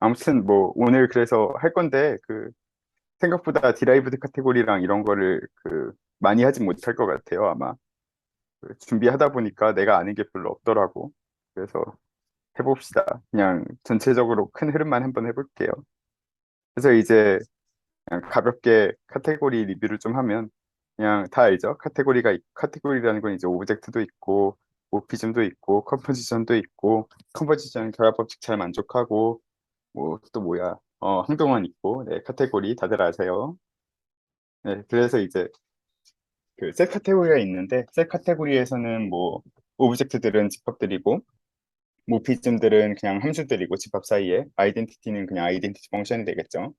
아무튼 뭐 오늘 그래서 할 건데 생각보다 디라이브드 카테고리랑 이런 거를 많이 하진 못할 것 같아요. 아마 준비하다 보니까 내가 아는 게 별로 없더라고. 그래서 해봅시다. 그냥 전체적으로 큰 흐름만 한번 해볼게요. 그래서 이제 그냥 가볍게 카테고리 리뷰를 좀 하면 그냥 다 알죠? 카테고리라는 건 이제 오브젝트도 있고 모피즘도 있고 컴포지션도 있고 컴포지션 결합 법칙 잘 만족하고 뭐 또 뭐야 항동원 있고 네 카테고리 다들 아세요? 네 그래서 이제 셀 카테고리가 있는데 셀 카테고리에서는 뭐 오브젝트들은 집합들이고 모피즘들은 그냥 함수들이고 집합 사이에 아이덴티티는 그냥 아이덴티티 펑션이 되겠죠.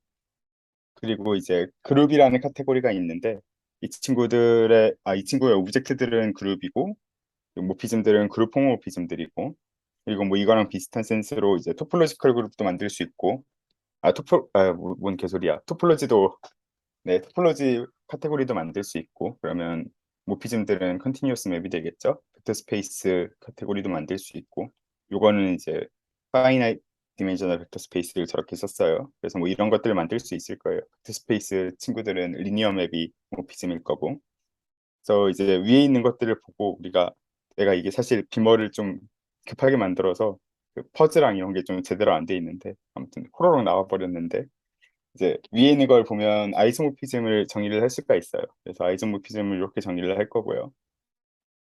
그리고 이제 그룹이라는 카테고리가 있는데 이 친구의 오브젝트들은 그룹이고 모피즘들은 그룹 홈모피즘들이고 그리고 뭐 이거랑 비슷한 센스로 이제 토폴로지컬 그룹도 만들 수 있고 뭔 개소리야 토폴로지도 네 토폴로지 카테고리도 만들 수 있고 그러면 모피즘들은 컨티뉴어스 맵이 되겠죠. 벡터 스페이스 카테고리도 만들 수 있고 요거는 이제 파이나이트 디멘셔널 벡터 스페이스를 저렇게 썼어요. 그래서 뭐 이런 것들을 만들 수 있을 거예요. 벡터 스페이스 친구들은 리니어 맵이 모피즘일 거고 그래서 이제 위에 있는 것들을 보고 내가 이게 사실 비머를 좀 급하게 만들어서 퍼즈랑 이런 게 좀 제대로 안 돼 있는데 아무튼 호로록 나와 버렸는데 이제 위에 있는 걸 보면 아이소모피즘을 정의를 할 수가 있어요. 그래서 아이소모피즘을 이렇게 정의를 할 거고요.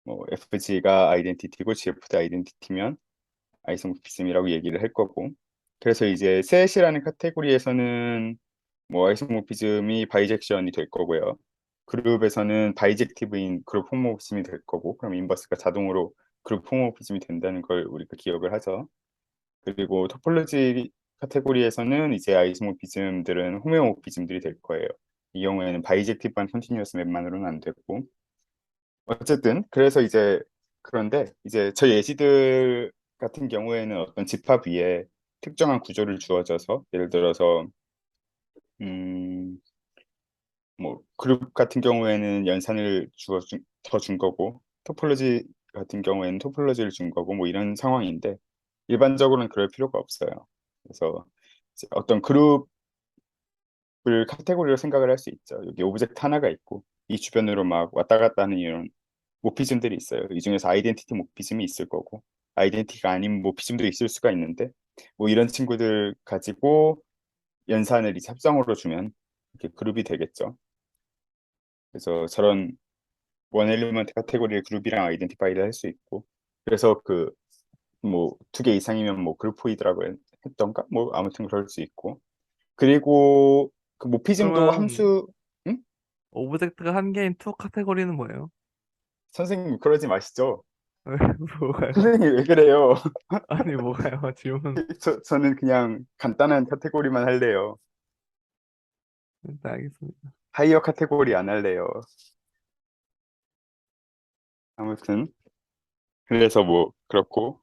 뭐 FG가 아이덴티티고 GF도 아이덴티티면 아이소모피즘이라고 얘기를 할 거고. 그래서 이제 셋이라는 카테고리에서는 뭐 아이소모피즘이 바이젝션이 될 거고요. 그룹에서는 바이젝티브인 그룹 홈모피즘이 될 거고, 그럼 인버스가 자동으로 그룹 홈모피즘이 된다는 걸 우리가 기억을 하죠. 그리고 토폴로지 카테고리에서는 이제 아이소모피즘들은 호메오모피즘들이 될 거예요. 이 경우에는 바이젝티브한 컨티뉴어스 맵만으로는 안 되고 어쨌든 그래서 이제 그런데 이제 저 예시들 같은 경우에는 어떤 집합 위에 특정한 구조를 주어져서 예를 들어서 음, 뭐 그룹 같은 경우에는 연산을 더 준 거고 토폴로지 같은 경우에는 토폴로지를 준 거고 뭐 이런 상황인데 일반적으로는 그럴 필요가 없어요. 그래서 이제 어떤 그룹을 카테고리로 생각을 할 수 있죠. 여기 오브젝트 하나가 있고 이 주변으로 막 왔다 갔다 하는 이런 모피즘들이 있어요. 이 중에서 아이덴티티 모피즘이 있을 거고 아이덴티티가 아닌 모피즘도 있을 수가 있는데 뭐 이런 친구들 가지고 연산을 이제 합성으로 주면 이렇게 그룹이 되겠죠. 그래서 저런 원 엘리먼트 카테고리의 그룹이랑 아이덴티파이를 할 수 있고 그래서 뭐 두 개 이상이면 뭐 그룹포이드라고 했던가 뭐 아무튼 그럴 수 있고 그리고 그 모피즘도 그러면 함수 응? 오브젝트가 한 개인 투 카테고리는 뭐예요? 선생님 그러지 마시죠. 뭐가요? 선생님 왜 그래요? 아니 뭐가요? 질문. 저는 그냥 간단한 카테고리만 할래요. 일단 알겠습니다. 하이어 카테고리 안 할래요. 아무튼 그래서 뭐 그렇고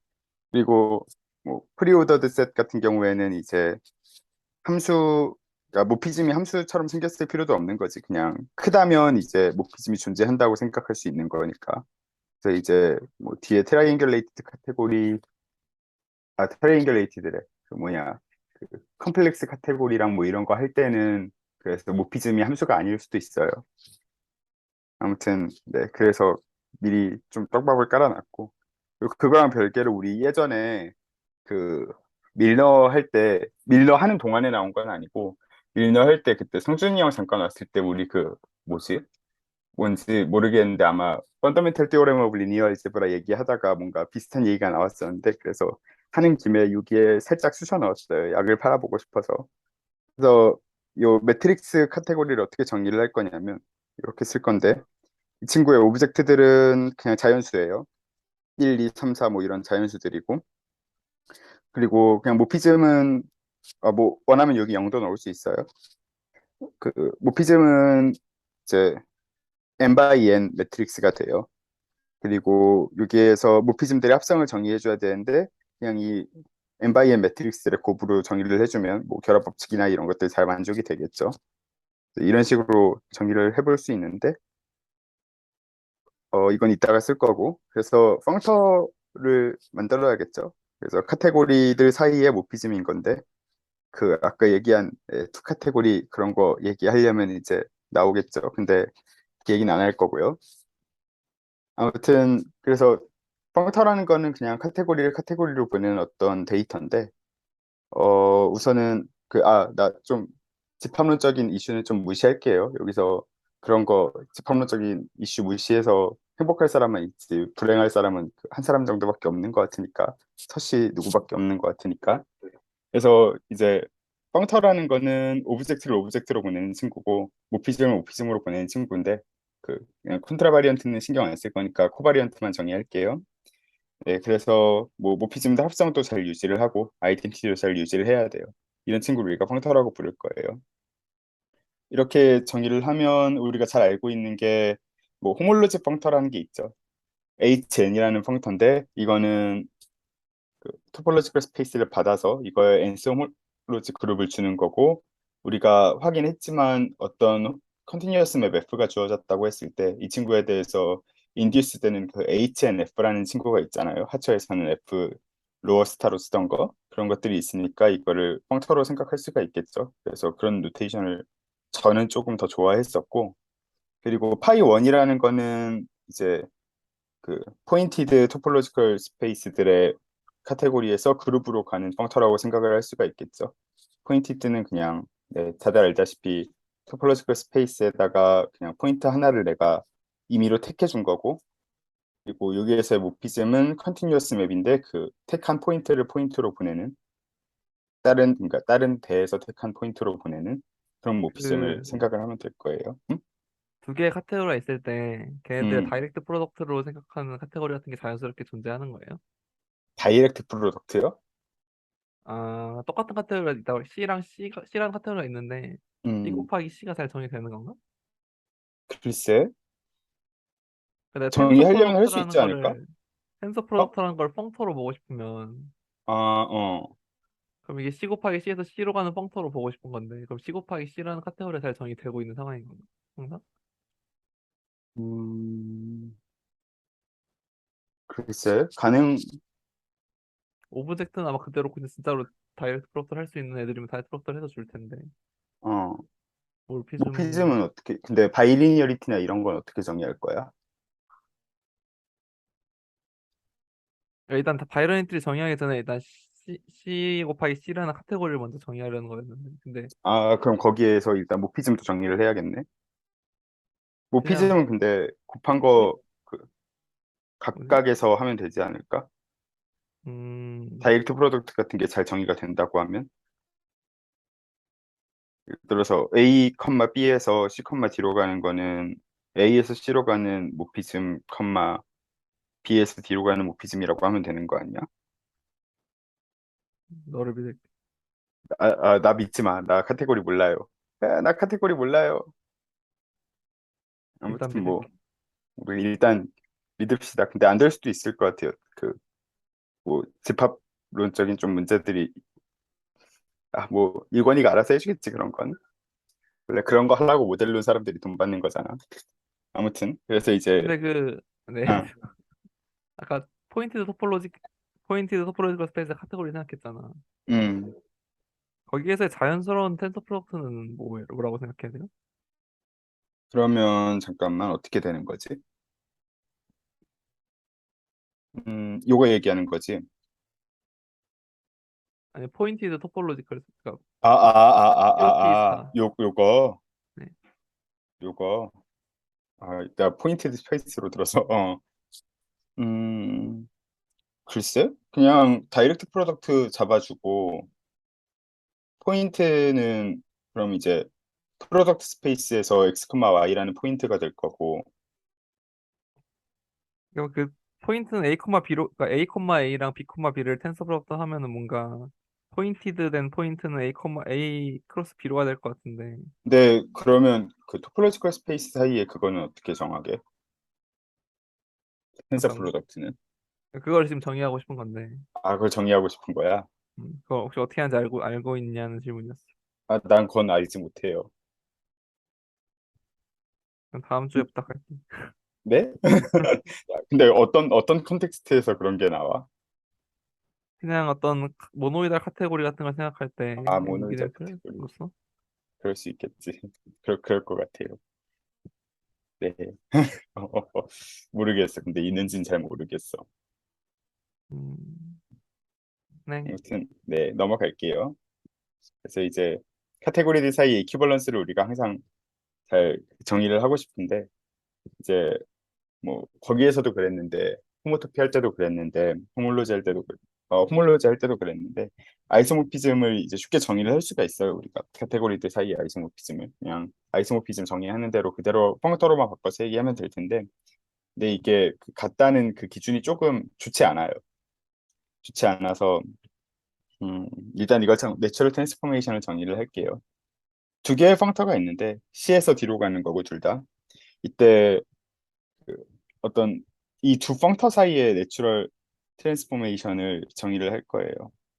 그리고 뭐 프리오더드 셋 같은 경우에는 이제 함수 그러니까 모피즘이 함수처럼 생겼을 필요도 없는 거지. 그냥 크다면 이제 모피즘이 존재한다고 생각할 수 있는 거니까. 그래서 이제 뭐 뒤에 트라이앵귤레이티드 카테고리 트라이앵귤레이티드래. 그 뭐냐 컴플렉스 카테고리랑 뭐 이런 거 할 때는 그래서 모피즘이 함수가 아닐 수도 있어요. 아무튼 네 그래서 미리 좀 떡밥을 깔아놨고 그리고 그거랑 별개로 우리 예전에 그 밀러 하는 동안에 나온 건 아니고 밀러 할 때 그때 성준이 형 잠깐 왔을 때 우리 뭐지 뭔지 모르겠는데 아마 펀더멘탈 티오레մ 오브 리니어 알제브라 얘기하다가 뭔가 비슷한 얘기가 나왔었는데 그래서 하는 김에 여기에 살짝 쑤셔 넣었어요. 약을 팔아보고 싶어서. 그래서 요 매트릭스 카테고리를 어떻게 정리를 할 거냐면 이렇게 쓸 건데 이 친구의 오브젝트들은 그냥 자연수예요. 1, 2, 3, 4 뭐 이런 자연수들이고 그리고 그냥 모피즘은 뭐 원하면 여기 0도 넣을 수 있어요. 모피즘은 이제 n by n 매트릭스가 돼요. 그리고 여기에서 모피즘들의 합성을 정의해 줘야 되는데 그냥 이 n by n 매트릭스를 곱으로 정의를 해주면 뭐 결합 법칙이나 이런 것들 잘 만족이 되겠죠. 이런 식으로 정의를 해볼 수 있는데 이건 이따가 쓸 거고 그래서 펑터를 만들어야겠죠. 그래서 카테고리들 사이에 모피즘인 건데 그 아까 얘기한 투 카테고리 그런 거 얘기하려면 이제 나오겠죠. 근데 그 얘기는 안 할 거고요. 아무튼 그래서 펑터라는 거는 그냥 카테고리를 카테고리로 보내는 어떤 데이터인데 우선은 나 좀 집합론적인 이슈는 좀 무시할게요. 여기서 그런 거 집합론적인 이슈 무시해서 행복할 사람만 있지 불행할 사람은 한 사람 정도밖에 없는 것 같으니까 서씨 누구밖에 없는 것 같으니까 그래서 이제 펑터라는 거는 오브젝트를 오브젝트로 보내는 친구고 모피즘을 모피즘으로 보내는 친구인데 그냥 콘트라바리언트는 신경 안 쓸 거니까 코바리언트만 정의할게요. 네, 그래서 뭐 모피즘도 합성도 잘 유지를 하고 아이덴티티도 잘 유지를 해야 돼요. 이런 친구를 우리가 펑터라고 부를 거예요. 이렇게 정의를 하면 우리가 잘 알고 있는 게 뭐 호몰로지 펑터라는 게 있죠. HN이라는 펑터인데 이거는 토폴로지컬 스페이스를 받아서 이거에 n스 호몰로지 그룹을 주는 거고 우리가 확인했지만 어떤 컨티뉴어스 맵 F가 주어졌다고 했을 때 이 친구에 대해서 인듀스 되는 그 HNF라는 친구가 있잖아요. 하처에서는 F 로어 스타로 쓰던 거 그런 것들이 있으니까 이거를 펑터로 생각할 수가 있겠죠. 그래서 그런 노테이션을 저는 조금 더 좋아했었고 그리고 파이 1이라는 거는 이제 포인티드 토폴로지컬 스페이스들의 카테고리에서 그룹으로 가는 펑터라고 생각을 할 수가 있겠죠. 포인티드는 그냥 다들 알다시피 토폴로지컬 스페이스에다가 그냥 포인트 하나를 내가 임의로 택해 준 거고 그리고 여기에서의 모피즘은 컨티뉴어스 맵인데 그 택한 포인트를 포인트로 보내는 그러니까 다른 대에서 택한 포인트로 보내는 그런 모피즘을 그 생각을 하면 될 거예요. 음? 두 개의 카테고리가 있을 때 걔네들의 음, 다이렉트 프로덕트로 생각하는 카테고리 같은 게 자연스럽게 존재하는 거예요? 다이렉트 프로덕트요? 아, 똑같은 카테고리가 있다고 C라는 카테고리가 있는데 C 음, 곱하기 C가 잘 정의되는 건가? 글쎄 근데 정의하려면 할 수 있지 않을까? 텐서 어? 프로덕트라는 걸 펑터로 보고 싶으면 아, 그럼 이게 C 곱하기 C에서 C로 가는 펑터로 보고 싶은 건데 그럼 C 곱하기 C라는 카테고리가 잘 정의되고 있는 상황인 건가? 항상? 음, 글쎄, 가능, 오브젝트는 아마 그대로 근데 진짜로 다이렉트 프로덕트를 할 수 있는 애들이면 다이렉트 프로덕트를 해서 줄 텐데 어, 몰피즘은 모피즘은 어떻게, 근데 바이리니어리티나 이런 건 어떻게 정의할 거야? 일단 바이러니트를 정의하기 전에 일단 C 곱하기 C라는 카테고리를 먼저 정의하려는 거였는데 근데 아, 그럼 거기에서 일단 모피즘도 정리를 해야겠네. 그냥 모피즘은 근데 곱한 포인 거 그, 뭐지? 각각에서 하면 되지 않을까? 음 다이렉트 프로덕트 같은 게 잘 정의가 된다고 하면, 예를 들어서 A, B에서 C, D로 가는 거는 A에서 C로 가는 모피즘, B에서 D로 가는 모피즘이라고 하면 되는 거 아니야? 너를 믿을 나 믿지 마. 나 카테고리 몰라요. 나 카테고리 몰라요. 일단 아무튼 뭐 믿을게. 우리 일단 믿읍시다. 근데 안 될 수도 있을 것 같아요. 뭐 집합론적인 좀 문제들이 뭐 일권이가 알아서 해주겠지 그런 건. 원래 그런 거 하려고 모델 론 사람들이 돈 받는 거잖아. 아무튼 그래서 이제 근데 네 어, 아까 포인티드 토폴로지컬 스페이스 카테고리 생각했잖아. 음 거기에서의 자연스러운 텐서 프로덕트는 뭐라고 생각해야 돼요? 그러면 잠깐만 어떻게 되는 거지? 요거 얘기하는 거지. 아니 포인티드 토폴로지컬 그러니까 POT 스타. 요거 네. 요거 내가 포인트 스페이스로 들어서 음 글쎄? 그냥 다이렉트 프로덕트 잡아주고 포인트는 그럼 이제 프로덕트 스페이스에서 x, y라는 포인트가 될 거고 그러니까 그 포인트는 B로 그러니까 A랑 B를 텐서 프로덕트 하면은 뭔가 포인티드 된 포인트는 A 크로스 B로가 될 것 같은데 근데 그러면 그 토폴로지컬 스페이스 사이에 그거는 어떻게 정하게? 텐서 잠깐만. 프로덕트는 그걸 지금 정의하고 싶은 건데 그걸 정의하고 싶은 거야? 그거 혹시 어떻게 하는지 알고 있냐는 질문이었어. 난 그건 알지 못해요. 그럼 다음 주에 부탁할게. 네? 근데 어떤 컨텍스트에서 그런 게 나와? 그냥 어떤 모노이달 카테고리 같은 걸 생각할 때 아, 모노이드 용기된 카테고리. 표현으로서. 그럴 수 있겠지. 그럴 것 같아요. 네. 모르겠어. 근데 있는지는 잘 모르겠어. 음, 네. 아무튼, 네, 넘어갈게요. 그래서 이제 카테고리들 사이의 이퀴벌런스를 우리가 항상 잘 정의를 하고 싶은데, 이제 뭐 거기에서도 그랬는데 호모토피 할 때도 그랬는데 호몰로지 할 때도 그랬는데 아이소모피즘을 이제 쉽게 정의를 할 수가 있어요. 우리가 카테고리들 사이의 아이소모피즘을 그냥 아이소모피즘 정의하는 대로 그대로 펑터로만 바꿔서 얘기하면 될 텐데, 근데 이게 그 같다는 그 기준이 조금 좋지 않아요. 좋지 않아서 음, 일단 이걸 내추럴 트랜스포메이션을 정의를 할게요. 두 개의 펑터가 있는데 C에서 D로 가는 거고 둘 다. 이때 그 어떤 이 두 펑터 사이의 내추럴 트랜스포메이션을 정의를 할 거예요.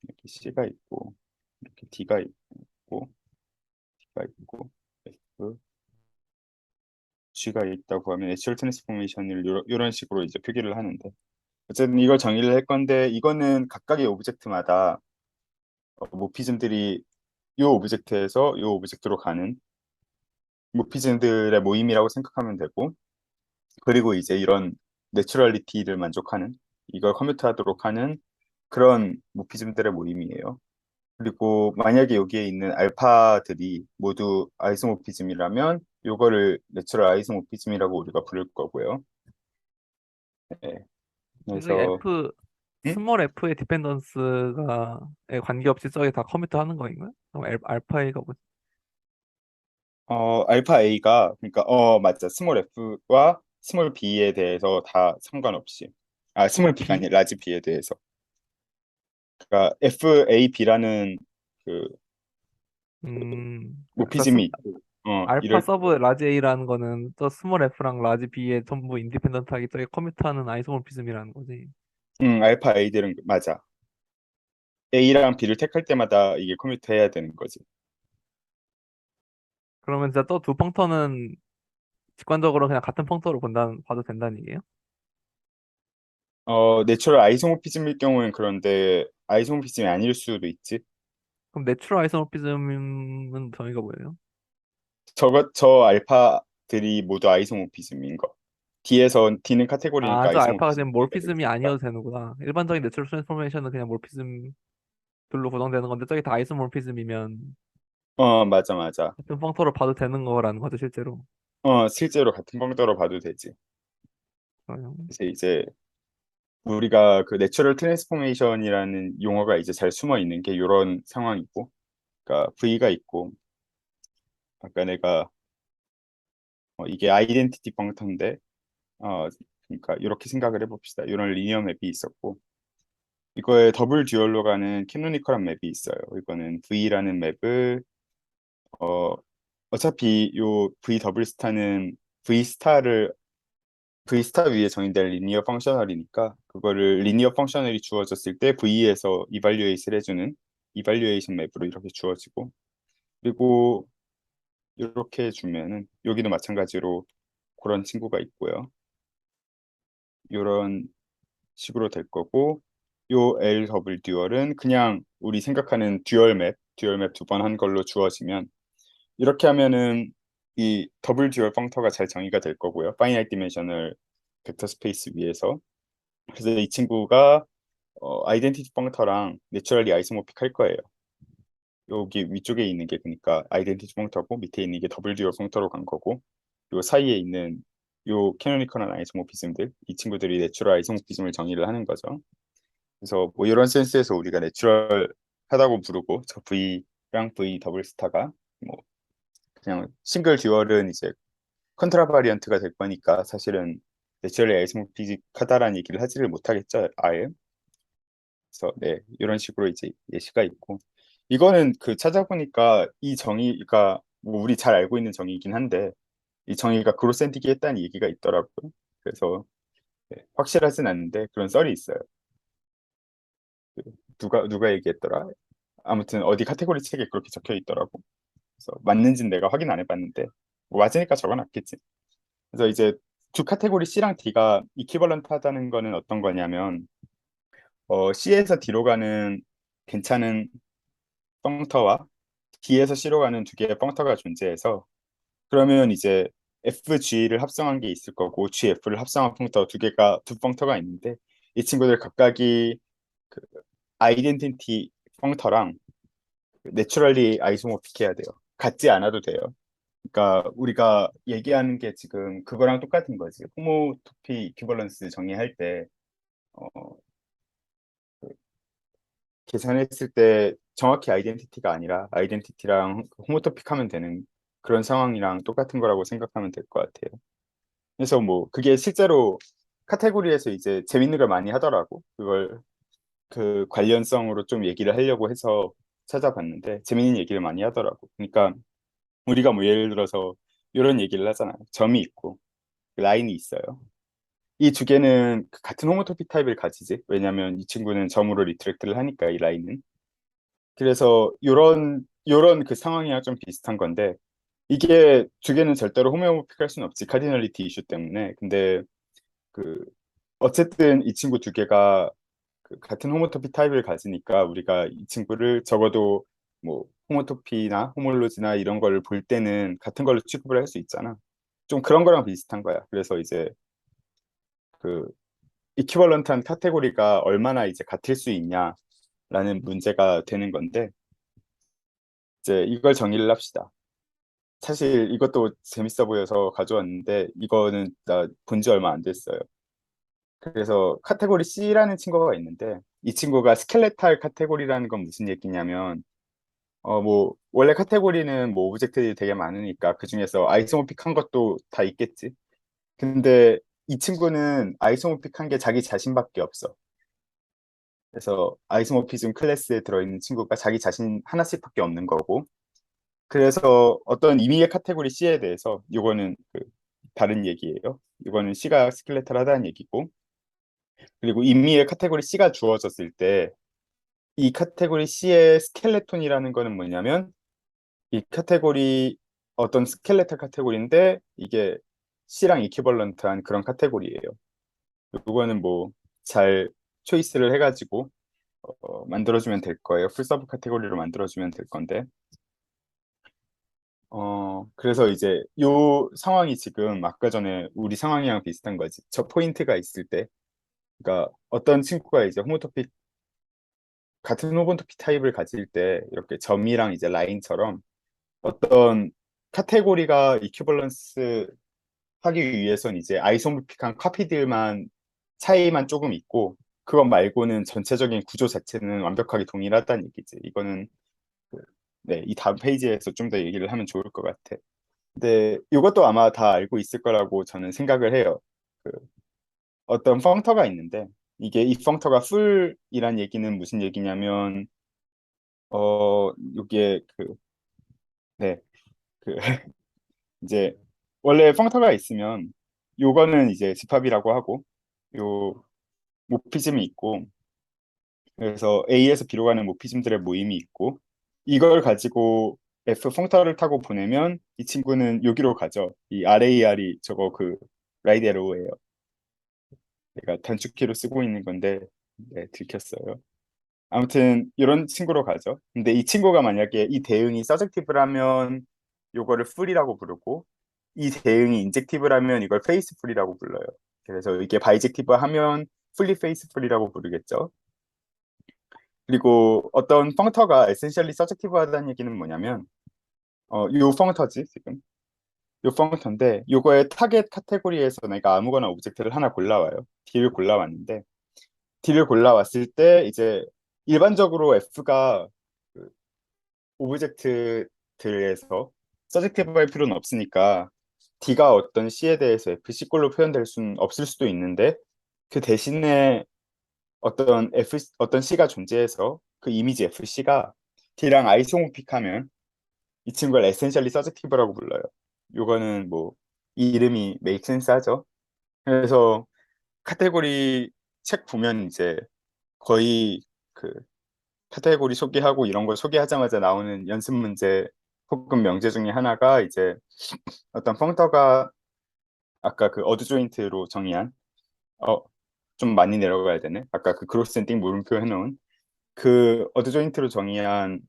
이렇게 C가 있고 이렇게 D가 있고 D가 있고 F, G가 있다고 하면 내추럴 트랜스포메이션을 이런 식으로 이제 표기를 하는데, 어쨌든 이걸 정의를 할 건데 이거는 각각의 오브젝트마다 모피즘들이 이 오브젝트에서 이 오브젝트로 가는 모피즘들의 모임이라고 생각하면 되고, 그리고 이제 이런 내추럴리티를 만족하는 이걸 커뮤트하도록 하는 그런 모피즘들의 모임이에요. 그리고 만약에 여기에 있는 알파들이 모두 아이소모피즘이라면 요거를 내추럴 아이소모피즘이라고 우리가 부를 거고요. 네. 저기 그래서 F 음? 스몰 F의 디펜던스가 관계없이 저게 다 커미트 하는 거인가요? 그럼 알파 A가 뭐? 알파 A가 그러니까 맞죠. 스몰 F와 스몰 B에 대해서 다 상관없이, 스몰 스몰 B가 B? 아니라 라지 B에 대해서, 그러니까 FAB라는 그 그러니까 모피즘이 있고 알파 이럴 서브 라지 A라는 거는 저 스몰 F랑 라지 B에 전부 인디펜던트하게 저게 커미트하는 아이소모피즘이라는 거지. 알파 A들은 맞아. A랑 B를 택할 때마다 이게 커뮤트 해야 되는 거지. 그러면 진짜 또 두 펑터는 직관적으로 그냥 같은 펑터로 봐도 된다는 얘기예요? 내추럴 아이소모피즘일 경우는 그런데 아이소모피즘이 아닐 수도 있지. 그럼 내추럴 아이소모피즘은 정의가 뭐예요? 저 알파들이 모두 아이소모피즘인 거. D는 카테고리니까 저 알파가 아이소모피즘 지금 정의가 될 몰피즘이 테니까. 아니어도 되는구나. 일반적인 내추럴 트랜스포메이션은 그냥 몰피즘들로 구성되는 건데 저게 다 아이소몰피즘이면 맞아, 맞아. 같은 펑터로 봐도 되는 거라는 거죠, 실제로. 실제로 같은 방도로 봐도 되지. 그러면 그래서 이제 우리가 그 내추럴 트랜스포메이션이라는 용어가 이제 잘 숨어 있는 게 이런 상황이고, 그러니까 V가 있고, 아까 내가 이게 아이덴티티 펑터인데, 그러니까 이렇게 생각을 해봅시다. 이런 리니어 맵이 있었고, 이거에 더블 듀얼로 가는 캐노니컬한 맵이 있어요. 이거는 V라는 맵을 어, 어차피 요 V 더블 스타는 V 스타를 V 스타 위에 정의된 리니어 펑셔널이니까 그거를 리니어 펑셔널이 주어졌을 때 V에서 이발리에이트를 해주는 이발리에이션 맵으로 이렇게 주어지고, 그리고 이렇게 주면은 여기도 마찬가지로 그런 친구가 있고요. 이런 식으로 될 거고, 요 L 더블 듀얼은 그냥 우리 생각하는 듀얼 맵 두 번 한 걸로 주어지면, 이렇게 하면은 이 더블 듀얼 펑터가 잘 정의가 될 거고요. 파이나이트 디멘셔널 벡터 스페이스 위에서. 그래서 이 친구가 아이덴티티 펑터랑 내추럴리 아이소모픽 할 거예요. 여기 위쪽에 있는 게 그러니까 아이덴티티 펑터고 밑에 있는 게 더블 듀얼 펑터로 간 거고, 요 사이에 있는 요 캐노니컬한 아이소모피즘들, 이 친구들이 내추럴 아이소모피즘을 정의를 하는 거죠. 그래서 뭐 이런 센스에서 우리가 내추럴하다고 부르고, 저 V랑 V 더블 스타가 뭐 그냥 싱글 듀얼은 이제 컨트라 바리언트가 될 거니까 사실은 내추럴리 아이소모피직하다라는 얘기를 하지를 못하겠죠, 아예. 그래서 네, 이런 식으로 이제 예시가 있고, 이거는 그 찾아보니까 이 정의가 뭐 우리 잘 알고 있는 정의이긴 한데 이 정의가 그로센티기했다는 얘기가 있더라고요. 그래서 네, 확실하진 않은데 그런 썰이 있어요. 그 누가 얘기했더라? 아무튼 어디 카테고리 책에 그렇게 적혀 있더라고. 그래서 맞는지는 내가 확인 안 해봤는데 뭐 맞으니까 적어놨겠지. 그래서 이제 두 카테고리 C랑 D가 이퀴벌런트 하다는 거는 어떤 거냐면, C에서 D로 가는 괜찮은 펑터와 D에서 C로 가는 두 개의 펑터가 존재해서 그러면 이제 FG를 합성한 게 있을 거고 GF를 합성한 펑터 두 펑터가 있는데 이 친구들 각각이 그 아이덴티티 펑터랑 내추럴리 아이소모픽해야 돼요. 같지 않아도 돼요. 그러니까 우리가 얘기하는 게 지금 그거랑 똑같은 거지. 호모토피 이퀴벌런스 정의할 때 어, 계산했을 때 정확히 아이덴티티가 아니라 아이덴티티랑 호모토픽하면 되는 그런 상황이랑 똑같은 거라고 생각하면 될 것 같아요. 그래서 뭐 그게 실제로 카테고리에서 이제 재밌는 걸 많이 하더라고. 그걸 그 관련성으로 좀 얘기를 하려고 해서 찾아봤는데 재밌는 얘기를 많이 하더라고. 그러니까 우리가 뭐 예를 들어서 이런 얘기를 하잖아요. 점이 있고 라인이 있어요. 이 두 개는 같은 호모토픽 타입을 가지지. 왜냐하면 이 친구는 점으로 리트랙트를 하니까 이 라인은. 그래서 요런 그 상황이랑 좀 비슷한 건데 이게 두 개는 절대로 호모모픽할 수는 없지. 카디널리티 이슈 때문에. 근데 그 어쨌든 이 친구 두 개가 그 같은 호모토피 타입을 가지니까 우리가 이 친구를 적어도 뭐 호모토피나 호몰로지나 이런 걸 볼 때는 같은 걸로 취급을 할 수 있잖아. 좀 그런 거랑 비슷한 거야. 그래서 이제 그 이퀴벌런트한 카테고리가 얼마나 이제 같을 수 있냐라는 문제가 되는 건데 이제 이걸 정의를 합시다. 사실 이것도 재밌어 보여서 가져왔는데 이거는 나 본지 얼마 안 됐어요. 그래서 카테고리 C라는 친구가 있는데 이 친구가 스켈레탈 카테고리라는 건 무슨 얘기냐면 뭐 원래 카테고리는 뭐 오브젝트들이 되게 많으니까 그중에서 아이소모픽한 것도 다 있겠지. 근데 이 친구는 아이소모픽한 게 자기 자신밖에 없어. 그래서 아이소모피즘 클래스에 들어있는 친구가 자기 자신 하나씩밖에 없는 거고. 그래서 어떤 임의의 카테고리 C에 대해서 이거는 그 다른 얘기예요. 이거는 C가 스켈레탈하다는 얘기고. 그리고 임의의 카테고리 C가 주어졌을 때 이 카테고리 C의 스켈레톤이라는 거는 뭐냐면 이 카테고리 어떤 스켈레탈 카테고리인데 이게 C랑 이퀴벌런트한 그런 카테고리예요. 이거는 뭐 잘 초이스를 해가지고 만들어주면 될 거예요. 풀 서브 카테고리로 만들어주면 될 건데. 그래서 이제 요 상황이 지금 아까 전에 우리 상황이랑 비슷한 거지. 저 포인트가 있을 때, 그러니까 어떤 친구가 이제 호모토픽 같은 호모토픽 타입을 가질 때 이렇게 점이랑 이제 라인처럼 어떤 카테고리가 이퀴벌런스 하기 위해선 이제 아이소모픽한 카피들만 차이만 조금 있고 그것 말고는 전체적인 구조 자체는 완벽하게 동일하다는 얘기지. 이거는 그, 네, 이 다음 페이지에서 좀 더 얘기를 하면 좋을 것 같아. 근데 이것도 아마 다 알고 있을 거라고 저는 생각을 해요. 그 어떤 펑터가 있는데 이게 이 펑터가 풀이란 얘기는 무슨 얘기냐면 이게 네, 그 이제 원래 펑터가 있으면 요거는 이제 집합이라고 하고 요 모피즘이 있고 그래서 A에서 B로 가는 모피즘들의 모임이 있고 이걸 가지고 F 펑터를 타고 보내면 이 친구는 여기로 가죠. 이 RAR이 저거 그 라이드 에로우예요. 내가 단축키로 쓰고 있는 건데 네, 들켰어요. 아무튼 이런 친구로 가죠. 근데 이 친구가 만약에 이 대응이 서젝티브라면 요거를 풀이라고 부르고 이 대응이 인젝티브라면 이걸 페이스풀이라고 불러요. 그래서 이게 바이젝티브 하면 풀리 페이스풀이라고 부르겠죠. 그리고 어떤 펑터가 에센셜리 서젝티브하다는 얘기는 뭐냐면 요 펑터지 지금 요 펑터인데 요거의 타겟 카테고리에서 내가 아무거나 오브젝트를 하나 골라와요. D를 골라왔는데 D를 골라왔을 때 이제 일반적으로 F가 그 오브젝트들에서 서젝티브 할 필요는 없으니까 D가 어떤 C에 대해서 FC 꼴로 표현될 수는 없을 수도 있는데 그 대신에 어떤 C가 존재해서 그 이미지 FC가 D랑 아이소모픽하면 이 친구를 에센셜리 서젝티브라고 불러요. 요거는 뭐 이름이 메이크 센스 하죠. 그래서 카테고리 책 보면 이제 거의 그 카테고리 소개하고 이런 걸 소개하자마자 나오는 연습 문제 혹은 명제 중에 하나가 이제 어떤 펑터가 아까 그 어드 조인트로 정의한 좀 많이 내려가야 되네. 아까 그 크로스 앤띵 물음표 해놓은 그 어드 조인트로 정의한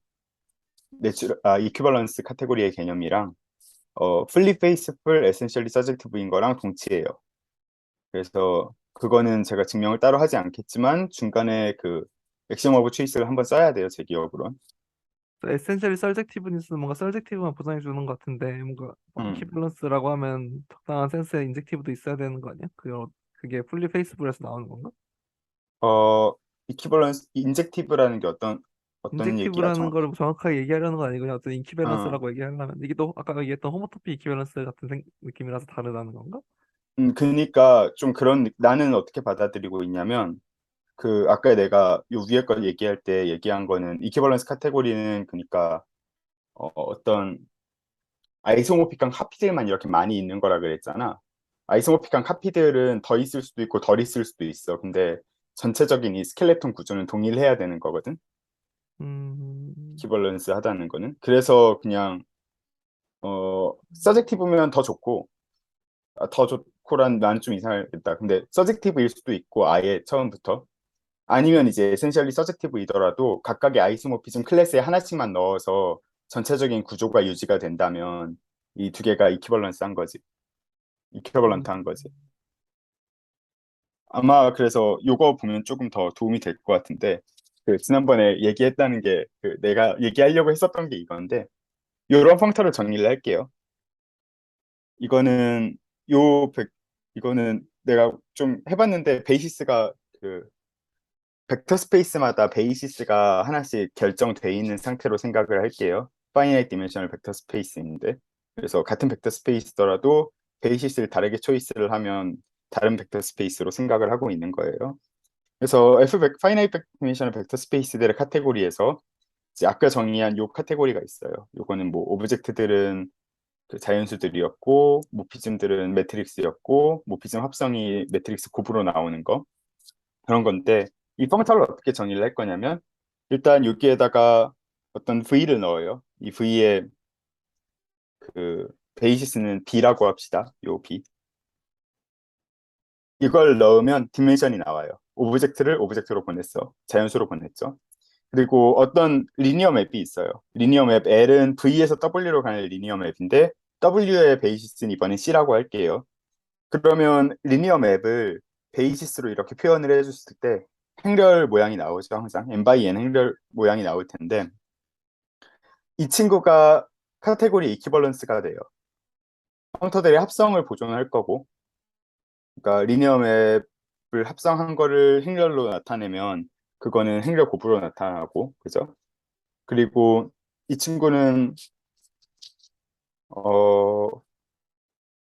이퀴벌런스 카테고리의 개념이랑 fully faithful, essentially subjective인 거랑 동치예요. 그래서 그거는 제가 증명을 따로 하지 않겠지만 중간에 그 액션 오브 초이스를 한번 써야 돼요, 제 기억으론. 에센셜리 서젝티브니스는 뭔가 서젝티브만 보장해 주는 것 같은데 뭔가 음. 이퀴밸런스라고 하면 적당한 센스의 인젝티브도 있어야 되는 거 아니야? 그게 풀리 페이스블에서 나오는 건가? 어, 이퀴벌런스, 인젝티브라는 게 어떤 얘기야, 인젝티브라는 정확히? 걸 정확하게 얘기하려는 건 아니고 그냥 어떤 어, 인퀴밸런스라고 얘기하려면 이게 또 아까 얘기했던 호모토피 이퀴밸런스 같은 느낌이라서 다르다는 건가? 그러니까 좀 나는 어떻게 받아들이고 있냐면, 아까 내가 요 위에 거 얘기할 때 얘기한 거는, 이퀴벌런스 카테고리는 그러니까, 어떤 아이소모픽한 카피들만 이렇게 많이 있는 거라 그랬잖아. 아이소모픽한 카피들은 더 있을 수도 있고 덜 있을 수도 있어. 근데 전체적인 이 스켈레톤 구조는 동일해야 되는 거거든. 음, 이퀴벌런스 하다는 거는. 그래서 그냥, 서젝티브면 더 좋고, 더 좋고란 난 좀 이상하겠다. 근데 서젝티브일 수도 있고 아예 처음부터 아니면 이제 에센셜리 서젝티브이더라도 각각의 아이소모피즘 클래스에 하나씩만 넣어서 전체적인 구조가 유지가 된다면 이 두 개가 이퀴벌런스 한 거지. 이퀴벌런트 한 거지. 음, 아마 그래서 요거 보면 조금 더 도움이 될 것 같은데 지난번에 얘기했다는 게 내가 얘기하려고 했었던 게 이건데 요런 펑터를 정리를 할게요. 이거는 요 벡- 이거는 내가 좀 해봤는데 베이시스가 벡터 스페이스마다 베이시스가 하나씩 결정돼 있는 상태로 생각을 할게요. 파이나이트 디멘셔널 벡터 스페이스인데 그래서 같은 벡터 스페이스더라도 베이시스를 다르게 초이스를 하면 다른 벡터 스페이스로 생각을 하고 있는 거예요. 그래서 파이나이트 디멘셔널 벡터 스페이스들의 카테고리에서 이제 아까 정의한 요 카테고리가 있어요. 요거는 뭐 오브젝트들은 자연수들이었고 모피즘들은 매트릭스였고 모피즘 합성이 매트릭스 곱으로 나오는 거 그런 건데 이 펑터를 어떻게 정의를 할 거냐면 일단 여기에다가 어떤 V를 넣어요. 이 V의 그 베이시스는 B라고 합시다. 요 B. 이걸 넣으면 디멘션이 나와요. 오브젝트를 오브젝트로 보냈어. 자연수로 보냈죠. 그리고 어떤 리니어 맵이 있어요. 리니어 맵 L은 V에서 W로 가는 리니어 맵인데 W의 베이시스는 이번엔 C라고 할게요. 그러면 리니어 맵을 베이시스로 이렇게 표현을 해줬을 때 행렬 모양이 나오죠. 항상 n by n 행렬 모양이 나올 텐데 이 친구가 카테고리 이퀴벌런스가 돼요. 펑터들의 합성을 보존할 거고 그러니까 리니어 맵을 합성한 거를 행렬로 나타내면 그거는 행렬 곱으로 나타나고 그죠? 그리고 이 친구는 어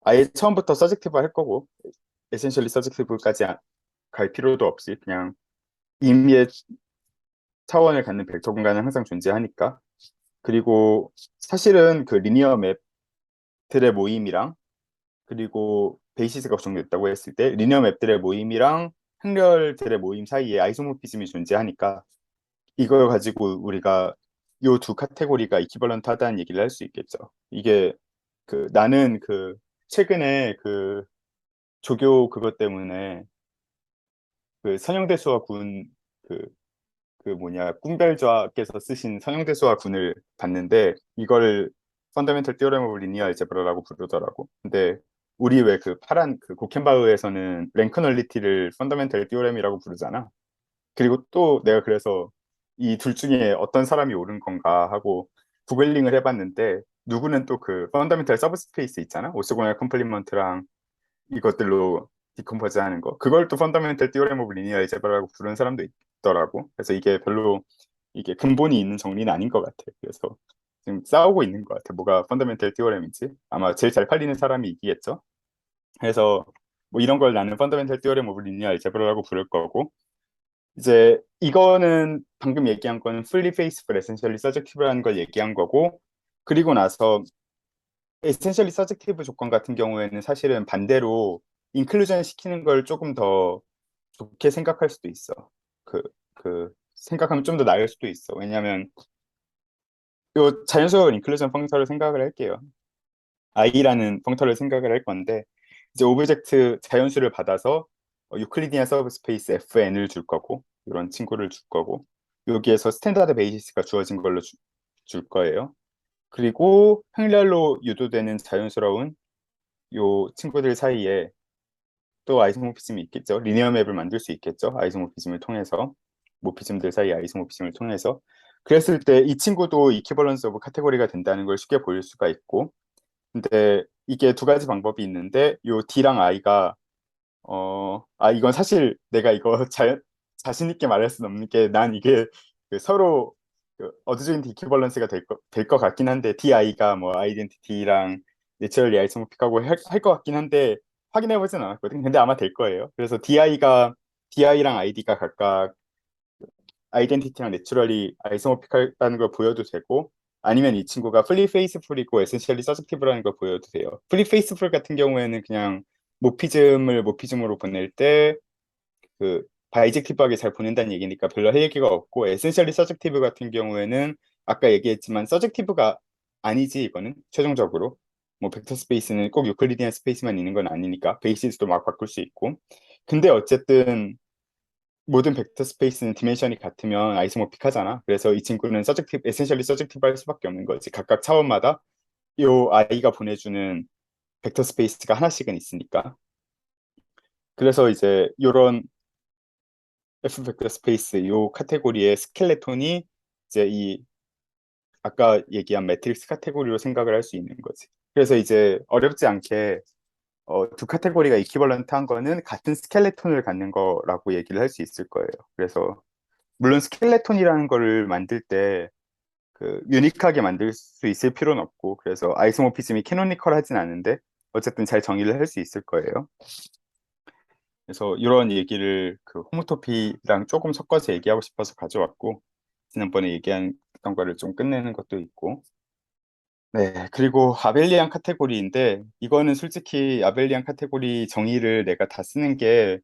아예 처음부터 서젝티브 할 거고 에센셜리 서젝티브까지 갈 필요도 없이 그냥 임의의 차원을 갖는 벡터 공간은 항상 존재하니까. 그리고 사실은 그 리니어 맵들의 모임이랑 그리고 베이시스가 구성됐다고 했을 때 리니어 맵들의 모임이랑 행렬들의 모임 사이에 아이소모피즘이 존재하니까 이걸 가지고 우리가 요 두 카테고리가 이퀴벌런트 하다는 얘기를 할 수 있겠죠. 이게 나는 최근에 조교 그것 때문에 선영대수와 군 그 뭐냐 꿈별좌께서 쓰신 선형대수와 군을 봤는데 이거를 펀더멘털 티오레մ 오브 리니어 알제브라라고 부르더라고. 근데 우리 왜 파란 고켄바흐에서는 랭크 널리티를 펀더멘털 티오렘이라고 부르잖아. 그리고 또 내가 그래서 이 둘 중에 어떤 사람이 옳은 건가 하고 구글링을 해봤는데 누구는 또 펀더멘털 서브스페이스 있잖아. 오스고날 컴플리먼트랑 이것들로 디컴포즈 하는 거. 그걸 또 펀더멘털 티오렘 오브 리니어 알제브라라고 부르는 사람도 있더라고. 그래서 이게 별로 이게 근본이 있는 정리는 아닌 것 같아. 그래서 지금 싸우고 있는 것 같아. 뭐가 펀더멘털 티오렘인지. 아마 제일 잘 팔리는 사람이 이기겠죠. 그래서 뭐 이런 걸 나는 펀더멘털 티오렘 오브 리니어 알제브라라고 부를 거고 이제 이거는 방금 얘기한 거는 fully faithful, essentially subjective라는 걸 얘기한 거고 그리고 나서 에센셜리 서젝티브 조건 같은 경우에는 사실은 반대로 인클루전 시키는 걸 조금 더 좋게 생각할 수도 있어. 생각하면 좀 더 나을 수도 있어. 왜냐하면 요 자연스러운 인클루전 펑터를 생각을 할게요. i라는 펑터를 생각을 할 건데 이제 오브젝트 자연수를 받아서 유클리디안 서브스페이스 FN을 줄 거고 이런 친구를 줄 거고 여기에서 스탠다드 베이시스가 주어진 걸로 줄 거예요. 그리고 평렬로 유도되는 자연스러운 요 친구들 사이에 또 아이소모피즘이 있겠죠. 리니어 맵을 만들 수 있겠죠. 아이소모피즘을 통해서 모피즘들 사이 아이소모피즘을 통해서 그랬을 때 이 친구도 이퀴벌런스 오브 카테고리가 된다는 걸 쉽게 보일 수가 있고 근데 이게 두 가지 방법이 있는데 요 D랑 I가 이건 사실 내가 이거 자신 있게 말할 수는 없는 게 난 이게 그 서로 그 어드조인트 이퀴벌런스가 될 것 같긴 한데 DI가 뭐 아이덴티티랑 내추럴리 아이소모픽하고 할 것 같긴 한데 확인해 보진 않았거든. 근데 아마 될 거예요. 그래서 DI랑 ID가 각각 아이덴티티랑 내추럴리 아이소모픽하다는 걸 보여도 되고 아니면 이 친구가 플리 페이스풀이고 에센셜리 서젝티브라는 걸 보여도 돼요. 플리 페이스풀 같은 경우에는 그냥 모피즘을 모피즘으로 보낼 때 그 바이젝티브하게 잘 보낸다는 얘기니까 별로 할 얘기가 없고 에센셜리 서젝티브 같은 경우에는 아까 얘기했지만 서젝티브가 아니지 이거는 최종적으로 뭐 벡터 스페이스는 꼭 유클리디안 스페이스만 있는 건 아니니까 베이시스도 막 바꿀 수 있고 근데 어쨌든 모든 벡터 스페이스는 디멘션이 같으면 아이소모픽하잖아. 그래서 이 친구는 에센셜리 서젝티브 할 수밖에 없는 거지. 각각 차원마다 요 아이가 보내주는 벡터 스페이스가 하나씩은 있으니까. 그래서 이제 요런 F 벡터 스페이스 요 카테고리의 스켈레톤이 이제 이 아까 얘기한 매트릭스 카테고리로 생각을 할 수 있는 거지. 그래서 이제 어렵지 않게 두 카테고리가 이퀴벌런트한 거는 같은 스켈레톤을 갖는 거라고 얘기를 할 수 있을 거예요. 그래서 물론 스켈레톤이라는 거를 만들 때 그 유니크하게 만들 수 있을 필요는 없고 그래서 아이소모피즘이 캐노니컬하진 않은데 어쨌든 잘 정의를 할 수 있을 거예요. 그래서 이런 얘기를 그 호모토피랑 조금 섞어서 얘기하고 싶어서 가져왔고 지난번에 얘기했던 거를 좀 끝내는 것도 있고 네 그리고 아벨리안 카테고리인데 이거는 솔직히 아벨리안 카테고리 정의를 내가 다 쓰는 게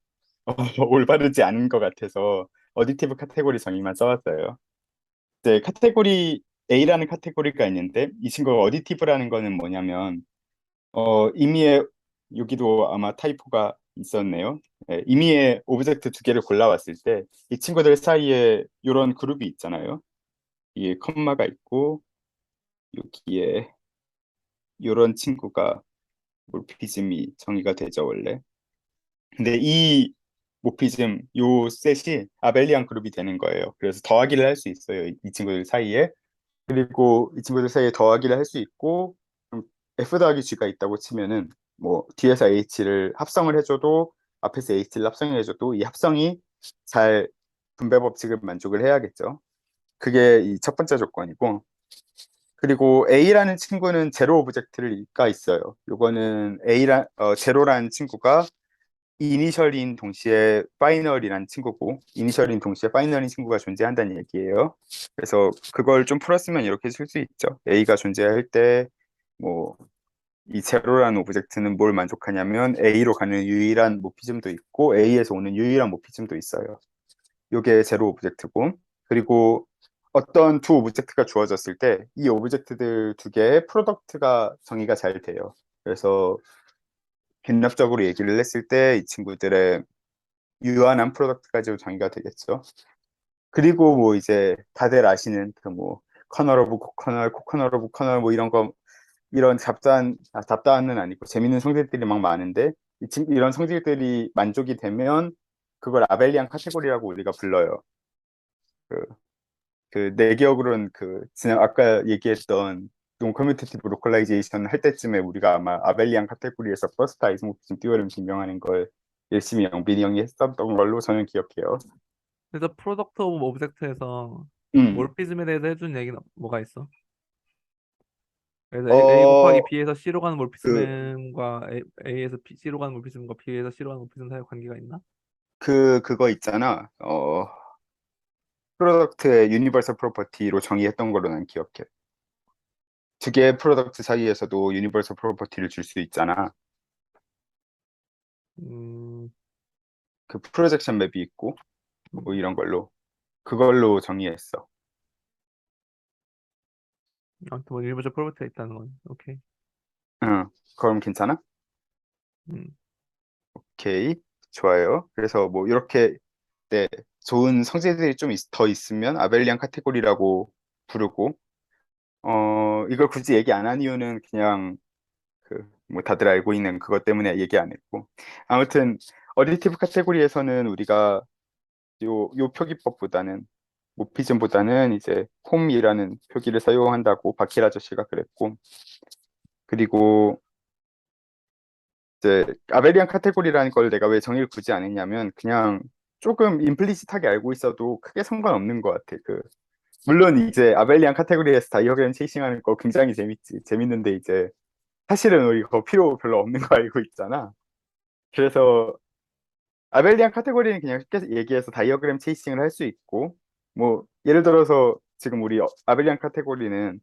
올바르지 않은 것 같아서 어디티브 카테고리 정의만 써왔어요. 네, 카테고리 A라는 카테고리가 있는데 이 친구가 어디티브라는 거는 뭐냐면 임의의 여기도 아마 타이포가 있었네요. 네, 임의의 오브젝트 두 개를 골라왔을 때 이 친구들 사이에 이런 그룹이 있잖아요. 이게 컴마가 있고 여기에 이런 친구가 몰피즘이 정의가 되죠 원래. 근데 이 모피즘 요 셋이 아벨리안 그룹이 되는 거예요. 그래서 더하기를 할 수 있어요. 이 친구들 사이에. 그리고 이 친구들 사이에 더하기를 할 수 있고 F 더하기 G가 있다고 치면은 뭐 뒤에서 H를 합성을 해줘도 앞에서 H를 합성해줘도 이 합성이 잘 분배 법칙을 만족을 해야겠죠. 그게 이 첫 번째 조건이고 그리고 A라는 친구는 제로 오브젝트가 있어요. 요거는 제로라는 친구가 이니셜인 동시에 파이널이라는 친구고 이니셜인 동시에 파이널인 친구가 존재한다는 얘기예요. 그래서 그걸 좀 풀었으면 이렇게 쓸 수 있죠. A가 존재할 때 뭐 이 제로라는 오브젝트는 뭘 만족하냐면 A로 가는 유일한 모피즘도 있고 A에서 오는 유일한 모피즘도 있어요. 이게 제로 오브젝트고 그리고 어떤 두 오브젝트가 주어졌을 때 이 오브젝트들 두 개의 프로덕트가 정의가 잘 돼요. 그래서 빈납적으로 얘기를 했을 때 이 친구들의 유한한 프로덕트까지도 정의가 되겠죠. 그리고 뭐 이제 다들 아시는 그 뭐 커널 오브 코커널, 코커널 오브 커널 뭐 이런 거 이런 잡다한은 아니고 재밌는 성질들이 막 많은데 이런 성질들이 만족이 되면 그걸 아벨리안 카테고리라고 우리가 불러요. 그, 내 기억으로는 지난 아까 얘기했던 논 커뮤테이티브 로컬라이제이션 할 때쯤에 우리가 아마 아벨리안 카테고리에서 퍼스트 아이소모피즘 듀얼을 증명하는 걸 열심히 영빈이 형이 했었던 걸로 저는 기억해요. 그래서 프로덕트 오브 오브젝트에서 음. 몰피즘에 대해서 해준 얘기는 뭐가 있어? 그래서 A 곱하기 어, B에서 C로 가는 그, 몰피즘과 A에서 C로 가는 몰피즘과 B에서 C로 가는 몰피즘 사이 관계가 있나? 그거 있잖아. 프로덕트의 유니버설 프로퍼티로 정의했던 걸로 난 기억해. 두 개의 프로덕트 사이에서도 유니버설 프로퍼티를 줄 수 있잖아. 음, 그 프로젝션 맵이 있고, 뭐 이런 걸로. 그걸로 정의했어. 아무튼 뭐 유니버설 프로퍼티가 있다는 건 오케이. 응. 그럼 괜찮아? 음, 오케이. 좋아요. 그래서 뭐 이렇게 네, 좋은 성질들이 좀 더 있으면 아벨리안 카테고리라고 부르고 이걸 굳이 얘기 안 한 이유는 그냥 그 뭐 다들 알고 있는 그것 때문에 얘기 안 했고 아무튼 어디티브 카테고리에서는 우리가 요 표기법보다는 모피즘보다는 이제 폼이라는 표기를 사용한다고 바킬 아저씨가 그랬고 그리고 이제 아벨리안 카테고리라는 걸 내가 왜 정의를 굳이 안 했냐면 그냥 조금 임플리시트하게 알고 있어도 크게 상관없는 것 같아. 물론 이제 아벨리안 카테고리에서 다이어그램 체이싱하는 거 굉장히 재밌는데 이제 사실은 우리 그거 필요 별로 없는 거 알고 있잖아. 그래서 아벨리안 카테고리는 그냥 쉽게 얘기해서 다이어그램 체이싱을 할 수 있고 뭐 예를 들어서 지금 우리 아벨리안 카테고리이기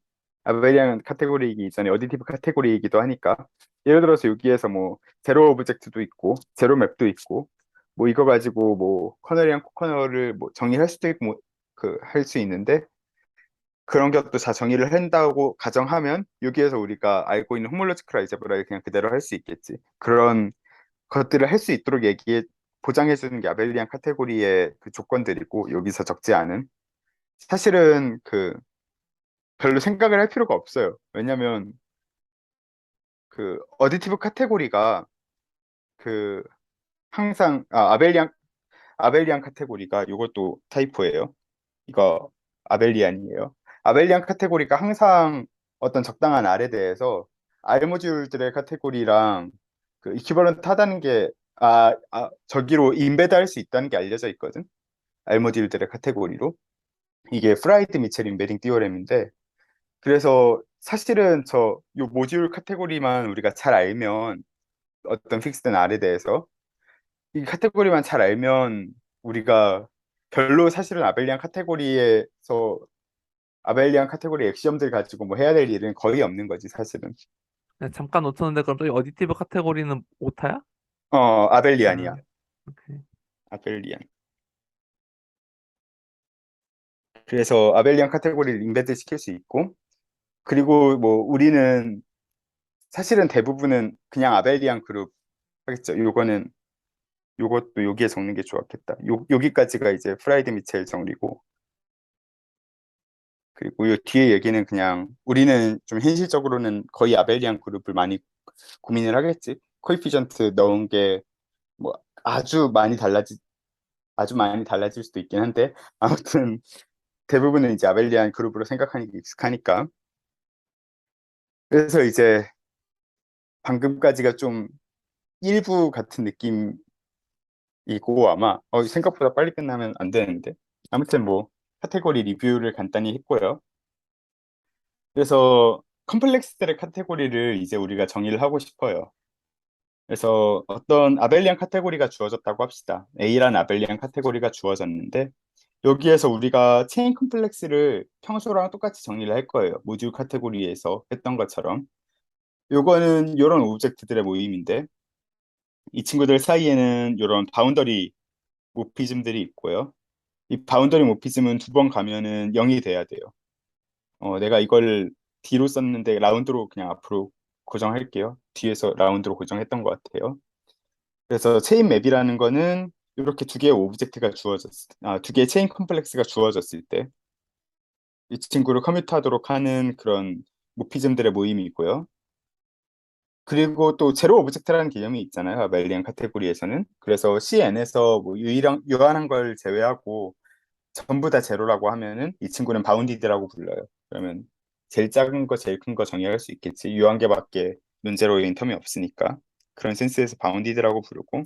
이전에 어디티브 카테고리이기도 하니까 예를 들어서 여기에서 뭐 제로 오브젝트도 있고 제로 맵도 있고 뭐 이거 가지고 뭐 커널이랑 코커널을 뭐 정의할 수도 있고 뭐 그 할 수 있는데 그런 것도 다 정의를 한다고 가정하면 여기에서 우리가 알고 있는 호몰로지컬 알제브라를 그냥 그대로 할 수 있겠지. 그런 것들을 할 수 있도록 보장해 주는 게 아벨리안 카테고리의 그 조건들이고 여기서 적지 않은 사실은 별로 생각을 할 필요가 없어요. 왜냐면 어디티브 카테고리가 그 항상 아벨리안 카테고리가 이것도 타이포예요. 이거 아벨리안이에요. 아벨리안 카테고리가 항상 어떤 적당한 R에 대해서 R 모듈들의 카테고리랑 이퀴버런트 하다는 게 저기로 인베드 할 수 있다는 게 알려져 있거든. R 모듈들의 카테고리로. 이게 프라이드 미첼 인베딩 디오렘인데 그래서 사실은 요 모듈 카테고리만 우리가 잘 알면 어떤 픽스된 R에 대해서 이 카테고리만 잘 알면 우리가 별로 사실은 아벨리안 카테고리 엑시엄들 가지고 뭐 해야 될 일은 거의 없는 거지, 사실은. 네, 잠깐 놓쳤는데 그럼 저기 어디티브 카테고리는 오타야? 아벨리안이야. 아, 오케이. 아벨리안. 그래서 아벨리안 카테고리를 인베드 시킬 수 있고, 그리고 뭐 우리는 사실은 대부분은 그냥 아벨리안 그룹 하겠죠. 요것도 여기에 적는 게 좋았겠다. 여기까지가 이제 프라이드 미첼 정리고, 그리고 요 뒤에 얘기는 그냥 우리는 좀 현실적으로는 거의 아벨리안 그룹을 많이 고민을 하겠지. 코이피전트 넣은 게 뭐 아주 많이 달라질 수도 있긴 한데 아무튼 대부분은 이제 아벨리안 그룹으로 생각하는 게 익숙하니까 그래서 이제 방금까지가 좀 일부 같은 느낌이고 아마 생각보다 빨리 끝나면 안 되는데 아무튼 뭐 카테고리 리뷰를 간단히 했고요. 그래서 컴플렉스들의 카테고리를 이제 우리가 정의를 하고 싶어요. 그래서 어떤 아벨리안 카테고리가 주어졌다고 합시다. A라는 아벨리안 카테고리가 주어졌는데 여기에서 우리가 체인 컴플렉스를 평소랑 똑같이 정리를 할 거예요. 모듈 카테고리에서 했던 것처럼. 요거는 이런 오브젝트들의 모임인데 이 친구들 사이에는 이런 바운더리 모피즘들이 있고요. 이 바운더리 모피즘은 두 번 가면은 0이 돼야 돼요. 내가 이걸 D로 썼는데 라운드로 그냥 앞으로 고정할게요. 뒤에서 라운드로 고정했던 것 같아요. 그래서 체인 맵이라는 거는 이렇게 두 개의 체인 컴플렉스가 주어졌을 때 이 친구를 커뮤트하도록 하는 그런 모피즘들의 모임이 있고요. 그리고 또 제로 오브젝트라는 개념이 있잖아요. 아벨리안 카테고리에서는. 그래서 CN에서 뭐 유한한 걸 제외하고 전부 다 제로라고 하면은 이 친구는 바운디드라고 불러요. 그러면 제일 작은 거, 제일 큰 거 정의할 수 있겠지. 유한 개밖에 논제로인 텀이 없으니까. 그런 센스에서 바운디드라고 부르고.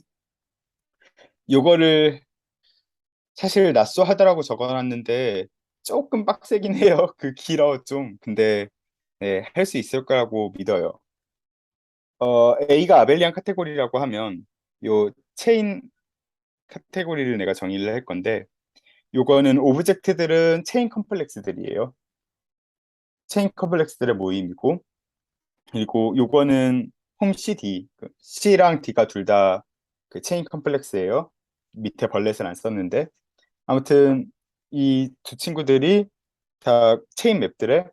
요거를 사실 낯소 하다라고 적어놨는데 조금 빡세긴 해요. 길어 좀. 근데 네, 할 수 있을 거라고 믿어요. A가 아벨리안 카테고리라고 하면 요 체인 카테고리를 내가 정의를 할 건데 요거는 오브젝트들은 체인 컴플렉스들이에요. 체인 컴플렉스들의 모임이고 그리고 요거는 홈 CD, C랑 D가 둘 다 그 체인 컴플렉스예요. 밑에 벌렛을 안 썼는데 아무튼 이 두 친구들이 다 체인 맵들의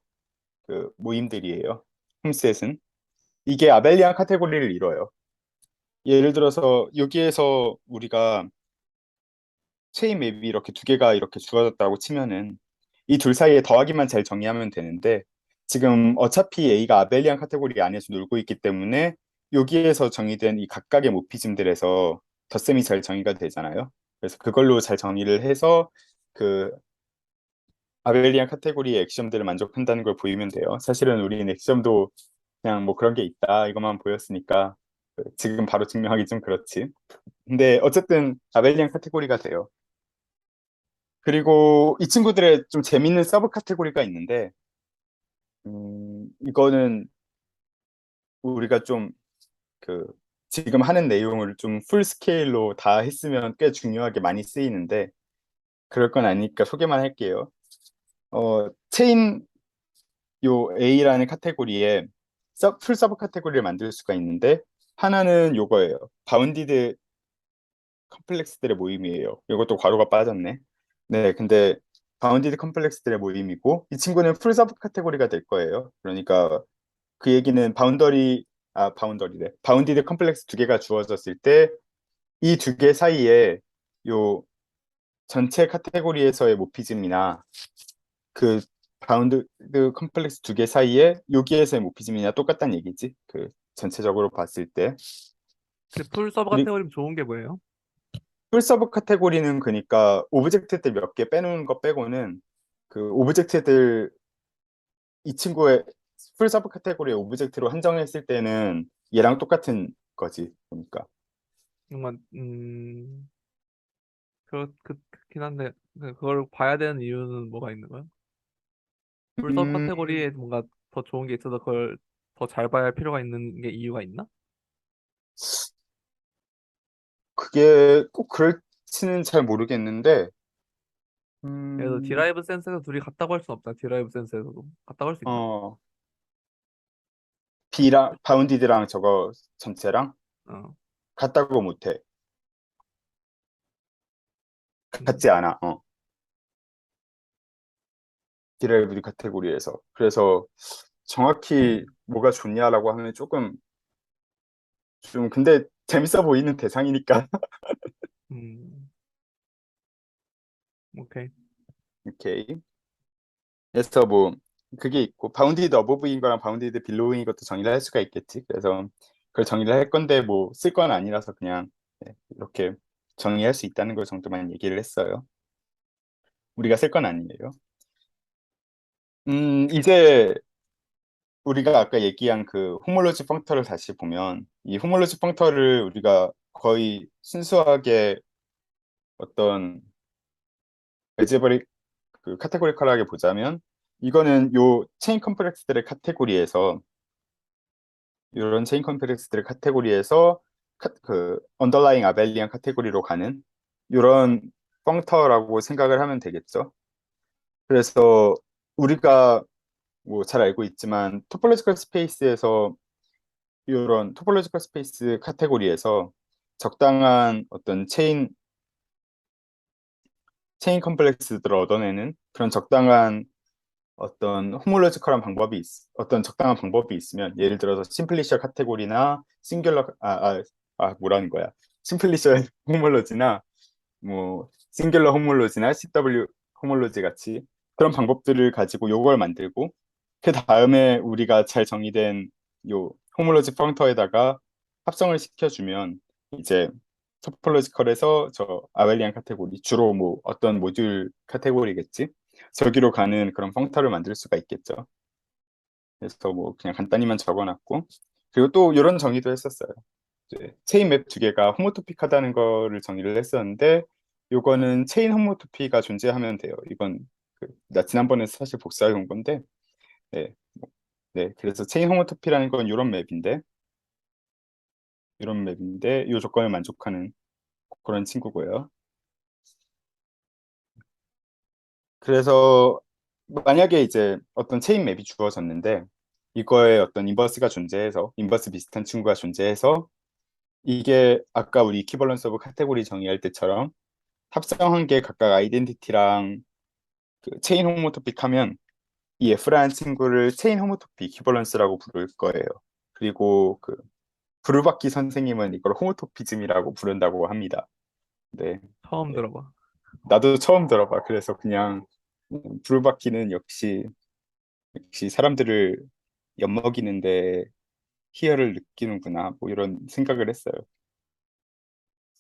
그 모임들이에요. 홈셋은 이게 아벨리안 카테고리를 이뤄요. 예를 들어서 여기에서 우리가 체인 맵이 이렇게 두 개가 이렇게 주어졌다고 치면은 이 둘 사이에 더하기만 잘 정의하면 되는데 지금 어차피 A가 아벨리안 카테고리 안에서 놀고 있기 때문에 여기에서 정의된 이 각각의 모피즘들에서 덧셈이 잘 정의가 되잖아요. 그래서 그걸로 잘 정의를 해서 그 아벨리안 카테고리의 액션들을 만족한다는 걸 보이면 돼요. 사실은 우리는 액션도 그냥 뭐 그런 게 있다 이것만 보였으니까 지금 바로 증명하기 좀 그렇지. 근데 어쨌든 아벨리안 카테고리가 돼요. 그리고 이 친구들의 좀 재밌는 서브 카테고리가 있는데, 이거는 우리가 좀 그, 지금 하는 내용을 좀 풀 스케일로 다 했으면 꽤 중요하게 많이 쓰이는데, 그럴 건 아니니까 소개만 할게요. 체인 요 A라는 카테고리에 풀 서브 카테고리를 만들 수가 있는데, 하나는 요거예요. 바운디드 컴플렉스들의 모임이에요. 이것도 괄호가 빠졌네. 네, 근데 바운디드 컴플렉스들의 모임이고 이 친구는 풀 서브 카테고리가 될 거예요. 그러니까 그 얘기는 바운더리래. 바운디드 컴플렉스 두 개가 주어졌을 때 이 두 개 사이에 요 전체 카테고리에서의 모피즘이나 그 바운디드 컴플렉스 두 개 사이에 여기에서의 모피즘이나 똑같다는 얘기지. 그 전체적으로 봤을 때. 그 풀 서버 카테고리면 좋은 게 뭐예요? 풀 서브 카테고리는 그러니까 오브젝트들 몇 개 빼놓은 거 빼고는 그 오브젝트들 이 친구의 풀 서브 카테고리의 오브젝트로 한정했을 때는 얘랑 똑같은 거지. 그러니까 정말 그렇긴 한데 그걸 봐야 되는 이유는 뭐가 있는 거야? 풀 서브 음 카테고리에 뭔가 더 좋은 게 있어서 그걸 더 잘 봐야 할 필요가 있는 게 이유가 있나? 그게 꼭 그럴지는 잘 모르겠는데 예를 들어 음, 디라이브 센스에서 둘이 같다고 할 순 없다. 디라이브 센스에서도 같다고 할 수 있나? 어 B랑 바운디드랑 저거 전체랑 어. 같다고 못해. 같지 음, 않아. 디라이브드 카테고리에서. 그래서 정확히 뭐가 좋냐라고 하면 조금 좀 근데 재밌어 보이는 대상이니까 음, 오케이. 오케이. 그래서 뭐 그게 있고 바운디드 어버브인 거랑 바운디드 빌로우인 것도 정의를 할 수가 있겠지. 그래서 그걸 정의를 할 건데 뭐 쓸 건 아니라서 그냥 네, 이렇게 정의할 수 있다는 걸 정도만 얘기를 했어요. 우리가 쓸 건 아니에요. 이제 우리가 아까 얘기한 그 호몰로지 펑터를 다시 보면 이 호몰로지 펑터를 우리가 거의 순수하게 어떤 알제브릭 그 카테고리컬하게 보자면 이거는 요 체인 컴플렉스들의 카테고리에서 이런 체인 컴플렉스들의 카테고리에서 그 언더라잉 아벨리안 카테고리로 가는 이런 펑터라고 생각을 하면 되겠죠. 그래서 우리가 뭐 잘 알고 있지만 토폴로지컬 스페이스에서 이런 토폴로지컬 스페이스 카테고리에서 적당한 어떤 체인 컴플렉스들을 얻어내는 그런 적당한 어떤 적당한 방법이 있으면 예를 들어서 심플리셔 카테고리나 뭐라는 거야 심플리셔 호몰로지나 뭐 싱귤러 호몰로지나 CW 호몰로지 같이 그런 방법들을 가지고 요걸 만들고 그 다음에 우리가 잘 정의된 요 호몰로지 펑터에다가 합성을 시켜주면 이제 토폴로지컬에서 저 아벨리안 카테고리 주로 뭐 어떤 모듈 카테고리겠지 저기로 가는 그런 펑터를 만들 수가 있겠죠. 그래서 뭐 그냥 간단히만 적어놨고 그리고 또 이런 정의도 했었어요. 이제 체인 맵 두 개가 호모토픽하다는 거를 정의를 했었는데 요거는 체인 호모토피가 존재하면 돼요. 이건 나 지난번에 사실 복사해 온 건데 네, 네 그래서 체인 호모토피라는 건 이런 맵인데 이 조건을 만족하는 그런 친구고요. 그래서 만약에 이제 어떤 체인 맵이 주어졌는데 이거에 어떤 인버스 비슷한 친구가 존재해서 이게 아까 우리 이퀴벌런스 오브 카테고리 정의할 때처럼 합성한 게 각각 아이덴티티랑 그 체인 호모토픽 하면 이 F라는 친구를 체인 호모토픽 이퀴벌런스라고 부를 거예요. 그리고 브루바키 선생님은 이걸 호모토피즘이라고 부른다고 합니다. 네, 처음 네. 들어봐. 나도 처음 들어봐. 그래서 그냥 브루바키는 역시 사람들을 엿먹이는데 희열을 느끼는구나. 뭐 이런 생각을 했어요.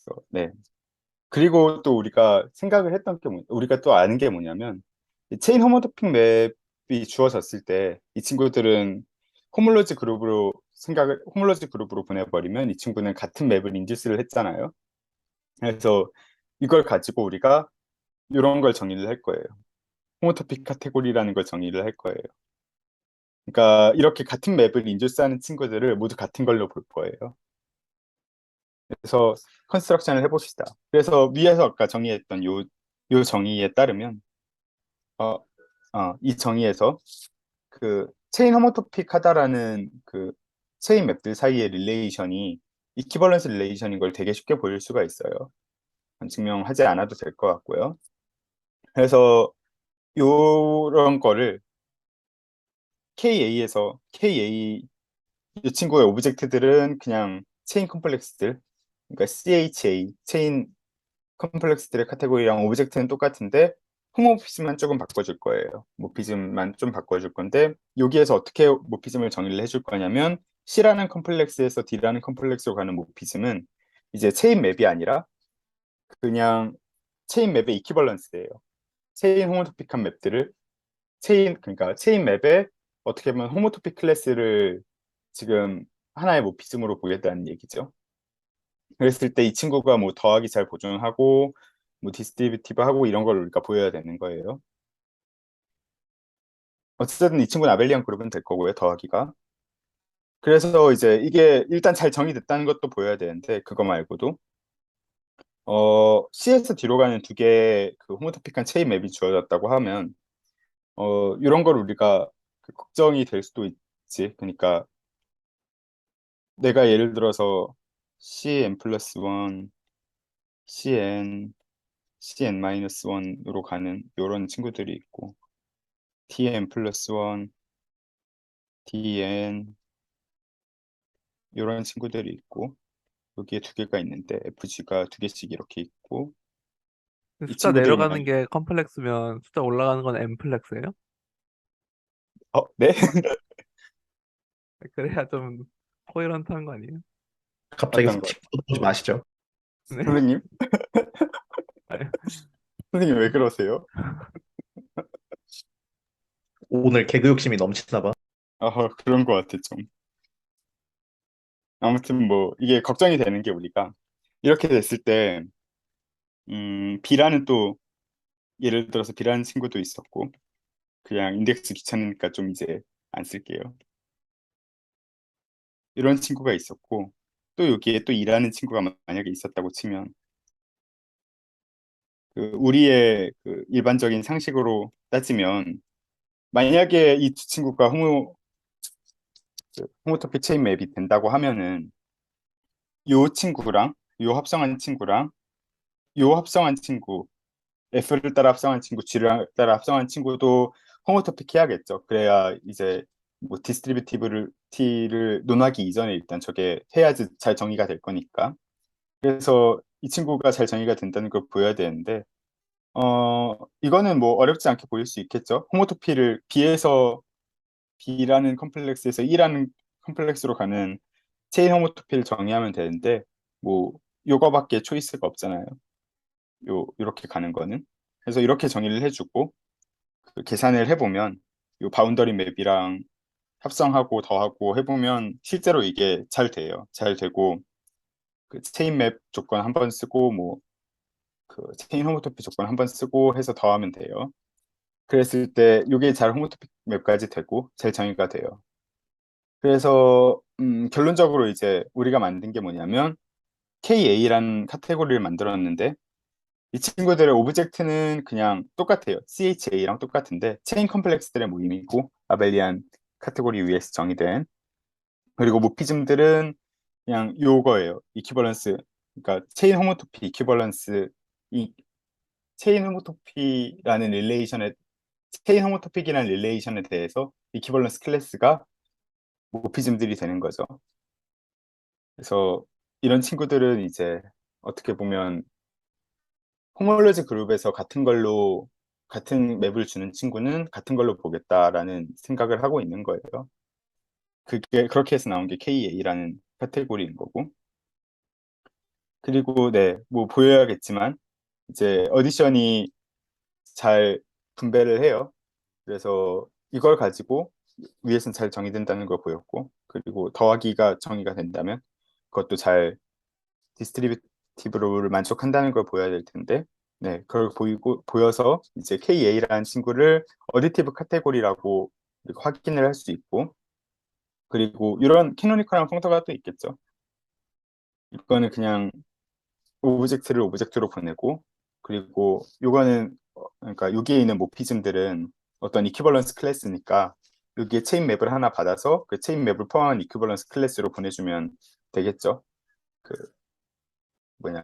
그래서, 네. 그리고 또 우리가 생각을 했던 게 우리가 또 아는 게 뭐냐면 이 체인 호모토픽 맵이 주어졌을 때 이 친구들은 호몰로지 그룹으로 보내버리면 이 친구는 같은 맵을 인듀스를 했잖아요. 그래서 이걸 가지고 우리가 이런 걸 정의를 할 거예요. 호모토픽 카테고리라는 걸 정의를 할 거예요. 그러니까 이렇게 같은 맵을 인듀스하는 친구들을 모두 같은 걸로 볼 거예요. 그래서 컨스트럭션을 해봅시다. 그래서 위에서 아까 정의했던 요 정의에 따르면 어, 이 정의에서 그 체인 호모토픽하다라는 그 체인 맵들 사이의 릴레이션이 이퀴벌런스 릴레이션인 걸 되게 쉽게 보일 수가 있어요. 증명하지 않아도 될 것 같고요. 그래서 요런 거를 KA 이 친구의 오브젝트들은 그냥 체인 컴플렉스들, 그러니까 CHA 체인 컴플렉스들의 카테고리랑 오브젝트는 똑같은데 홈모피즘만 조금 바꿔줄 거예요. 모피즘만 좀 바꿔줄 건데 여기에서 어떻게 모피즘을 정의를 해줄 거냐면 C라는 컴플렉스에서 D라는 컴플렉스로 가는 모피즘은 이제 체인 맵이 아니라 그냥 체인 맵의 이퀴벌런스예요. 체인 호모토픽한 맵들을 그러니까 체인 맵에 어떻게 보면 호모토픽 클래스를 지금 하나의 모피즘으로 보겠다는 얘기죠. 그랬을 때 이 친구가 뭐 더하기 잘 보존하고 뭐 디스트리뷰티브하고 이런 걸 우리가 보여야 되는 거예요. 어쨌든 이 친구는 아벨리안 그룹은 될 거고요, 더하기가. 그래서 이제 이게 일단 잘 정의됐다는 것도 보여야 되는데 그거 말고도 CS 뒤로 가는 두 개의 그 호모토픽한 체인 맵이 주어졌다고 하면 이런 걸 우리가 그 걱정이 될 수도 있지. 그러니까 내가 예를 들어서 CN 플러스 1, CN, CN 마이너스 1으로 가는 이런 친구들이 있고 TN 플러스 1, DN 이런 친구들이 있고 여기에 두 개가 있는데 FG가 두 개씩 이렇게 있고 이 숫자 친구들이 그냥 내려가는 게 컴플렉스면 숫자 올라가는 건 엠플렉스예요? 네? 그래야 좀 코헤런트한 거 아니에요? 갑자기 어떤 거? 식구 보지 마시죠. 네? 선생님? 아니, 선생님 왜 그러세요? 오늘 개그 욕심이 넘치나 봐. 그런 거 같아 좀. 아무튼 뭐 이게 걱정이 되는 게 우리가 이렇게 됐을 때 B라는 또 예를 들어서 B라는 친구도 있었고 그냥 인덱스 귀찮으니까 좀 이제 안 쓸게요. 이런 친구가 있었고 또 여기에 또 E라는 친구가 만약에 있었다고 치면 그 우리의 그 일반적인 상식으로 따지면 만약에 이 두 친구가 호모토픽 체인 맵이 된다고 하면은 요 친구랑 요 합성한 친구랑 요 합성한 친구 F를 따라 합성한 친구, G를 따라 합성한 친구도 호모토픽 해야겠죠. 그래야 이제 뭐 디스트리뷰티브를 T를 논하기 이전에 일단 저게 해야지 잘 정의가 될 거니까. 그래서 이 친구가 잘 정의가 된다는 걸 보여야 되는데 이거는 뭐 어렵지 않게 보일 수 있겠죠. 호모토피를 B라는 컴플렉스에서 E라는 컴플렉스로 가는 체인 호모토피를 정의하면 되는데 뭐 요거밖에 초이스가 없잖아요. 요렇게 가는 거는. 그래서 이렇게 정의를 해주고 그 계산을 해보면 요 바운더리 맵이랑 합성하고 더하고 해보면 실제로 이게 잘 돼요. 잘 되고 그 체인 맵 조건 한 번 쓰고 뭐 그 체인 호모토피 조건 한 번 쓰고 해서 더하면 돼요. 그랬을 때 이게 잘 호모토픽 맵까지 되고 잘 정의가 돼요. 그래서 결론적으로 이제 우리가 만든 게 뭐냐면 KA라는 카테고리를 만들었는데 이 친구들의 오브젝트는 그냥 똑같아요. CHA랑 똑같은데 체인 컴플렉스들의 모임이고 아벨리안 카테고리 위에서 정의된 그리고 모피즘들은 그냥 요거예요. 이퀴벌런스 그러니까 이 체인 호모토피라는 릴레이션에 체인 호모토픽이라는 릴레이션에 대해서 이퀴벌런스 클래스가 모피즘들이 되는 거죠. 그래서 이런 친구들은 이제 어떻게 보면 호몰로지 그룹에서 같은 맵을 주는 친구는 같은 걸로 보겠다라는 생각을 하고 있는 거예요. 그게 그렇게 해서 나온 게 KA라는 카테고리인 거고. 그리고 네, 뭐 보여야겠지만 이제 어디션이 잘 분배를 해요. 그래서 이걸 가지고 위에서는 잘 정의된다는 걸 보였고, 그리고 더하기가 정의가 된다면 그것도 잘 디스트리뷰티브로를 만족한다는 걸 보여야 될 텐데, 네, 그걸 보여서 이제 KA라는 친구를 어디티브 카테고리라고 확인을 할 수 있고, 그리고 이런 캐노니컬한 펑터가 또 있겠죠. 이거는 그냥 오브젝트를 오브젝트로 보내고, 그리고 요거는 그러니까 여기에 있는 모피즘들은 어떤 이퀴벌런스 클래스니까 여기에 체인 맵을 하나 받아서 그 체인 맵을 포함한 이퀴벌런스 클래스로 보내주면 되겠죠. 그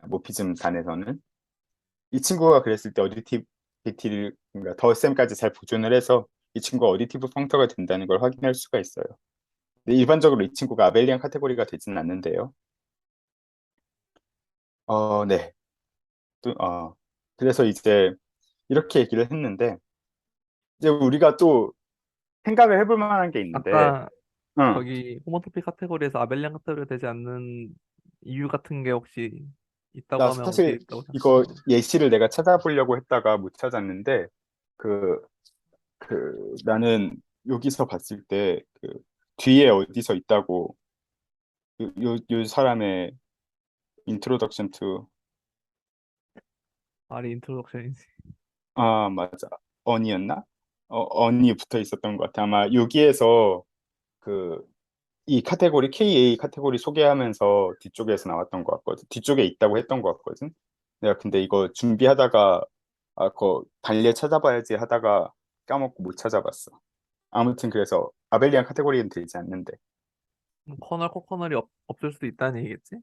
모피즘 단에서는 이 친구가 그랬을 때 어디티비티를 그러니까 덧셈까지 잘 보존을 해서 이 친구가 어디티브 펑터가 된다는 걸 확인할 수가 있어요. 근데 일반적으로 이 친구가 아벨리안 카테고리가 되지는 않는데요. 네. 또, 그래서 이제 이렇게 얘기를 했는데 이제 우리가 또 생각을 해볼 만한 게 있는데, 아까 응, 저기 호모토피 카테고리에서 아벨리안 카테고리가 되지 않는 이유 같은 게 혹시 있다고 나 하면 어디에 사실 있다고 이거 생각하세요? 예시를 내가 찾아보려고 했다가 못 찾았는데, 그, 나는 여기서 봤을 때, 뒤에 어디서 있다고, 요 사람의 인트로덕션 투, 말이 인트로덕션이지. 맞아. 언이었나? 언이 붙어 있었던 것 같아. 아마 여기에서 그, 이 카테고리, KA 카테고리 소개하면서 뒤쪽에서 나왔던 것 같거든. 뒤쪽에 있다고 했던 것 같거든. 내가 근데 이거 준비하다가, 그거 달리에 찾아봐야지 하다가 까먹고 못 찾아봤어. 아무튼 그래서 아벨리안 카테고리는 들지 않는데. 커널 코커널이 없을 수도 있다는 얘기겠지?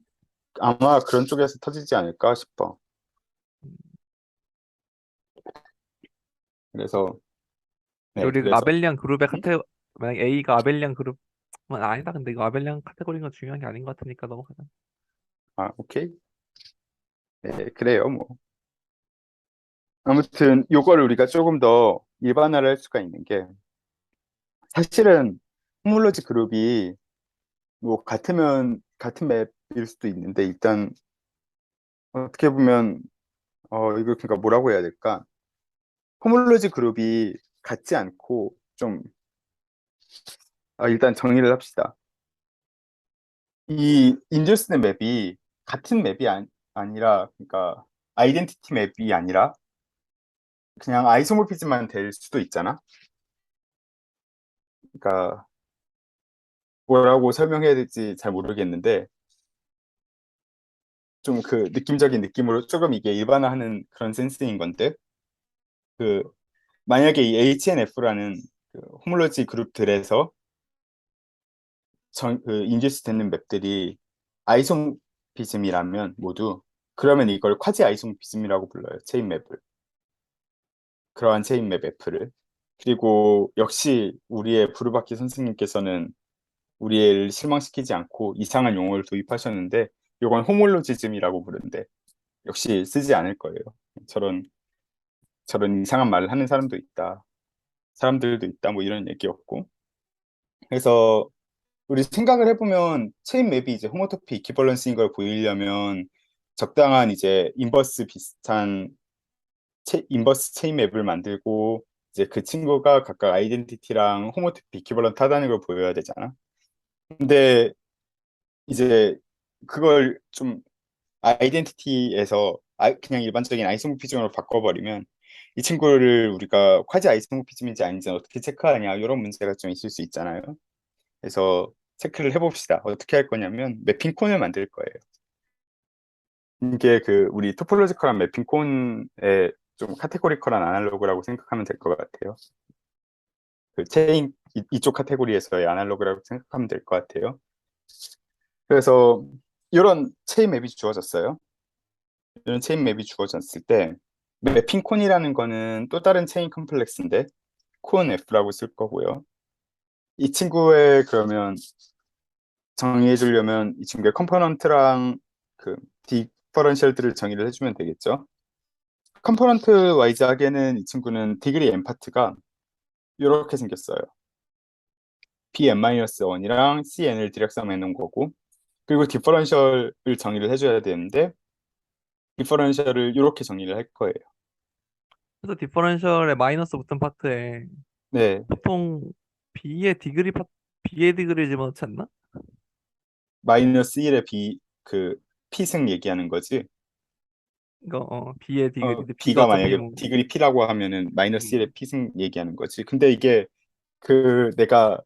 아마 그런 쪽에서 터지지 않을까 싶어. 그래서, 네, 우리 그래서. 아벨리안 그룹의 응? 만약 A가 아벨리안 그룹 아니다. 근데 이거 아벨리안 카테고리가 중요한 게 아닌 것 같으니까 넘어가자. 오케이. 네, 그래요, 뭐. 아무튼 요거를 우리가 조금 더 일반화를 할 수가 있는 게 사실은 호몰로지 그룹이 뭐 같은 맵일 수도 있는데 일단 어떻게 보면 이거 그러니까 뭐라고 해야 될까? 호몰로지 그룹이 같지 않고 좀 일단 정리를 합시다. 이 인듀스드 맵이 같은 맵이 아니라 그러니까 아이덴티티 맵이 아니라 그냥 아이소모피즘만 될 수도 있잖아. 그러니까 뭐라고 설명해야 될지 잘 모르겠는데 좀 그 느낌적인 느낌으로 조금 이게 일반화하는 그런 센스인 건데 그 만약에 이 HNF라는 호몰로지 그룹들에서 인듀스 되는 맵들이 아이소모피즘이라면 모두 그러면 이걸 쿼지 아이소모피즘이라고 불러요. 체인 맵을. 그러한 체인 맵 F를. 그리고 역시 우리의 부르바키 선생님께서는 우리를 실망시키지 않고 이상한 용어를 도입하셨는데 이건 호몰로지즘이라고 부른대. 역시 쓰지 않을 거예요. 저런 저런 이상한 말을 하는 사람들도 있다 뭐 이런 얘기였고. 그래서 우리 생각을 해보면 체인 맵이 이제 호모토피 이퀴벌런스인 걸 보이려면 적당한 이제 인버스 체인 맵을 만들고 이제 그 친구가 각각 아이덴티티랑 호모토피 이퀴벌런트 하다는 걸 보여야 되잖아. 근데 이제 그걸 좀 아이덴티티에서 그냥 일반적인 아이소모피즘으로 바꿔버리면 이 친구를 우리가 쿼지 아이소모피즘인지 아닌지 어떻게 체크하냐 이런 문제가 좀 있을 수 있잖아요. 그래서 체크를 해봅시다. 어떻게 할 거냐면 매핑콘을 만들 거예요. 이게 우리 토폴로지컬한 매핑콘의 좀 카테고리컬한 아날로그라고 생각하면 될 것 같아요. 체인 이쪽 카테고리에서의 아날로그라고 생각하면 될 것 같아요. 그래서 이런 체인 맵이 주어졌어요. 이런 체인 맵이 주어졌을 때 매핑콘이라는 거는 또 다른 체인 컴플렉스인데 콘 F라고 쓸 거고요. 이 친구의 그러면 정의해 주려면 이 친구의 컴포넌트랑 그 디퍼런셜들을 정의를 해주면 되겠죠. 컴포넌트 와이즈하게는 이 친구는 디그리 n 파트가 이렇게 생겼어요. pn-1이랑 cn을 디렉섬해 놓은 거고, 그리고 디퍼런셜을 정의를 해줘야 되는데 디퍼런셜을 이렇게 정의를 할 거예요. 그래서 디퍼런셜에 마이너스 붙은 파트에 네, 보통 B의 디그리 집어넣지 않나? 마이너스 1의 그 p승 얘기하는 거지. 이거 B의 디그리. B가 b가 어차피 만약에 뭐 디그리 p라고 하면은 마이너스 음, 1의 p승 얘기하는 거지. 근데 이게 그 내가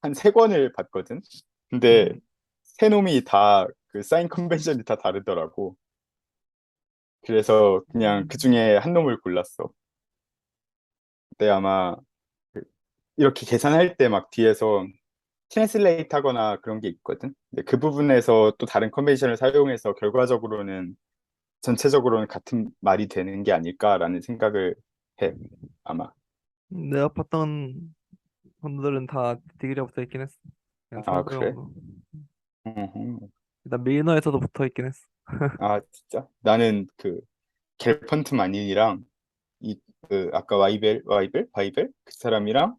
한 세 권을 봤거든. 근데 음, 세 놈이 다 그 사인 컨벤션이 다 다르더라고. 그래서 그냥 그 음, 중에 한 놈을 골랐어. 근데 아마 그 이렇게 계산할 때 막 뒤에서 트랜슬레이트 하거나 그런 게 있거든. 근데 그 부분에서 또 다른 컨벤션을 사용해서 결과적으로는 전체적으로는 같은 말이 되는 게 아닐까라는 생각을 해. 아마. 내가 봤던 분들은 다 디그리가 붙어 있긴 했어. 그냥 아, 그래? 참고용으로. 음흠. 일단 밀너에서도 붙어 있긴 했어. 아, 진짜? 나는 그 겔펀트 마닌이랑 이 그 아까 바이벨 그 사람이랑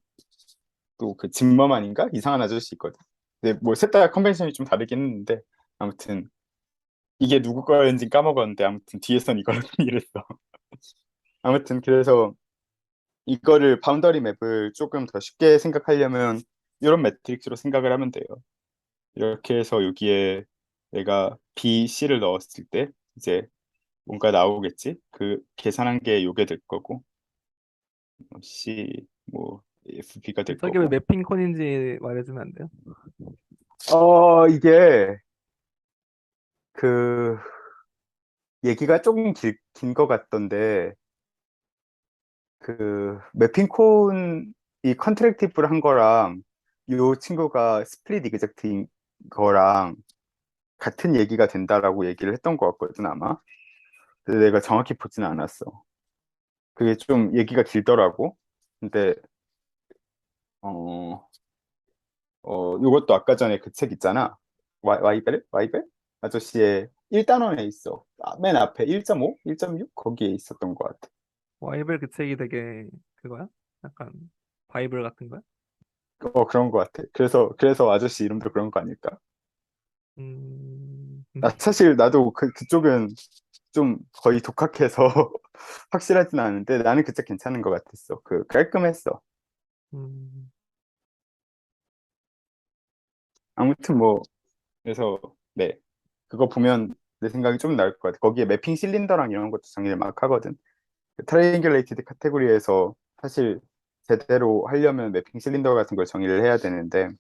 또 그 짐머만인가 이상한 아저씨 있거든. 근데 뭐 셋 다 컨벤션이 좀 다르긴 했는데 아무튼 이게 누구 거였는지 까먹었는데 아무튼 뒤에선 이거를 이랬어. 아무튼 그래서 이거를 바운더리 맵을 조금 더 쉽게 생각하려면 이런 매트릭스로 생각을 하면 돼요. 이렇게 해서 여기에 내가 B, C를 넣었을 때 이제 뭔가 나오겠지? 그 계산한 게 요게 될 거고 C 뭐 FB가 될 저게 왜 거고 매핑 콘인지 말해주면 안 돼요? 이게 그 얘기가 조금 긴 것 같던데 그 매핑콘 이 컨트랙티브를 한 거랑 요 친구가 스플릿 이그젝트인 거랑 같은 얘기가 된다라고 얘기를 했던 것 같거든 아마. 근데 내가 정확히 보지는 않았어. 그게 좀 얘기가 길더라고. 근데 어, 요것도 아까 전에 그 책 있잖아. 와이벨 아저씨의 1단원에 있어. 맨 앞에 1.5, 1.6 거기에 있었던 것 같아. 와이벨 그 책이 되게 그거야? 약간 바이블 같은 거야? 그런 것 같아. 그래서 아저씨 이름도 그런 거 아닐까? 음, 사실 나도 그쪽은 좀 거의 독학해서 확실하진 않은데 나는 그 책 괜찮은 것 같았어. 깔끔했어. 음, 아무튼 뭐 그래서 네 그거 보면 내 생각이 좀 나을 것 같아. 거기에 매핑 실린더랑 이런 것도 정리를 막 하거든. 트라이앵귤레이티드 카테고리에서 사실 제대로 하려면 매핑 실린더 같은 걸 정의를 해야 되는데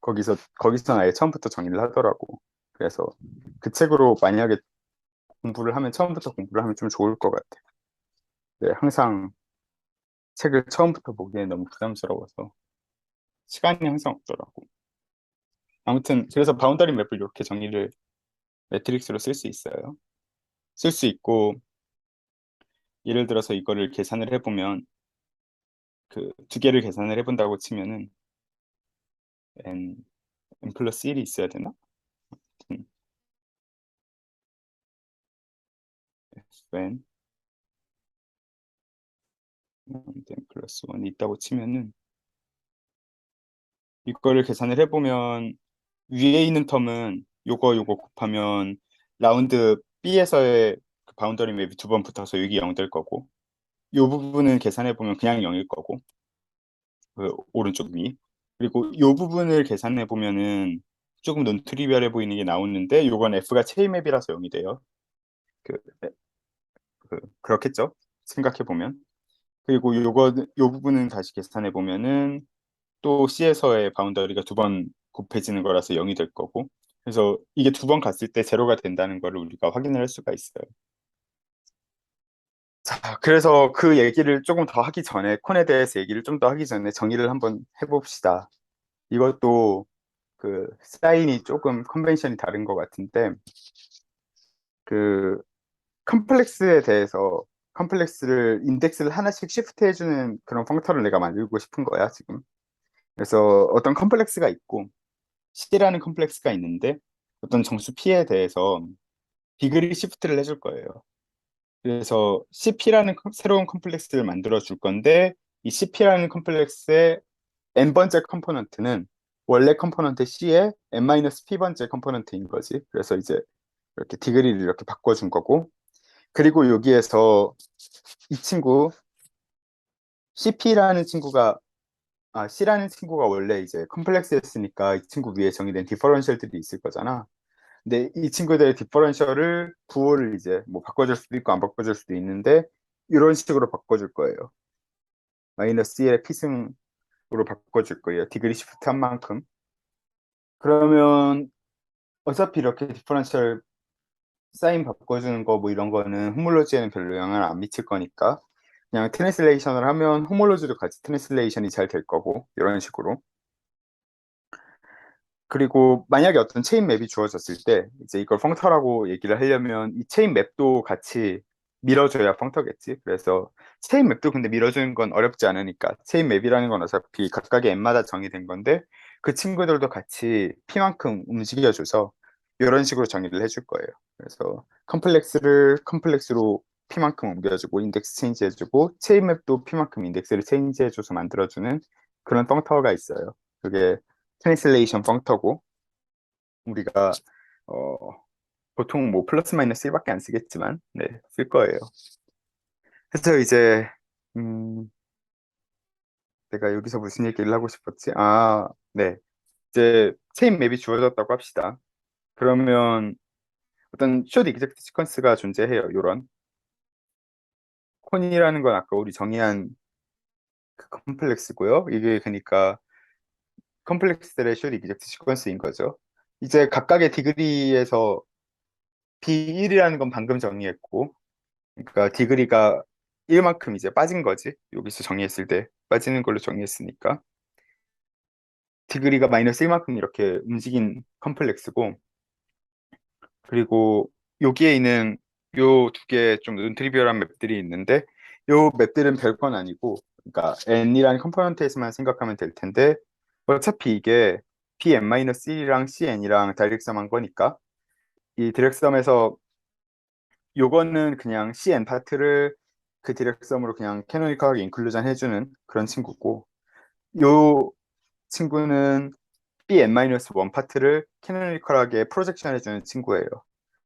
거기서 아예 처음부터 정의를 하더라고. 그래서 그 책으로 만약에 공부를 하면 처음부터 공부를 하면 좀 좋을 것 같아. 네, 항상 책을 처음부터 보기엔 너무 부담스러워서 시간이 항상 없더라고. 아무튼 그래서 바운더리 맵을 이렇게 정의를 매트릭스로 쓸 수 있어요. 쓸 수 있고 예를 들어서 이거를 계산을 해보면 그 두 개를 계산을 해본다고 치면은 n 플러스 1이 있어야 되나? 음, n n 플러스 1이 있다고 치면은 이거를 계산을 해보면 위에 있는 텀은 요거 곱하면 라운드 B에서의 그 바운더리 맵이 두 번 붙어서 여기 0 될 거고 요 부분은 계산해보면 그냥 0일 거고 그 오른쪽 위 그리고 요 부분을 계산해보면은 조금 논트리비얼해 보이는 게 나오는데 요건 F가 체인맵이라서 0이 돼요. 그, 그렇겠죠? 생각해보면 그리고 요 부분은 다시 계산해보면은 또 C에서의 바운더리가 두 번 곱해지는 거라서 0이 될 거고 그래서 이게 두 번 갔을 때 제로가 된다는 거를 우리가 확인을 할 수가 있어요. 자, 그래서 그 얘기를 조금 더 하기 전에 콘에 대해서 얘기를 좀 더 하기 전에 정의를 한번 해봅시다. 이것도 그 사인이 조금 컨벤션이 다른 것 같은데 그 컴플렉스에 대해서 컴플렉스를 인덱스를 하나씩 시프트 해주는 그런 펑터를 내가 만들고 싶은 거야 지금. 그래서 어떤 컴플렉스가 있고 C라는 컴플렉스가 있는데 어떤 정수 P에 대해서 디그리 시프트를 해줄 거예요. 그래서 CP라는 새로운 컴플렉스를 만들어 줄 건데 이 CP라는 컴플렉스의 n번째 컴포넌트는 원래 컴포넌트 C의 n-p번째 컴포넌트인 거지. 그래서 이제 이렇게 디그리를 이렇게 바꿔준 거고, 그리고 여기에서 이 친구 CP라는 친구가 C라는 친구가 원래 이제 컴플렉스였으니까 이 친구 위에 정의된 디퍼런셜들이 있을 거잖아. 근데 이 친구들의 디퍼런셜을 부호를 이제 뭐 바꿔줄 수도 있고 안 바꿔줄 수도 있는데 이런 식으로 바꿔줄 거예요. 마이너스 1의 피승으로 바꿔줄 거예요. 디그리 시프트 한 만큼. 그러면 어차피 이렇게 디퍼런셜 사인 바꿔주는 거 뭐 이런 거는 호몰로지에는 별로 영향을 안 미칠 거니까 그냥 트랜슬레이션을 하면 호몰로지도 같이 트랜슬레이션이 잘 될 거고 이런 식으로. 그리고 만약에 어떤 체인 맵이 주어졌을 때 이제 이걸 펑터라고 얘기를 하려면 이 체인 맵도 같이 밀어줘야 펑터겠지. 그래서 체인 맵도 근데 밀어주는 건 어렵지 않으니까 체인 맵이라는 건 어차피 각각의 n마다 정의된 건데 그 친구들도 같이 p만큼 움직여줘서 이런 식으로 정의를 해줄 거예요. 그래서 컴플렉스를 컴플렉스로 p만큼 옮겨주고 인덱스 체인지 해주고 체인 맵도 p만큼 인덱스를 체인지 해줘서 만들어주는 그런 펑터가 있어요. 그게 트랜슬레이션 펑터고 우리가 어, 보통 뭐 플러스 마이너스 1밖에 안 쓰겠지만 네, 쓸 거예요. 그래서 이제 내가 여기서 무슨 얘기를 하고 싶었지? 네. 이제 체인 맵이 주어졌다고 합시다. 그러면 어떤 숏 이그젝트 시퀀스가 존재해요. 요런 콘이라는 건 아까 우리 정의한 그 컴플렉스고요. 이게 그러니까 컴플렉스들의 숏 이그젝트 시퀀스인 거죠. 이제 각각의 디그리에서 B1이라는 건 방금 정의했고, 그러니까 디그리가 1만큼 이제 빠진 거지. 여기서 정의했을 때 빠지는 걸로 정의했으니까. 디그리가 마이너스 1만큼 이렇게 움직인 컴플렉스고, 그리고 여기에 있는 요 두 개 좀 논트리비얼한 맵들이 있는데, 요 맵들은 별건 아니고, 그러니까 n이라는 컴포넌트에서만 생각하면 될 텐데, 어차피 이게 bn-1이랑 cn이랑 다이렉섬한 거니까, 이 디렉섬에서 요거는 그냥 CN 파트를 그 디렉섬으로 그냥 캐노니컬하게 인클루전 해주는 그런 친구고 요 친구는 BN-1 파트를 캐노니컬하게 프로젝션 해주는 친구예요.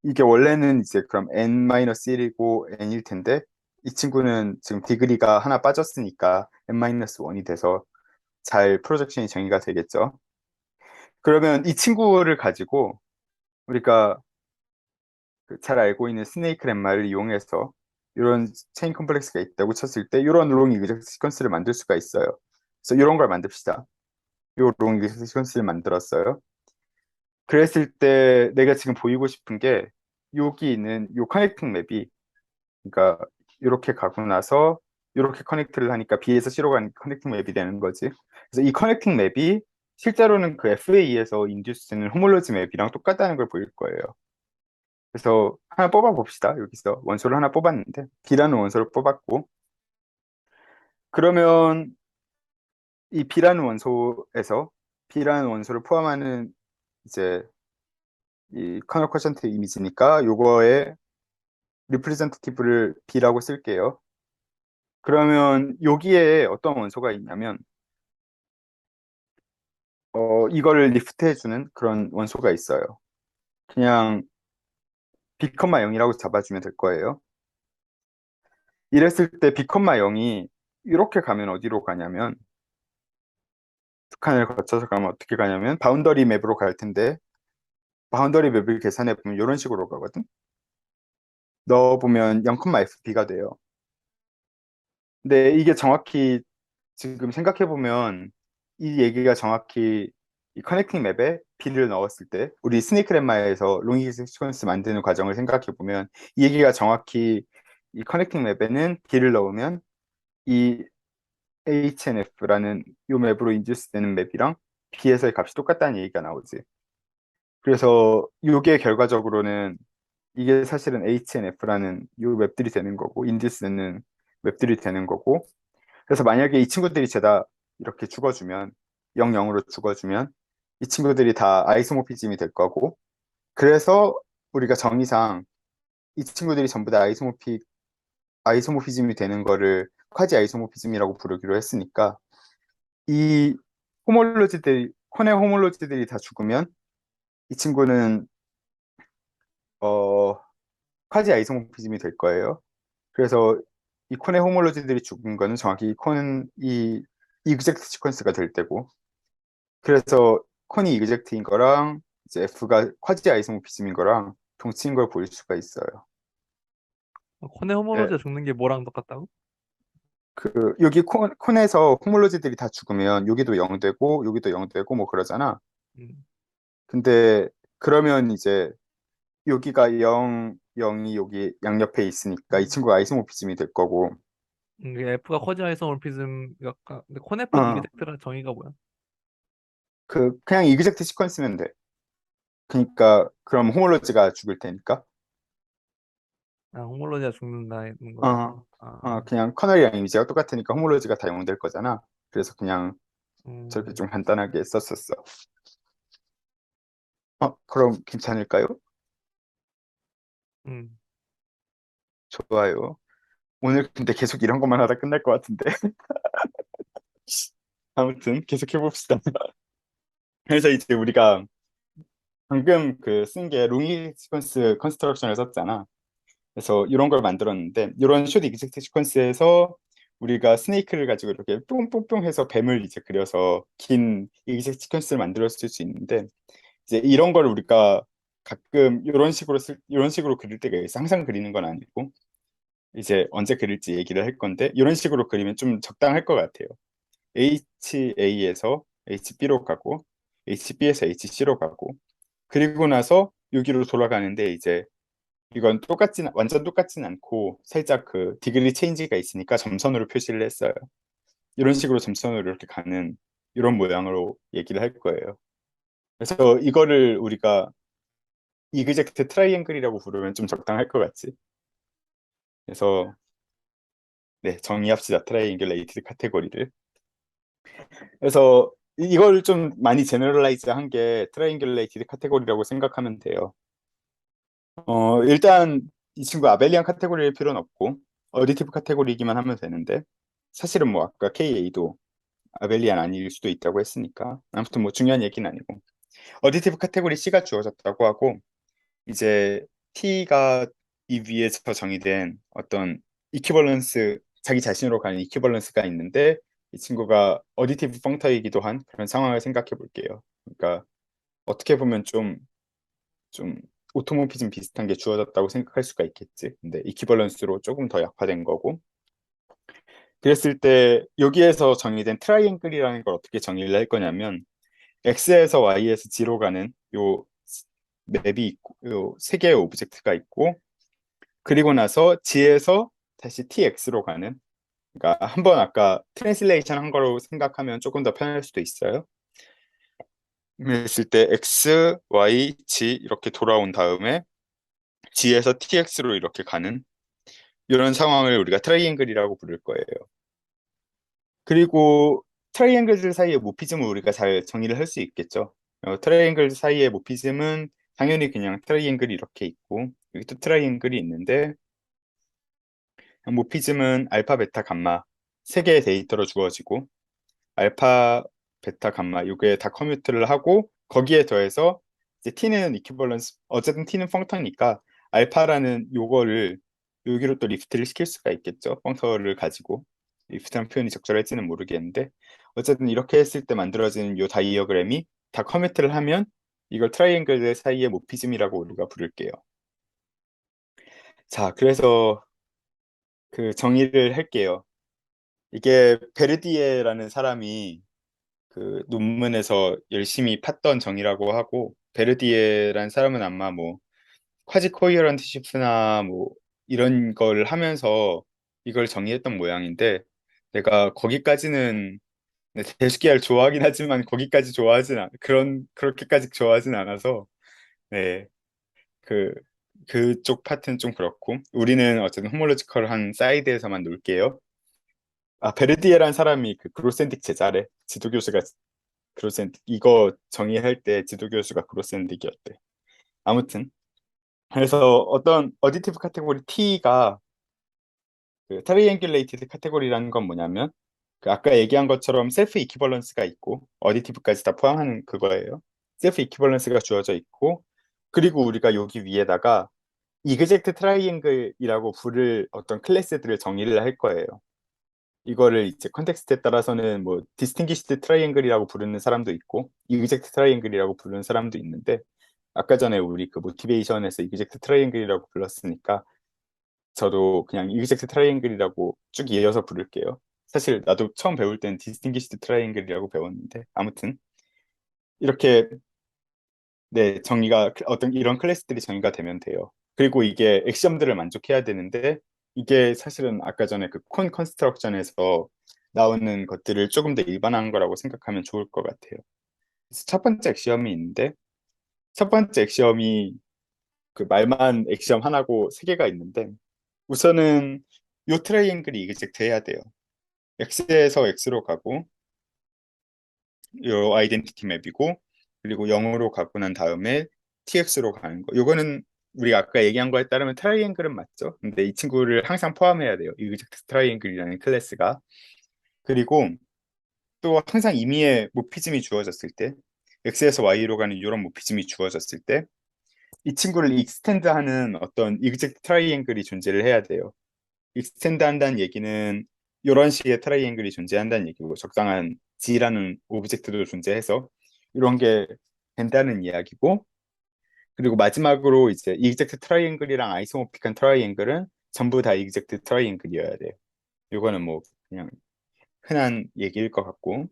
이게 원래는 이제 그럼 N-1이고 N일 텐데 이 친구는 지금 디그리가 하나 빠졌으니까 N-1이 돼서 잘 프로젝션이 정의가 되겠죠. 그러면 이 친구를 가지고 우리가 그잘 알고 있는 스네이크 렛마를 이용해서 이런 체인 컴플렉스가 있다고 쳤을 때 이런 롱 이그젝트 시퀀스를 만들 수가 있어요. 그래서 이런 걸 만듭시다. 이롱 이그젝트 시퀀스를 만들었어요. 그랬을 때 내가 지금 보이고 싶은 게 여기 있는 이 커넥팅 맵이 그러니까 이렇게 가고 나서 이렇게 커넥트를 하니까 B에서 C로 가는 커넥팅 맵이 되는 거지. 그래서 이 커넥팅 맵이 실제로는 그 FA에서 인듀스되는 호몰로지 맵이랑 똑같다는 걸 보일 거예요. 그래서 하나 뽑아 봅시다. 여기서 원소를 하나 뽑았는데 B라는 원소를 뽑았고 그러면 이 B라는 원소에서 B라는 원소를 포함하는 이제 이 커널 쿼션트 이미지니까 요거의 리프레젠테티브를 B라고 쓸게요. 그러면 여기에 어떤 원소가 있냐면 이거를 리프트 해주는 그런 원소가 있어요. 그냥 B, 0이라고 잡아주면 될 거예요. 이랬을 때 B, 0이 이렇게 가면 어디로 가냐면 두 칸을 거쳐서 가면 어떻게 가냐면 바운더리 맵으로 갈 텐데 바운더리 맵을 계산해 보면 이런 식으로 가거든. 넣어보면 0,fb가 돼요. 근데 이게 정확히 지금 생각해 보면 이 얘기가 정확히 이 커넥팅 맵에 b를 넣었을 때 우리 스네이크 렛마에서 롱 시퀀스 만드는 과정을 생각해 보면 이 얘기가 정확히 이 커넥팅 맵에는 b를 넣으면 이 HNF라는 이 맵으로 인듀스 되는 맵이랑 b에서의 값이 똑같다는 얘기가 나오지. 그래서 이게 결과적으로는 이게 사실은 HNF라는 이 맵들이 되는 거고 인듀스는 맵들이 되는 거고 그래서 만약에 이 친구들이 죄다 이렇게 죽어주면 0, 0으로 죽어주면 이 친구들이 다 아이소모피즘이 될 거고, 그래서 우리가 정의상 이 친구들이 전부 다 아이소모피즘이 되는 거를 쿼지 아이소모피즘이라고 부르기로 했으니까, 이 코네 호몰로지들이 다 죽으면 이 친구는 어, 쿼지 아이소모피즘이 될 거예요. 그래서 이 콘의 호몰로지들이 죽은 거는 정확히 이 이그젝트 시퀀스가 될 때고, 그래서 콘이 이그젝트인 거랑 이제 F가 쿼지 아이소모피즘인 거랑 동치인 걸 볼 수가 있어요. 코네 예, 호모로즈가 죽는 게 뭐랑 똑같다고? 여기 콘에서 호몰로지들이 다 죽으면 여기도 0 되고 여기도 0 되고 뭐 그러잖아. 음. 근데 그러면 이제 여기가 0, 0이 여기 양옆에 있으니까 이 친구가 아이소모피즘이 될 거고, 이게 F가 쿼지 아이소모피즘 약간 근데 코네프 어, 이그젝트라 정의가 뭐야? 그냥 이그젝트 시퀀스면 돼. 그러니까 그럼 호몰로지가 죽을 테니까 아, 호몰로즈가 죽는다는 거야? 어, 아, 그냥 커널이랑 이미지가 똑같으니까 호몰로지가 다 영될 거잖아. 그래서 그냥 저렇게 음, 좀 간단하게 썼었어. 그럼 괜찮을까요? 음. 좋아요. 오늘 근데 계속 이런 것만 하다 끝날 것 같은데. 아무튼 계속 해봅시다. 그래서 이제 우리가 방금 쓴 게 롱이 시퀀스 컨스트럭션을 썼잖아. 그래서 이런 걸 만들었는데, 이런 숏 이그젝트 시퀀스에서 우리가 스네이크를 가지고 이렇게 뿅뿅뿅 해서 뱀을 이제 그려서 긴 이그젝트 시퀀스를 만들었을 수 있는데, 이제 이런 걸 우리가 가끔 이런 식으로 그릴 때가 있어. 항상 그리는 건 아니고 이제 언제 그릴지 얘기를 할 건데, 이런 식으로 그리면 좀 적당할 것 같아요. HA에서 HB로 가고 HB에서 HC로 가고, 그리고 나서 여기로 돌아가는데, 이제 이건 완전 똑같진 않고 살짝 디그리 체인지가 있으니까 점선으로 표시를 했어요. 이런 식으로 점선으로 이렇게 가는 이런 모양으로 얘기를 할 거예요. 그래서 이거를 우리가 이그젝트 트라이앵글이라고 부르면 좀 적당할 것 같지. 그래서 네, 정의합시다. 트라이앵글레이티드 카테고리를. 그래서 이걸 좀 많이 제너럴라이즈 한 게 트라이앵글레이티드 카테고리라고 생각하면 돼요. 일단 이 친구 아벨리안 카테고리일 필요는 없고 어디티브 카테고리이기만 하면 되는데, 사실은 뭐 아까 KA도 아벨리안 아닐 수도 있다고 했으니까 아무튼 뭐 중요한 얘기는 아니고, 어디티브 카테고리 C가 주어졌다고 하고, 이제 T가 이 위에서 정의된 어떤 이퀴벌런스, 자기 자신으로 가는 이퀴벌런스가 있는데, 이 친구가 어디티브 펑터이기도 한 그런 상황을 생각해 볼게요. 그러니까 어떻게 보면 좀 오토모피즘 비슷한 게 주어졌다고 생각할 수가 있겠지. 근데 이퀴벌런스로 조금 더 약화된 거고, 그랬을 때 여기에서 정의된 트라이앵글이라는 걸 어떻게 정의를 할 거냐면, X에서 Y에서 G로 가는 요 맵이 있고, 요 세 개의 오브젝트가 있고, 그리고 나서 G에서 다시 TX로 가는, 그러니까 한번 아까 트랜슬레이션 한 거로 생각하면 조금 더 편할 수도 있어요. 그랬을 때 X, Y, G 이렇게 돌아온 다음에 G에서 TX로 이렇게 가는 이런 상황을 우리가 트라이앵글이라고 부를 거예요. 그리고 트라이앵글들 사이의 모피즘을 우리가 잘 정의를 할 수 있겠죠. 트라이앵글 사이의 모피즘은 당연히 그냥 트라이앵글이 이렇게 있고, 여기 또 트라이앵글이 있는데, 모피즘은 알파, 베타, 감마 세 개의 데이터로 주어지고, 알파, 베타, 감마 이게 다 커뮤트를 하고, 거기에 더해서 이제 t는 이퀴벌런스, 어쨌든 t는 펑터니까 알파라는 요거를 여기로 또 리프트를 시킬 수가 있겠죠. 펑터를 가지고. 리프트란 표현이 적절할지는 모르겠는데, 어쨌든 이렇게 했을 때 만들어지는 요 다이어그램이 다 커뮤트를 하면 이걸 트라이앵글들 사이의 모피즘이라고 우리가 부를게요. 자, 그래서 정의를 할게요. 이게 베르디에라는 사람이 논문에서 열심히 팠던 정의라고 하고, 베르디에라는 사람은 아마 뭐 쿼지 코이어런트 시프나 뭐 이런 걸 하면서 이걸 정의했던 모양인데, 내가 거기까지는 네, 대식기를 좋아하긴 하지만 거기까지 그렇게까지 좋아하진 않아서, 네, 그 그쪽 파트는 좀 그렇고, 우리는 어쨌든 호몰로지컬한 사이드에서만 놀게요. 베르디에라는 사람이 그로센틱 제자래. 지도교수가 그로센 이거 정의할 때 지도 교수가 그로센딕이었대. 아무튼 그래서 어떤 어디티브 카테고리 T가 그 트라이앵귤레이티드 카테고리라는 건 뭐냐면 그 아까 얘기한 것처럼 셀프 이퀴벌런스가 있고 어디티브까지 다 포함하는 그거예요. 셀프 이퀴벌런스가 주어져 있고 그리고 우리가 여기 위에다가 이그젝트 트라이앵글이라고 부를 어떤 클래스들을 정의를 할 거예요. 이거를 이제 컨텍스트에 따라서는 뭐 디스팅기시드 트라이앵글이라고 부르는 사람도 있고 이그젝트 트라이앵글이라고 부르는 사람도 있는데 아까 전에 우리 그 모티베이션에서 이그젝트 트라이앵글이라고 불렀으니까 저도 그냥 이그젝트 트라이앵글이라고 쭉 이어서 부를게요. 사실 나도 처음 배울 땐 디스팅기시드 트라이앵글이라고 배웠는데 아무튼 이렇게 네 정의가 어떤 이런 클래스들이 정의가 되면 돼요. 그리고 이게 액시엄들을 만족해야 되는데 이게 사실은 아까 전에 그 콘 컨스트럭션에서 나오는 것들을 조금 더 일반화한 거라고 생각하면 좋을 것 같아요. 그래서 첫 번째 액시엄이 있는데 첫 번째 액시엄이 그 말만 액시엄 하나고 세 개가 있는데 우선은 요 트라이앵글이 이그젝트 해야 돼요. X에서 X로 가고 요 아이덴티티 맵이고 그리고 0으로 가고 난 다음에 TX로 가는 거. 요거는 우리가 아까 얘기한 거에 따르면 트라이앵글은 맞죠? 근데 이 친구를 항상 포함해야 돼요. 이그젝트 트라이앵글이라는 클래스가. 그리고 또 항상 임의의 모피즘이 주어졌을 때 X에서 Y로 가는 이런 모피즘이 주어졌을 때 이 친구를 익스텐드하는 어떤 이그젝트 트라이앵글이 존재를 해야 돼요. 익스텐드 한다는 얘기는 이런 식의 트라이앵글이 존재한다는 얘기고 적당한 G라는 오브젝트도 존재해서 이런 게 된다는 이야기고 그리고 마지막으로 이제 이그젝트 트라이앵글이랑 아이소모픽한 트라이앵글은 전부 다 이그젝트 트라이앵글이어야 돼요. 이거는 뭐 그냥 흔한 얘기일 것 같고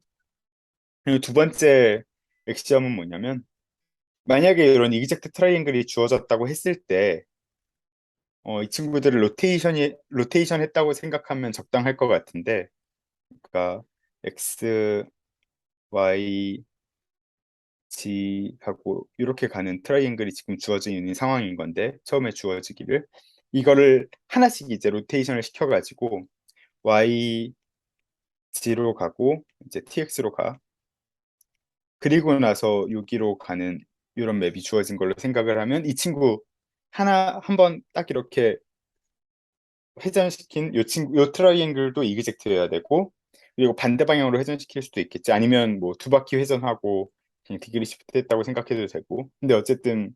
그리고 두 번째 액시엄은 뭐냐면 만약에 이런 이그젝트 트라이앵글이 주어졌다고 했을 때 이 친구들을 로테이션 했다고 생각하면 적당할 것 같은데 그러니까 X, Y, G하고 이렇게 가는 트라이앵글이 지금 주어져 있는 상황인 건데 처음에 주어지기를 이거를 하나씩 이제 로테이션을 시켜가지고 Y, G로 가고 이제 TX로 가 그리고 나서 여기로 가는 이런 맵이 주어진 걸로 생각을 하면 이 친구 하나 한번 딱 이렇게 회전시킨 요 트라이앵글도 이그젝트해야 되고 그리고 반대 방향으로 회전시킬 수도 있겠지 아니면 뭐 두 바퀴 회전하고 그냥 디그리 시프트 했다고 생각해도 되고 근데 어쨌든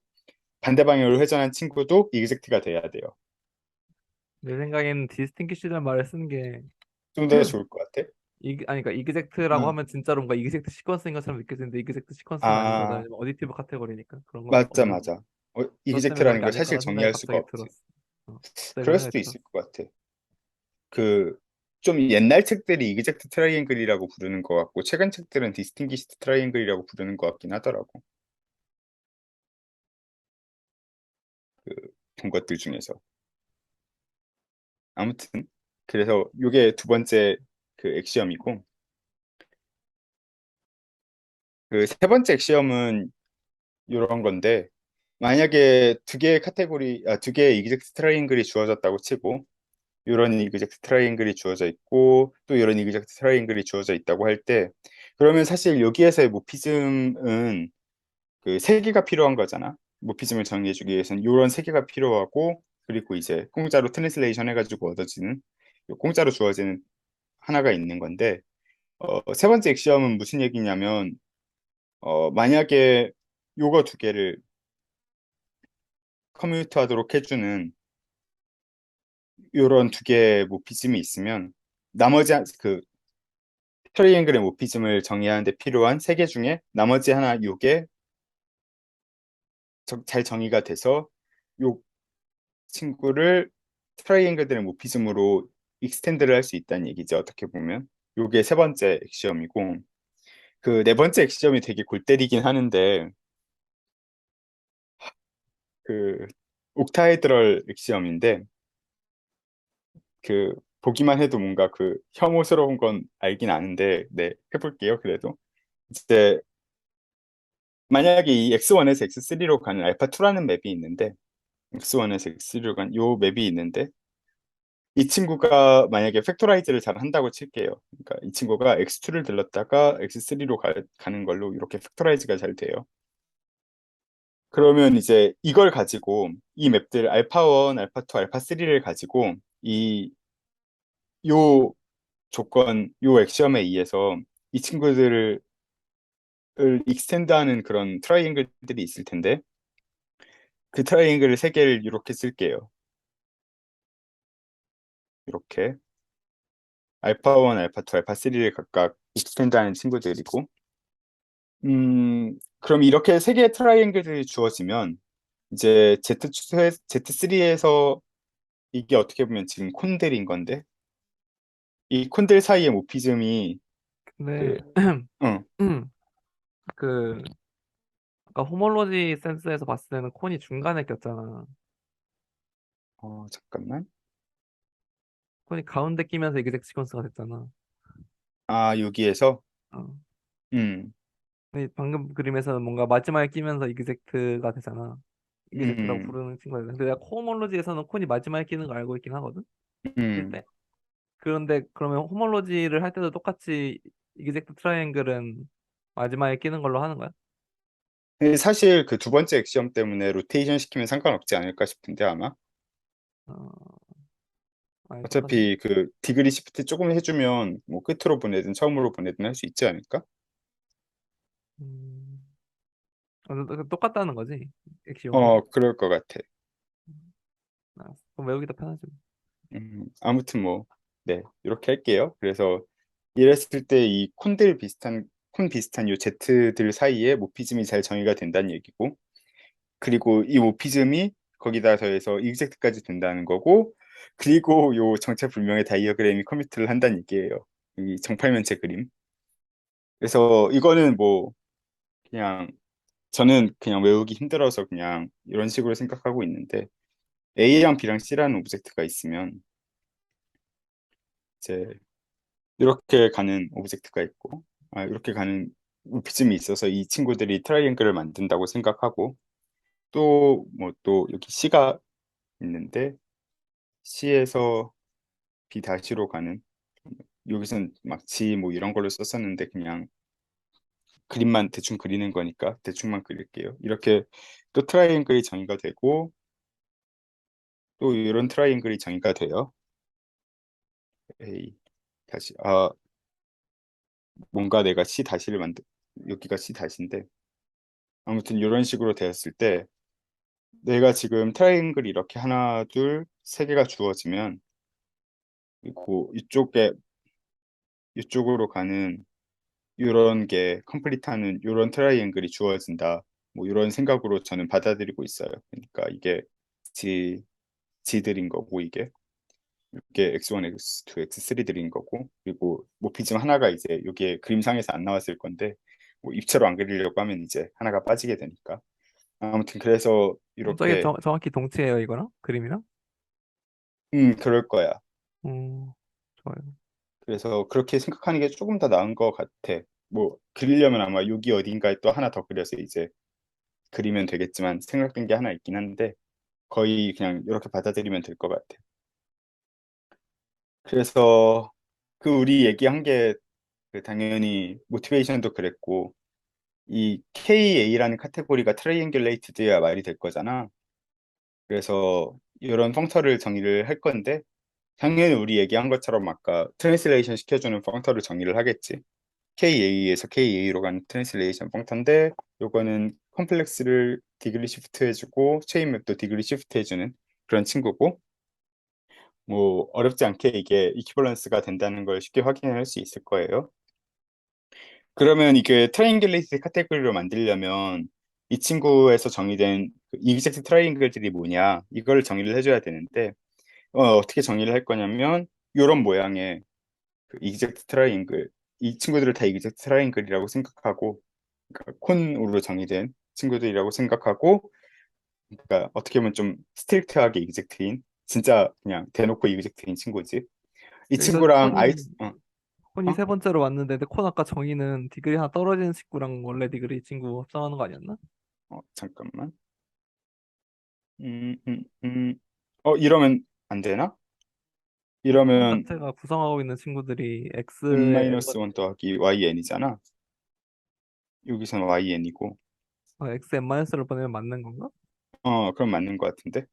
반대 방향으로 회전한 친구도 이그젝트가 돼야 돼요. 내 생각에는 디스팅기시드란 말을 쓰는 게 좀 더 좋을 것 같아. 아니 그러니까 이그젝트라고 응. 하면 진짜로 뭔가 이그젝트 시퀀스인 것처럼 느껴지는데 이그젝트 시퀀스는 아닌 거잖아요. 아 어디티브 카테고리니까 그런 건 맞자 없는 맞아. 그것 때문에 그런 이그젝트라는 게 걸 사실 아닐까라는 생각이 정의할 수가 갑자기 없지. 들었어. 갑자기 그럴 그런 생각이 수도 들었어. 있을 것 같아. 그 좀 옛날 책들이 이그젝트 트라이앵글이라고 부르는 것 같고 최근 책들은 디스팅기시드 트라이앵글이라고 부르는 것 같긴 하더라고. 그 본 것들 중에서. 아무튼 그래서 이게 두 번째 그 액시엄이고 그 세 번째 액시엄은 이런 건데 만약에 두 개의 두 개의 이그젝트 트라이앵글이 주어졌다고 치고 이런 이그젝트 트라이앵글이 주어져 있고 또 이런 이그젝트 트라이앵글이 주어져 있다고 할 때 그러면 사실 여기에서의 모피즘은 그 세 개가 필요한 거잖아. 모피즘을 정리해주기 위해서는 이런 세 개가 필요하고 그리고 이제 공짜로 트랜슬레이션 해가지고 얻어지는 공짜로 주어지는 하나가 있는 건데 세 번째 액시엄은 무슨 얘기냐면 만약에 요거 두 개를 커뮤니트 하도록 해주는 요런 두 개의 모피즘이 있으면 나머지 그 트라이앵글의 모피즘을 정의하는 데 필요한 세 개 중에 나머지 하나 요게 잘 정의가 돼서 요 친구를 트라이앵글들의 모피즘으로 익스텐드를 할 수 있다는 얘기죠. 어떻게 보면 요게 세 번째 액시엄이고 그 네 번째 액시엄이 되게 골 때리긴 하는데 그 옥타헤드럴 액시엄인데 그 보기만 해도 뭔가 그 혐오스러운 건 알긴 아는데 네 해볼게요. 그래도 이제 만약에 이 X1에서 X3로 가는 알파2라는 맵이 있는데 X1에서 X3로 가는 요 맵이 있는데 이 친구가 만약에 팩토라이즈를 잘 한다고 칠게요. 그러니까 이 친구가 x2를 들렀다가 x3로 가는 걸로 이렇게 팩토라이즈가 잘 돼요. 그러면 이제 이걸 가지고 이 맵들 알파1, 알파2, 알파3를 가지고 이 요 조건, 요 액시엄에 의해서 이 친구들을 익스텐드하는 그런 트라이앵글들이 있을 텐데 그 트라이앵글을 세 개를 이렇게 쓸게요. 이렇게 알파1, 알파2, 알파3를 각각 익스텐드하는 친구들이고 그럼 이렇게 세 개의 트라이앵글들이 주어지면 이제 Z3에서 이게 어떻게 보면 지금 콘델인 건데 이 콘델 사이의 모피즘이 그, 근데 응, 그 아까 호몰로지 센스에서 봤을 때는 콘이 중간에 꼈잖아. 잠깐만. 콘이 가운데 끼면서 이그젝 시퀀스가 됐잖아. 아, 여기에서, 어. 음, 근데 방금 그림에서는 뭔가 마지막에 끼면서 이그젝트가 되잖아. 이그젝트라고 음, 부르는 친구가 있는데 내가 호몰로지에서는 콘이 마지막에 끼는 걸 알고 있긴 하거든. 낄 음. 때. 그런데 그러면 호몰로지를 할 때도 똑같이 이그젝트 트라이앵글은 마지막에 끼는 걸로 하는 거야? 근데 사실 그 두 번째 액시엄 때문에 로테이션 시키면 상관없지 않을까 싶은데 아마 어, 아니 똑같네. 어차피 그 디그리 시프트 조금 해주면 뭐 끝으로 보내든 처음으로 보내든 할 수 있지 않을까? 음, 똑같다는 거지. 액시온이. 그럴 것 같아. 알았어. 그럼 외우기 더 편하지. 아무튼 뭐, 네, 이렇게 할게요. 그래서 이랬을 때 이 콘 비슷한 요 Z들 사이에 모피즘이 잘 정의가 된다는 얘기고, 그리고 이 모피즘이 거기다 더해서 이그젝트까지 된다는 거고, 그리고 요 정체불명의 다이어그램이 커뮤트를 한다는 얘기예요. 이 정팔면체 그림. 그래서 이거는 뭐 그냥 저는 그냥 외우기 힘들어서 그냥 이런 식으로 생각하고 있는데 A랑 B랑 C라는 오브젝트가 있으면 이제 이렇게 가는 오브젝트가 있고 이렇게 가는 루피즘이 있어서 이 친구들이 트라이앵글을 만든다고 생각하고 또 뭐 또 여기 C가 있는데 C에서 B 다시로 가는 여기선 막 G 뭐 이런 걸로 썼었는데 그냥 그림만 대충 그리는 거니까 대충만 그릴게요. 이렇게 또 트라이앵글이 정의가 되고 또 이런 트라이앵글이 정의가 돼요. A 다시 뭔가 내가 C 다시를 여기가 C 다시인데 아무튼 이런 식으로 되었을 때 내가 지금 트라이앵글이 이렇게 하나, 둘, 세 개가 주어지면 그리고 이쪽으로 가는 이런 게 컴플리트하는 이런 트라이앵글이 주어진다. 뭐 이런 생각으로 저는 받아들이고 있어요. 그러니까 이게 G, G들인 거고 이게 X1, X2, X3들인 거고 그리고 모피즘 하나가 이제 여기에 그림상에서 안 나왔을 건데 뭐 입체로 안 그리려고 하면 이제 하나가 빠지게 되니까 아무튼 그래서 저게 이렇게 정확히 동치예요, 이거랑? 그림이랑? 그럴 거야. 좋아요. 그래서 그렇게 생각하는 게 조금 더 나은 것 같아. 뭐 그리려면 아마 여기 어딘가에 또 하나 더 그려서 이제 그리면 되겠지만 생각된 게 하나 있긴 한데 거의 그냥 이렇게 받아들이면 될 것 같아. 그래서 그 우리 얘기한 게 그 당연히 모티베이션도 그랬고 이 KA라는 카테고리가 트라이앵귤레이트드야 말이 될 거잖아. 그래서 이런 펑터를 정의를 할 건데 당연히 우리 얘기한 것처럼 아까 트랜슬레이션 시켜주는 펑터를 정의를 하겠지. KA에서 KA로 가는 트랜슬레이션 펑터인데 요거는 컴플렉스를 디그리 시프트 해주고 체인맵도 디그리 시프트 해주는 그런 친구고 뭐 어렵지 않게 이게 이퀴벌런스가 된다는 걸 쉽게 확인할 수 있을 거예요. 그러면 이게 트라이앵글레이트 카테고리로 만들려면 이 친구에서 정의된 그 이그젝트 트라이앵글들이 뭐냐 이걸 정의를 해줘야 되는데 어떻게 정의를 할 거냐면 이런 모양의 그 이그젝트 트라이앵글 이 친구들을 다 이그젝트 트라이앵글이라고 생각하고 그러니까 콘으로 정의된 친구들이라고 생각하고 그러니까 어떻게 보면 좀 스트릭트하게 이그젝트인 진짜 그냥 대놓고 이그젝트인 친구지 이 일단 친구랑 콘이 어? 세 번째로 왔는데 콘 아까 정의는 디그리 하나 떨어지는 친구랑 원래 디그리 친구 합성하는 거 아니었나? 잠깐만 이러면 안 되나? 콘 이러면 자체가 구성하고 있는 친구들이 x의 n-1 더하기 yn이잖아. 여기서는 yn이고. x n-를 보내면 맞는 건가? 그럼 맞는 것 같은데?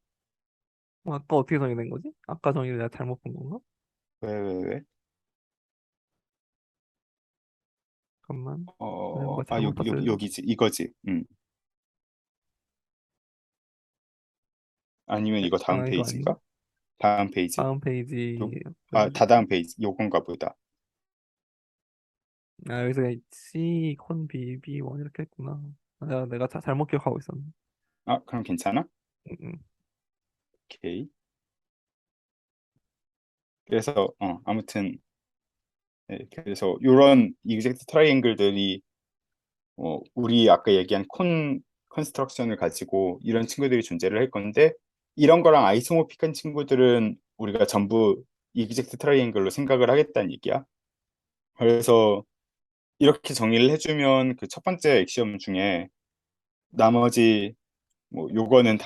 아까 어떻게 정의된 거지? 아까 정의를 내가 잘못 본 건가? 왜? 잠깐만. 내가 뭐 잘못 여기, 봤어요. 여기지. 이거지. 아니면 이거 다음 이거 아닌가? 페이지인가? 다음 페이지. 다음 페이지 요, 보여주지. 다다음 페이지. 요건가 보다. 여기서 C, 콘, B, B1 이렇게 했구나. 내가 잘못 기억하고 있었네. 그럼 괜찮아? 음, 음. 오케이. 그래서, 아무튼, 네, 그래서 요런 이그젝트 트라이앵글들이, 우리 아까 얘기한 컨스트럭션을 가지고 이런 친구들이 존재를 할 건데, 이런 거랑 아이소모픽한 친구들은 우리가 전부 이그젝트 트라이앵글로 생각을 하겠다는 얘기야. 그래서 이렇게 정의를 해주면 그 첫 번째 액시엄 중에 나머지 뭐 요거는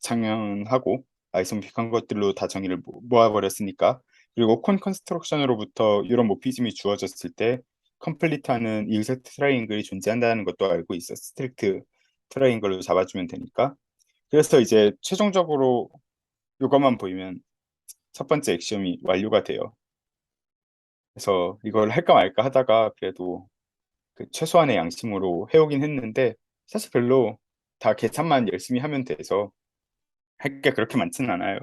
당연하고 아이소모픽한 것들로 다 정의를 모아버렸으니까 그리고 컨스트럭션으로부터 이런 모피즘이 주어졌을 때 컴플리트하는 이그젝트 트라이앵글이 존재한다는 것도 알고 있어. 스트릭트 트라이앵글로 잡아주면 되니까. 그래서 이제 최종적으로 요것만 보이면 첫 번째 액시엄이 완료가 돼요. 그래서 이걸 할까 말까 하다가 그래도 그 최소한의 양심으로 해오긴 했는데 사실 별로 다 계산만 열심히 하면 돼서 할 게 그렇게 많지는 않아요.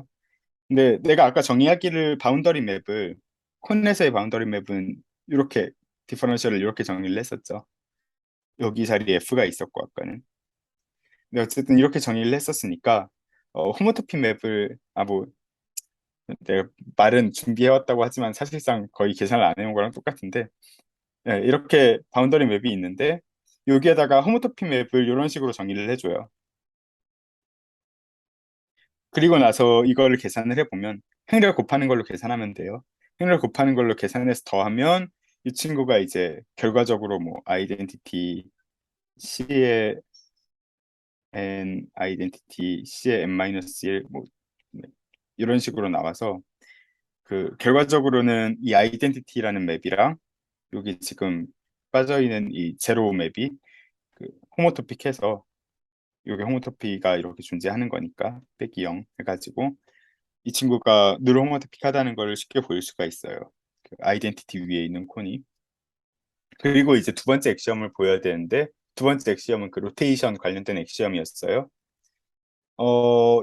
근데 내가 아까 정의하기를 바운더리 맵을 콘에서의 바운더리 맵은 이렇게 디퍼런셜을 이렇게 정의를 했었죠. 여기 자리에 F가 있었고 아까는. 근데 어쨌든 이렇게 정의를 했었으니까 호모토피 맵을 뭐 내가 말은 준비해왔다고 하지만 사실상 거의 계산을 안 해온 거랑 똑같은데 네, 이렇게 바운더리 맵이 있는데 여기에다가 호모토피 맵을 이런 식으로 정의를 해줘요. 그리고 나서 이거를 계산을 해보면 행렬 곱하는 걸로 계산하면 돼요. 행렬 곱하는 걸로 계산해서 더하면 이 친구가 이제 결과적으로 뭐 아이덴티티 C의 n 아이덴티티 C의 n-1 뭐 이런 식으로 나와서 그 결과적으로는 이 아이덴티티라는 맵이랑 여기 지금 빠져있는 이 제로 맵이 그 호모토픽해서 여기 호모토피가 이렇게 존재하는 거니까 빼기 0 해가지고 이 친구가 누르호모토픽하다는 걸 쉽게 보일 수가 있어요. 그 아이덴티티 위에 있는 콘이. 그리고 이제 두 번째 액시엄을 보여야 되는데 두 번째 액시엄은 그 로테이션 관련된 액시엄이었어요.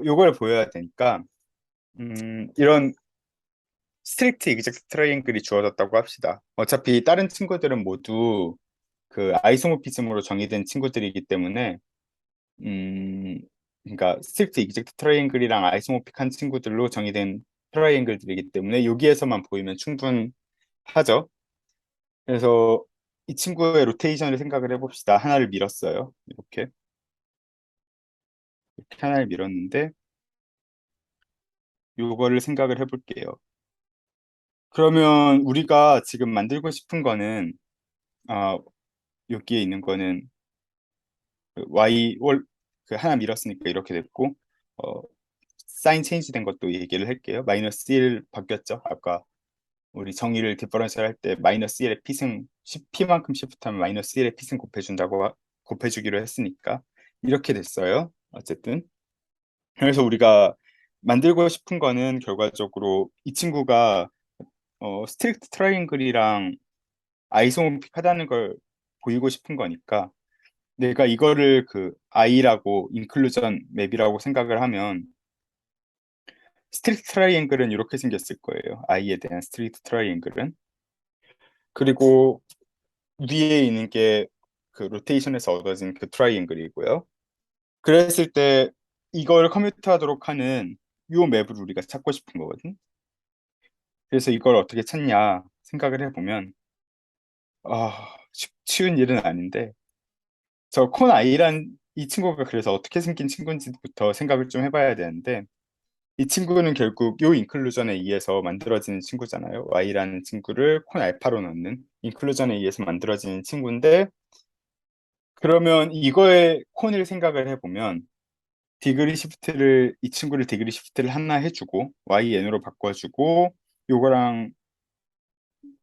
요걸 보여야 되니까 이런 스트릭트 이그젝트 트라이앵글이 주어졌다고 합시다. 어차피 다른 친구들은 모두 그 아이소모피즘으로 정의된 친구들이기 때문에 그러니까 스트릭트 이그젝트 트라이앵글이랑 아이소모픽한 친구들로 정의된 트라이앵글들이기 때문에 여기에서만 보이면 충분하죠. 그래서 이 친구의 로테이션을 생각을 해봅시다. 하나를 밀었어요. 이렇게 하나를 밀었는데 요거를 생각을 해볼게요. 그러면 우리가 지금 만들고 싶은 거는 여기에 있는 거는 그 그 하나 밀었으니까 이렇게 됐고 어, 사인 체인지 된 것도 얘기를 할게요. 마이너스 1 바뀌었죠. 아까 우리 정의를 디퍼런셜 할 때 마이너스 1의 피승 P만큼 시프트하면 마이너스 1의 피승 곱해주기로 했으니까 이렇게 됐어요. 어쨌든 그래서 우리가 만들고 싶은 거는 결과적으로 이 친구가 스트릭트 트라이앵글이랑 아이소모픽하다는 걸 보이고 싶은 거니까 내가 이거를 그 I라고 인클루전 맵이라고 생각을 하면 스트릭트 트라이앵글은 이렇게 생겼을 거예요. I에 대한 스트릭트 트라이앵글은. 그리고 위에 있는 게 그 로테이션에서 얻어진 그 트라이앵글이고요. 그랬을 때 이걸 커뮤트하도록 하는 요 맵을 우리가 찾고 싶은 거거든. 그래서 이걸 어떻게 찾냐 생각을 해보면 쉬운 일은 아닌데 저 콘 아이란 이 친구가 그래서 어떻게 생긴 친구인지부터 생각을 좀 해봐야 되는데 이 친구는 결국 요 인클루전에 의해서 만들어지는 친구잖아요. Y라는 친구를 콘 알파로 넣는 인클루전에 의해서 만들어지는 친구인데 그러면 이거의 콘을 생각을 해보면 이 친구를 디그리 시프트를 하나 해주고 YN으로 바꿔주고 요거랑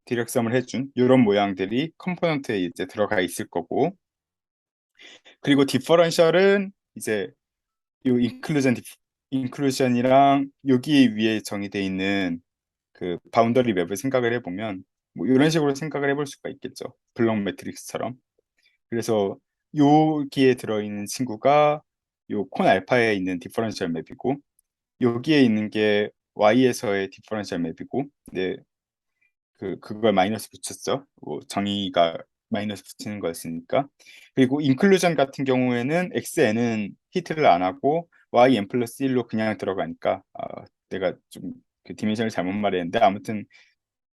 디렉섬을 해준 이런 모양들이 컴포넌트에 이제 들어가 있을 거고, 그리고 디퍼런셜은 이제 요 인클루전이랑 여기 위에 정의되어 있는 그 바운더리 맵을 생각을 해보면 뭐 이런 식으로 생각을 해볼 수가 있겠죠. 블록 매트릭스처럼. 그래서 여기에 들어있는 친구가 요 콘 알파에 있는 디퍼런셜 맵이고, 여기에 있는 게 Y에서의 디퍼런셜 맵이고, 네, 그걸 마이너스 붙였죠. 뭐 정의가 마이너스 붙이는 거였으니까. 그리고 인클루전 같은 경우에는 xn은 히트를 안 하고 yn 플러스 1로 그냥 들어가니까, 내가 좀 그 디멘션을 잘못 말했는데, 아무튼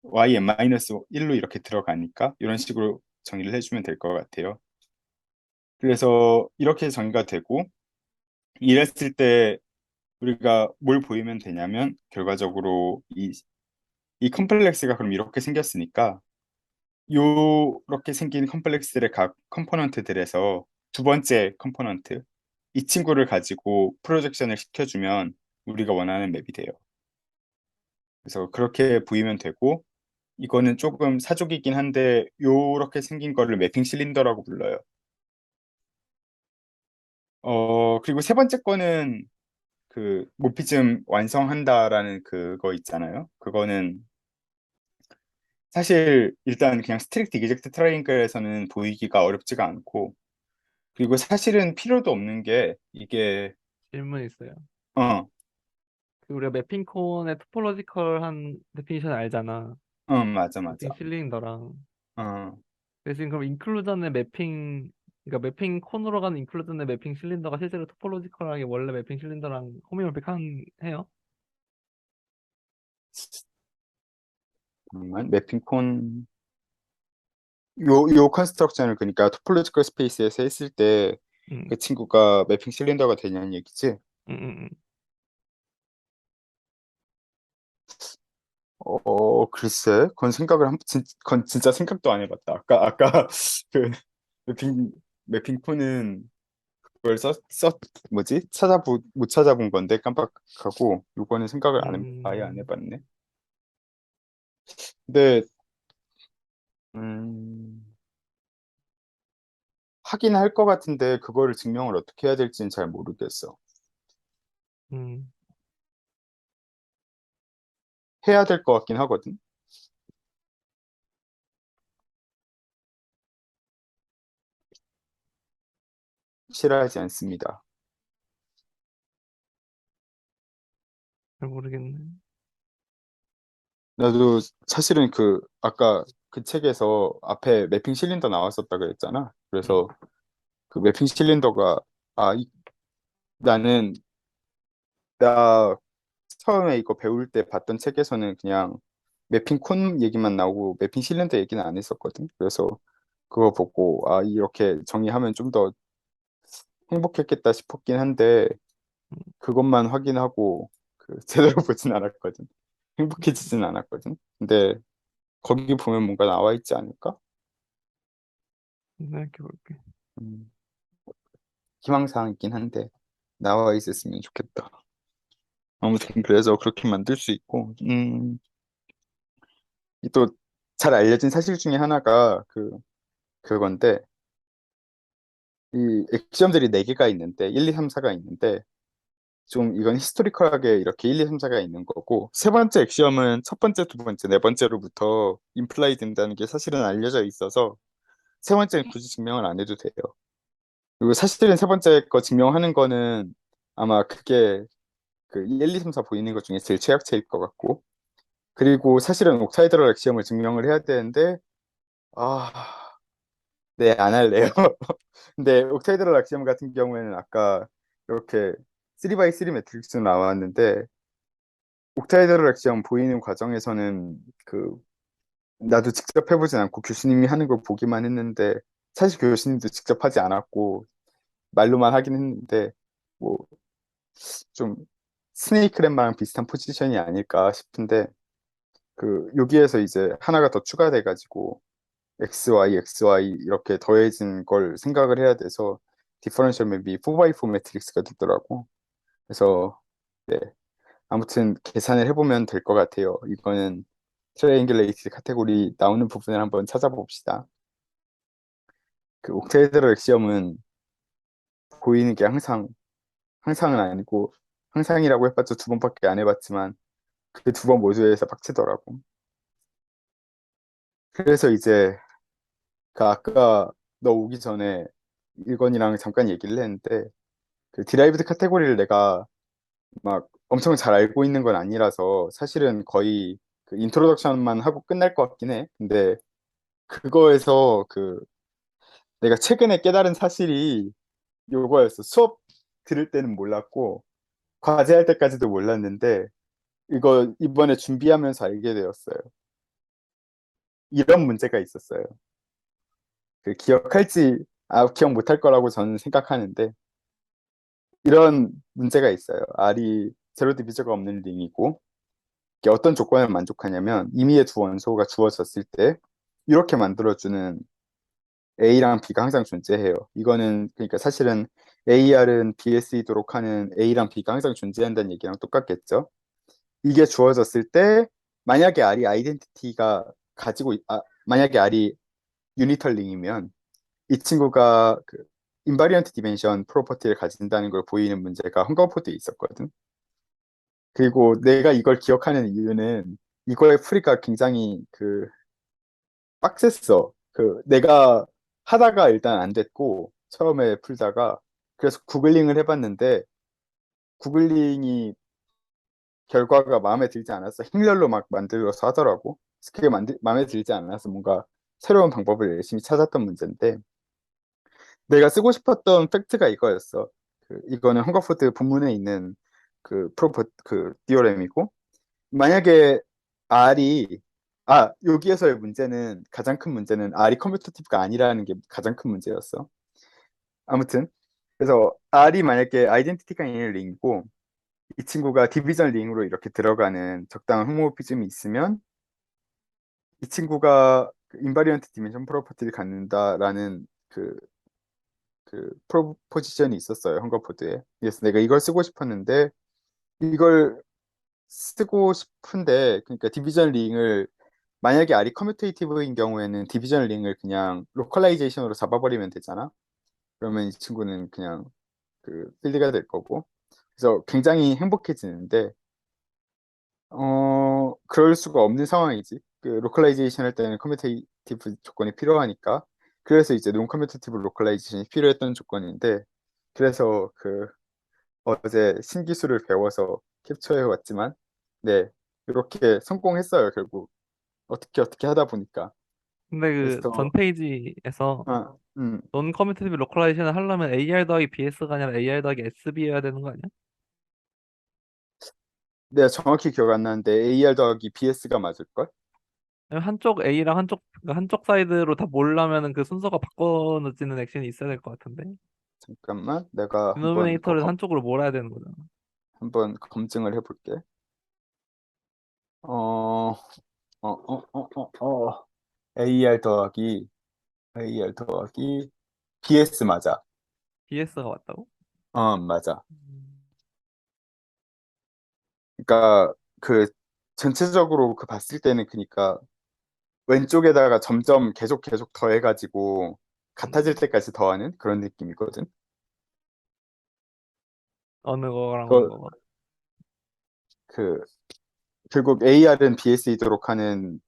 yn 마이너스 1로 이렇게 들어가니까 이런 식으로 정의를 해주면 될 것 같아요. 그래서 이렇게 정의가 되고, 이랬을 때 우리가 뭘 보이면 되냐면, 결과적으로 이 컴플렉스가 그럼 이렇게 생겼으니까 요렇게 생긴 컴플렉스들의 각 컴포넌트들에서 두 번째 컴포넌트, 이 친구를 가지고 프로젝션을 시켜주면 우리가 원하는 맵이 돼요. 그래서 그렇게 보이면 되고, 이거는 조금 사족이긴 한데 요렇게 생긴 거를 매핑 실린더라고 불러요. 그리고 세 번째 거는 그 모피즘 완성한다라는 그거 있잖아요. 그거는 사실 일단 그냥 스트릭트 이젝트 트라이앵글에서는 보이기가 어렵지가 않고, 그리고 사실은 필요도 없는 게 이게 질문 있어요. 어, 그 우리가 매핑 콘의 토폴로지컬한 데피니션 알잖아. 맞아 매핑 맞아. 실린더랑. 어, 그래서 지금 그럼 인클루전의 매핑, 그러니까 매핑 콘으로 가는 인클루전의 매핑 실린더가 실제로 토폴로지컬하게 원래 매핑 실린더랑 호미오픽한 해요? 잠깐만. 매핑콘 요 컨스트럭션을 그러니까 토폴로지컬 스페이스에서 했을 때 응, 그 친구가 매핑 실린더가 되냐는 얘기지. 응, 응, 응. 글쎄, 그건 진짜 생각도 안 해봤다. 아까 그 매핑 매핑콘은 그걸 뭐지? 못 찾아본 건데 깜빡하고, 요거는 생각을 아예 안 음, 해봤네. 근데 음, 하긴 할 것 같은데 그거를 증명을 어떻게 해야 될지는 잘 모르겠어. 음, 해야 될 것 같긴 하거든. 싫어하지 않습니다. 잘 모르겠네. 나도 사실은 그 아까 그 책에서 앞에 매핑 실린더 나왔었다 그랬잖아. 응, 그래서 그 매핑 실린더가 나는 나 처음에 이거 배울 때 봤던 책에서는 그냥 매핑 콘 얘기만 나오고 매핑 실린더 얘기는 안 했었거든. 그래서 그거 보고 이렇게 정의하면 좀 더 행복했겠다 싶었긴 한데, 그것만 확인하고 제대로 보진 않았거든. 행복해지진 않았거든. 근데 거기 보면 뭔가 나와 있지 않을까? 생각해 볼게. 음, 희망사항이긴 한데 나와 있었으면 좋겠다. 아무튼 그래서 그렇게 만들 수 있고, 또 잘 알려진 사실 중에 하나가 그건데, 이 액시엄들이 4개가 있는데 1, 2, 3, 4가 있는데, 좀 이건 히스토리컬하게 이렇게 1, 2, 3, 4가 있는 거고, 세 번째 액시엄은 첫 번째, 두 번째, 네 번째로부터 임플라이 된다는 게 사실은 알려져 있어서 세 번째는 굳이 증명을 안 해도 돼요. 그리고 사실은 세 번째 거 증명하는 거는 아마 그게 그 1, 2, 3, 4 보이는 것 중에 제일 최악체일 것 같고, 그리고 사실은 옥타이드럴 액시엄을 증명을 해야 되는데, 아, 네, 안 할래요. 근데 옥타이드럴 액시엄 같은 경우에는 아까 이렇게 3x3 매트릭스 나왔는데, 옥타이드럴 액시엄 보이는 과정에서는 나도 직접 해보진 않고 교수님이 하는 걸 보기만 했는데, 사실 교수님도 직접 하지 않았고 말로만 하긴 했는데, 뭐 좀 스네이크 램마랑 비슷한 포지션이 아닐까 싶은데, 여기에서 이제 하나가 더 추가돼 가지고 XY 이렇게 더해진 걸 생각을 해야 돼서 디퍼런셜 맵이 4x4 매트릭스가 됐더라고. 그래서 네, 아무튼 계산을 해보면 될 것 같아요. 이거는 트라이앵글레이트 카테고리 나오는 부분을 한번 찾아봅시다. 그 옥테이드럴 액시엄은 보이는 게 항상은 아니고 항상이라고 해봤자 두 번밖에 안 해봤지만 그 두 번 모두에서 빡치더라고. 그래서 이제 그 아까 너 오기 전에 일건이랑 잠깐 얘기를 했는데 그 디라이브드 카테고리를 내가 막 엄청 잘 알고 있는 건 아니라서 사실은 거의 그 인트로덕션만 하고 끝날 것 같긴 해. 근데 그거에서 그 내가 최근에 깨달은 사실이 요거였어. 수업 들을 때는 몰랐고 과제할 때까지도 몰랐는데 이거 이번에 준비하면서 알게 되었어요. 이런 문제가 있었어요. 그 기억 못할 거라고 저는 생각하는데 이런 문제가 있어요. R이 제로 디비저가 없는 링이고 이게 어떤 조건을 만족하냐면 임의의 두 원소가 주어졌을 때 이렇게 만들어주는 A랑 B가 항상 존재해요. 이거는 그러니까 사실은 AR은 B에 쓰이도록 하는 A랑 B가 항상 존재한다는 얘기랑 똑같겠죠. 이게 주어졌을 때 만약에 R이 아이덴티티가 만약에 R이 유니털링이면 이 친구가 그 인바리언트 디멘션 프로퍼티를 가진다는 걸 보이는 문제가 헝거포드에 있었거든. 그리고 내가 이걸 기억하는 이유는 이거의 풀이가 굉장히 그 빡셌어. 그 내가 하다가 일단 안 됐고 처음에 풀다가 그래서 구글링을 해봤는데 구글링이 결과가 마음에 들지 않았어. 행렬로 막 만들어서 하더라고. 그게 마음에 들지 않아서 뭔가 새로운 방법을 열심히 찾았던 문제인데 내가 쓰고 싶었던 팩트가 이거였어. 이거는 헝거포드 본문에 있는 그 디오렘이고 만약에 R이 여기에서의 문제는 가장 큰 문제는 R이 커뮤테이티브가 아니라는 게 가장 큰 문제였어. 아무튼 그래서 R이 만약에 아이덴티티가 있는 링이고 이 친구가 디비전 링으로 이렇게 들어가는 적당한 호모모피즘이 있으면 이 친구가 인바리언트 디멘션 프로퍼티를 갖는다라는 그 프로포지션이 있었어요. 헝거포드에. 그래서 내가 이걸 쓰고 싶었는데 이걸 쓰고 싶은데 그러니까 디비전 링을 만약에 R이 커뮤테이티브인 경우에는 디비전 링을 그냥 로컬라이제이션으로 잡아버리면 되잖아. 그러면 이 친구는 그냥 그 필드가 될 거고. 그래서 굉장히 행복해지는데 그럴 수가 없는 상황이지. 그 로컬라이제이션 할 때는 커뮤테이티브 조건이 필요하니까. 그래서 이제 논 커뮤테이티브 로컬라이제이션이 필요했던 조건인데 그래서 어제 신기술을 배워서 캡처해 왔지만 네 이렇게 성공했어요 결국 어떻게 하다 보니까 근데 그 전 그래서 페이지에서 아, 논 커뮤니티브 로컬라이제이션을 하려면 AR 더하기 BS가 아니라 AR 더하기 SB여야 되는 거 아니야? 내가 정확히 기억 안 나는데 AR 더하기 BS가 맞을걸? 아니면 한쪽 A랑 그러니까 한쪽 사이드로 다 몰라면은 그 순서가 바꿔놓지는 액션이 있어야 될 것 같은데. 잠깐만 내가 디노미네이터를 한쪽으로 몰아야 되는 거잖아. 한번 검증을 해볼게 어, AR 더하기 AR 더하기 BS 맞아 BS가 맞다고? 맞아 음. 그러니까 그 전체적으로 그 봤을 때는 그니까 왼쪽에다가 점점 계속 더해가지고 같아질 음. 때까지 더하는 그런 느낌이거든. 어느 거랑 어느 그, 거가? 그 결국 AR은 BS이도록 하는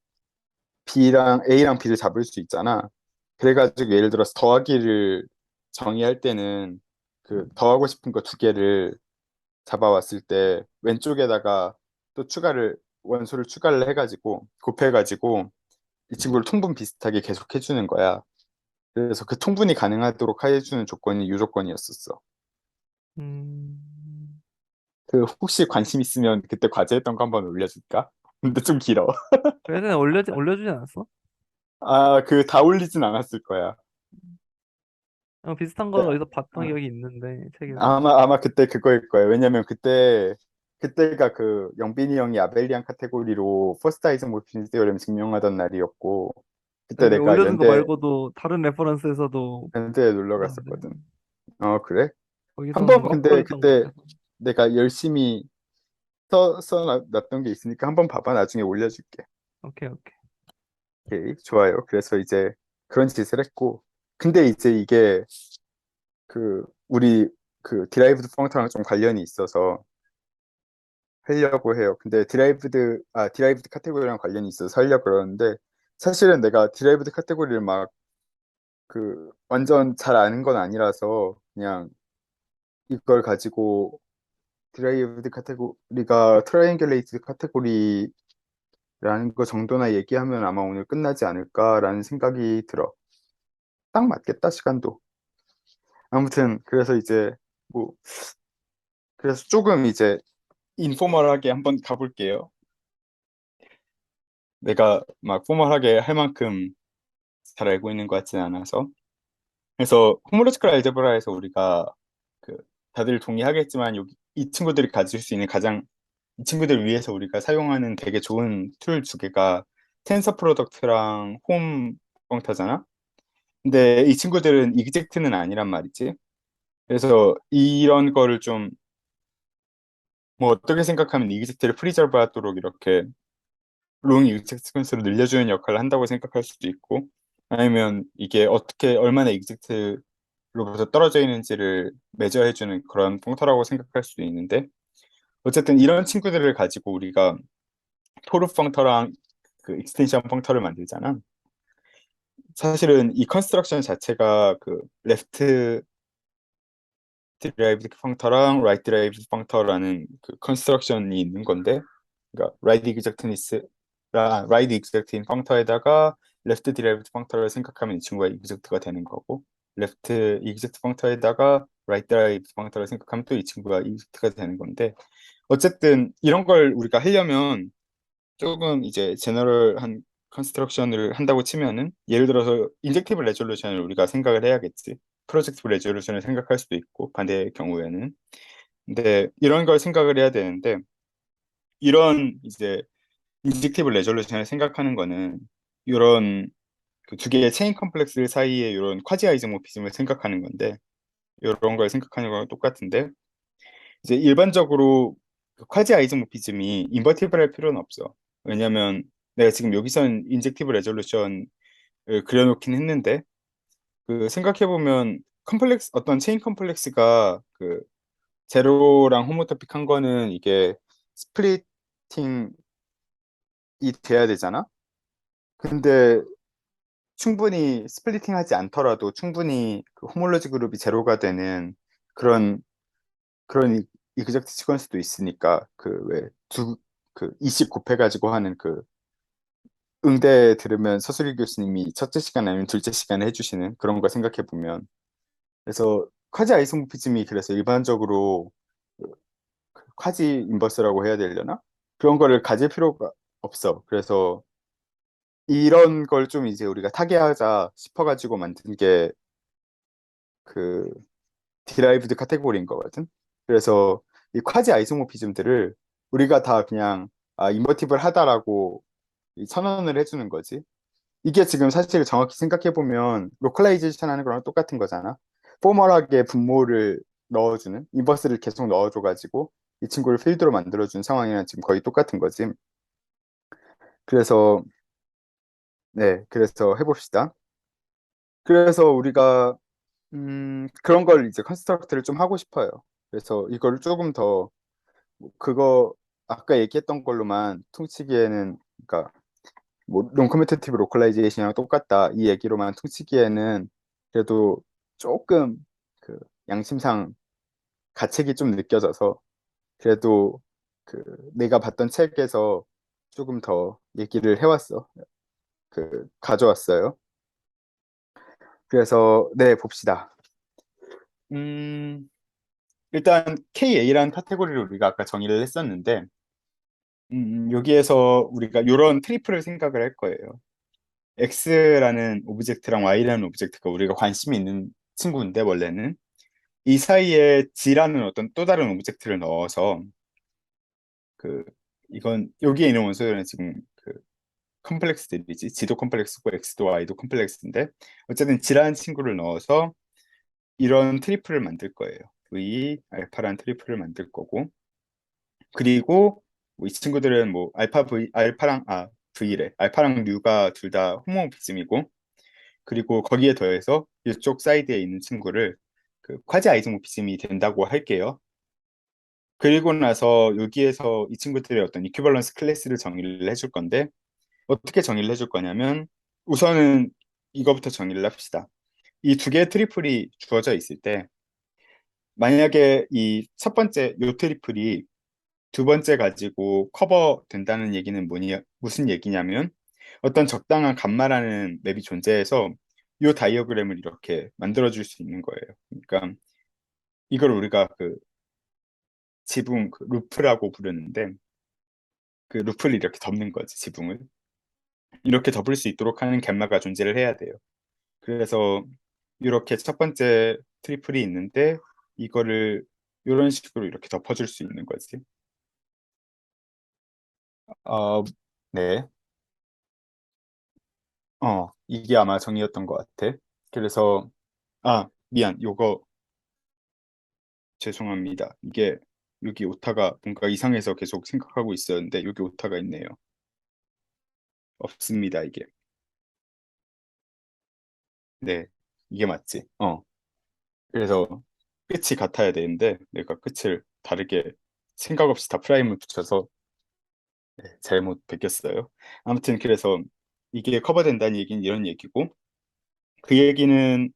A랑 B를 잡을 수 있잖아. 그래가지고 예를 들어서 더하기를 정의할 때는 그 음. 더하고 싶은 거 두 개를 잡아왔을 때 왼쪽에다가 또 원소를 추가를 해가지고 곱해가지고 이 친구를 통분 비슷하게 계속 해주는 거야. 그래서 그 통분이 가능하도록 해주는 조건이 이 조건이었었어. 음. 혹시 관심 있으면 그때 과제했던 거 한번 올려줄까? 근데 좀 길어. 예전에 올려주지 않았어? 다 올리진 않았을 거야. 비슷한 거 네, 어디서 봤던 아, 기억이 있는데 책에서. 아마 그때 그거일 거예요. 왜냐면 그때가 그 영빈이 형이 아벨리안 카테고리로 퍼스트 아이즈모피즘 테오렘 증명하던 날이었고 그때 여기 내가 올려준 거 말고도 다른 레퍼런스에서도 연대에 놀러 있던데 갔었거든. 그래? 한 거기서는 번 뭐 근데 헛거렸던 것 그때 같아서. 내가 열심히 써놨던 게 있으니까 한번 봐봐. 나중에 올려줄게. 오케이, 오케이. 오케이, 좋아요. 그래서 이제 그런 짓을 했고, 근데 이제 이게 우리 디라이브드 펑터랑 좀 관련이 있어서 하려고 해요. 근데 디라이브드 카테고리랑 관련이 있어서 하려고 그러는데, 사실은 내가 디라이브드 카테고리를 막 완전 잘 아는 건 아니라서 그냥 이걸 가지고 디라이브드 카테고리가 트라이앵귤레이티드 카테고리라는 거 정도나 얘기하면 아마 오늘 끝나지 않을까라는 생각이 들어. 딱 맞겠다, 시간도. 아무튼 그래서 이제 뭐 그래서 조금 이제 인포멀하게 한번 가볼게요. 내가 막 포멀하게 할 만큼 잘 알고 있는 것 같진 않아서. 그래서 호모로지컬 알제브라에서 우리가 그 다들 동의하겠지만 여기 이 친구들이 가질 수 있는 가장 이 친구들을 위해서 우리가 사용하는 되게 좋은 툴 두 개가 텐서 프로덕트랑 홈 펑터잖아. 근데 이 친구들은 이그젝트는 아니란 말이지. 그래서 이런 거를 좀 뭐 어떻게 생각하면 이그젝트를 프리저브 하도록 이렇게 롱 이그젝트 건수를 늘려주는 역할을 한다고 생각할 수도 있고, 아니면 이게 어떻게 얼마나 이그젝트로부터 떨어져 있는지를 매저해주는 그런 펑터라고 생각할 수도 있는데, 어쨌든 이런 친구들을 가지고 우리가 토르 펑터랑 익스텐션 펑터를 만들잖아. 사실은 이 컨스트럭션 자체가 레프트 드라이브드 펑터랑 라이트 드라이브드 펑터라는 컨스트럭션이 있는 건데, 그러니까 라이트 익젝트인 펑터에다가 레프트 디라이브드 펑터를 생각하면 이 친구가 익젝트가 되는 거고, 레프트 익젝트 펑터에다가 라이트 드라이브드 펑터를 생각하면 또 이 친구가 익젝트가 되는 건데, 어쨌든 이런 걸 우리가 하려면 조금 이제 제너럴한 컨스트럭션을 한다고 치면은, 예를 들어서 인젝티브 레졸루션을 우리가 생각을 해야겠지. 프로젝티브 레졸루션을 생각할 수도 있고 반대의 경우에는. 근데 이런 걸 생각을 해야 되는데, 이런 이제 인젝티브 레졸루션을 생각하는 거는 이런 두 개의 체인 컴플렉스 사이에 이런 쿼지 아이소모피즘을 생각하는 건데, 이런 걸 생각하는 거랑 똑같은데, 이제 일반적으로 쿼지 아이소모피즘이 인버티블 할 필요는 없어. 왜냐면 내가 지금 여기선 인젝티브 레졸루션을 그려놓긴 했는데, 생각해보면 어떤 체인 컴플렉스가 제로랑 호모토픽 한 거는 이게 스플리팅이 돼야 되잖아. 근데 충분히 스플리팅 하지 않더라도 충분히 호몰로지 그룹이 제로가 되는 그런 이그젝트 시퀀스도 있으니까, 왜두 20 곱해가지고 하는 응대 들으면 서술희 교수님이 첫째 시간 아니면 둘째 시간에 해주시는 그런 거 생각해 보면, 그래서 쿼지 아이소모피즘이 그래서 일반적으로 쿼지 인버스라고 해야 되려나, 그런 거를 가질 필요가 없어. 그래서 이런 걸 좀 이제 우리가 타개하자 싶어가지고 만든 게 그 디라이브드 카테고리인 거거든. 그래서 이 쿼지 아이소모피즘들을 우리가 다 그냥 인버티블 하다라고 선언을 해주는 거지. 이게 지금 사실 정확히 생각해보면 로컬라이제이션 하는 거랑 똑같은 거잖아. 포멀하게 분모를 넣어주는, 인버스를 계속 넣어줘가지고 이 친구를 필드로 만들어준 상황이랑 지금 거의 똑같은 거지. 그래서 그래서 해봅시다. 그래서 우리가 그런 걸 이제 컨스트럭트를 좀 하고 싶어요. 그래서 이걸 조금 더 그거 아까 얘기했던 걸로만 퉁치기에는, 그러니까 뭐 non-commutative localization이랑 똑같다 이 얘기로만 퉁치기에는 그래도 조금 그 양심상 가책이 좀 느껴져서, 그래도 내가 봤던 책에서 조금 더 얘기를 해왔어. 가져왔어요. 그래서 봅시다. 음, 일단 KA라는 카테고리를 우리가 아까 정의를 했었는데, 여기에서 우리가 이런 트리플을 생각을 할 거예요. X라는 오브젝트랑 Y라는 오브젝트가 우리가 관심이 있는 친구인데, 원래는 이 사이에 G라는 어떤 또 다른 오브젝트를 넣어서 이건 여기에 있는 원소들은 지금 컴플렉스들이지. G도 컴플렉스고 X도 Y도 컴플렉스인데, 어쨌든 G라는 친구를 넣어서 이런 트리플을 만들 거예요. V 알파라는 트리플을 만들 거고, 그리고 뭐이 친구들은 뭐 알파랑 뉴가 둘 다 홈모모피즘이고, 그리고 거기에 더해서 이쪽 사이드에 있는 친구를 그 쿼지 아이소모피즘이 된다고 할게요. 그리고 나서 여기에서 이 친구들의 어떤 이퀴벌런스 클래스를 정의를 해줄 건데, 어떻게 정의를 해줄 거냐면, 우선은 이거부터 정의를 합시다. 이 두 개의 트리플이 주어져 있을 때, 만약에 이 첫 번째 요 트리플이 두 번째 가지고 커버 된다는 얘기는 무슨 얘기냐면, 어떤 적당한 감마라는 맵이 존재해서 이 다이어그램을 이렇게 만들어줄 수 있는 거예요. 그러니까 이걸 우리가 그 지붕 그 루프라고 부르는데, 그 루프를 이렇게 덮는 거지, 지붕을. 이렇게 덮을 수 있도록 하는 갯마가 존재를 해야 돼요. 그래서 이렇게 첫 번째 트리플이 있는데, 이거를 이런 식으로 이렇게 덮어줄 수 있는 거지. 어, 네. 이게 아마 정의였던 것 같아. 그래서, 미안. 요거 죄송합니다. 이게 여기 오타가 뭔가 이상해서 계속 생각하고 있었는데, 여기 오타가 있네요. 없습니다, 이게. 네. 이게 맞지. 그래서 끝이 같아야 되는데, 내가 끝을 다르게 생각 없이 다 프라임을 붙여서 잘못 베꼈어요. 아무튼 그래서 이게 커버된다는 얘기는 이런 얘기고, 그 얘기는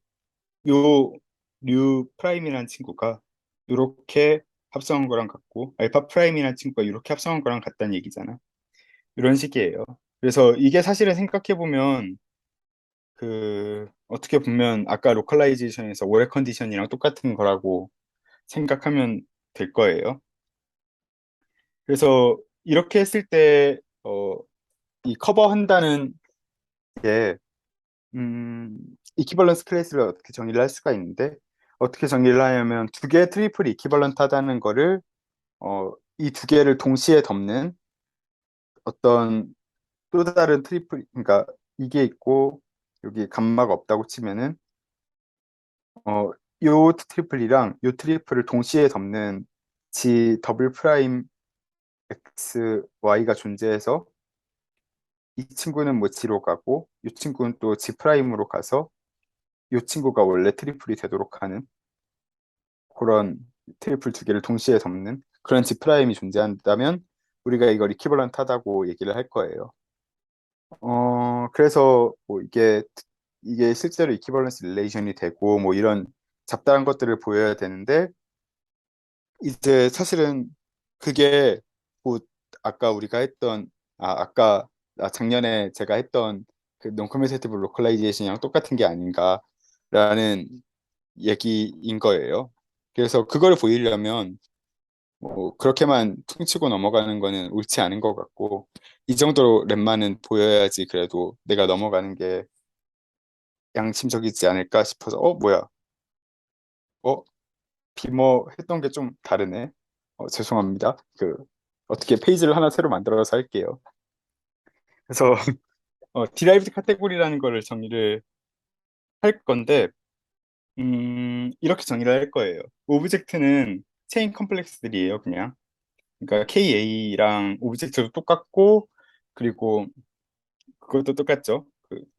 요 뉴 프라임이라는 친구가 이렇게 합성한 거랑 같고, 알파 프라임이라는 친구가 이렇게 합성한 거랑 같다는 얘기잖아. 이런 식이에요. 그래서 이게 사실은 생각해 보면 그 어떻게 보면 아까 로컬라이제이션에서 오래 컨디션이랑 똑같은 거라고 생각하면 될 거예요. 그래서 이렇게 했을 때 이 커버한다는 게 이퀴벌런스 클래스를 어떻게 정의를 할 수가 있는데, 어떻게 정의를 하냐면 두 개의 트리플이 이퀴벌런트하다는 거를 이 두 개를 동시에 덮는 어떤 또 다른 트리플, 그러니까 이게 있고 여기 감마가 없다고 치면은 요 트리플이랑 요 트리플을 동시에 덮는 G 더블 프라임 X Y가 존재해서, 이 친구는 뭐 G로 가고 이 친구는 또 G 프라임으로 가서 이 친구가 원래 트리플이 되도록 하는 그런 트리플 두 개를 동시에 덮는 그런 G 프라임이 존재한다면 우리가 이걸 이퀴벌런트하다고 얘기를 할 거예요. 그래서 뭐 이게 실제로 이퀴벌런스 릴레이션이 되고 뭐 이런 잡다한 것들을 보여야 되는데, 이제 사실은 그게 곧 아까 우리가 했던 아까 작년에 제가 했던 그 non-commutative localization이랑 똑같은 게 아닌가라는 얘기인 거예요. 그래서 그걸 보이려면 뭐 그렇게만 퉁치고 넘어가는 거는 옳지 않은 것 같고, 이 정도로 lem마는 보여야지 그래도 내가 넘어가는 게 양심적이지 않을까 싶어서. 뭐야, 어 비머 했던 게 좀 다르네. 죄송합니다. 어떻게 페이지를 하나 새로 만들어서 할게요. 그래서 디라이브드 카테고리라는 거를 정의를 할 건데, 이렇게 정의를 할 거예요. 오브젝트는 체인 컴플렉스들이에요, 그냥. 그러니까 KA랑 오브젝트도 똑같고, 그리고 그것도 똑같죠.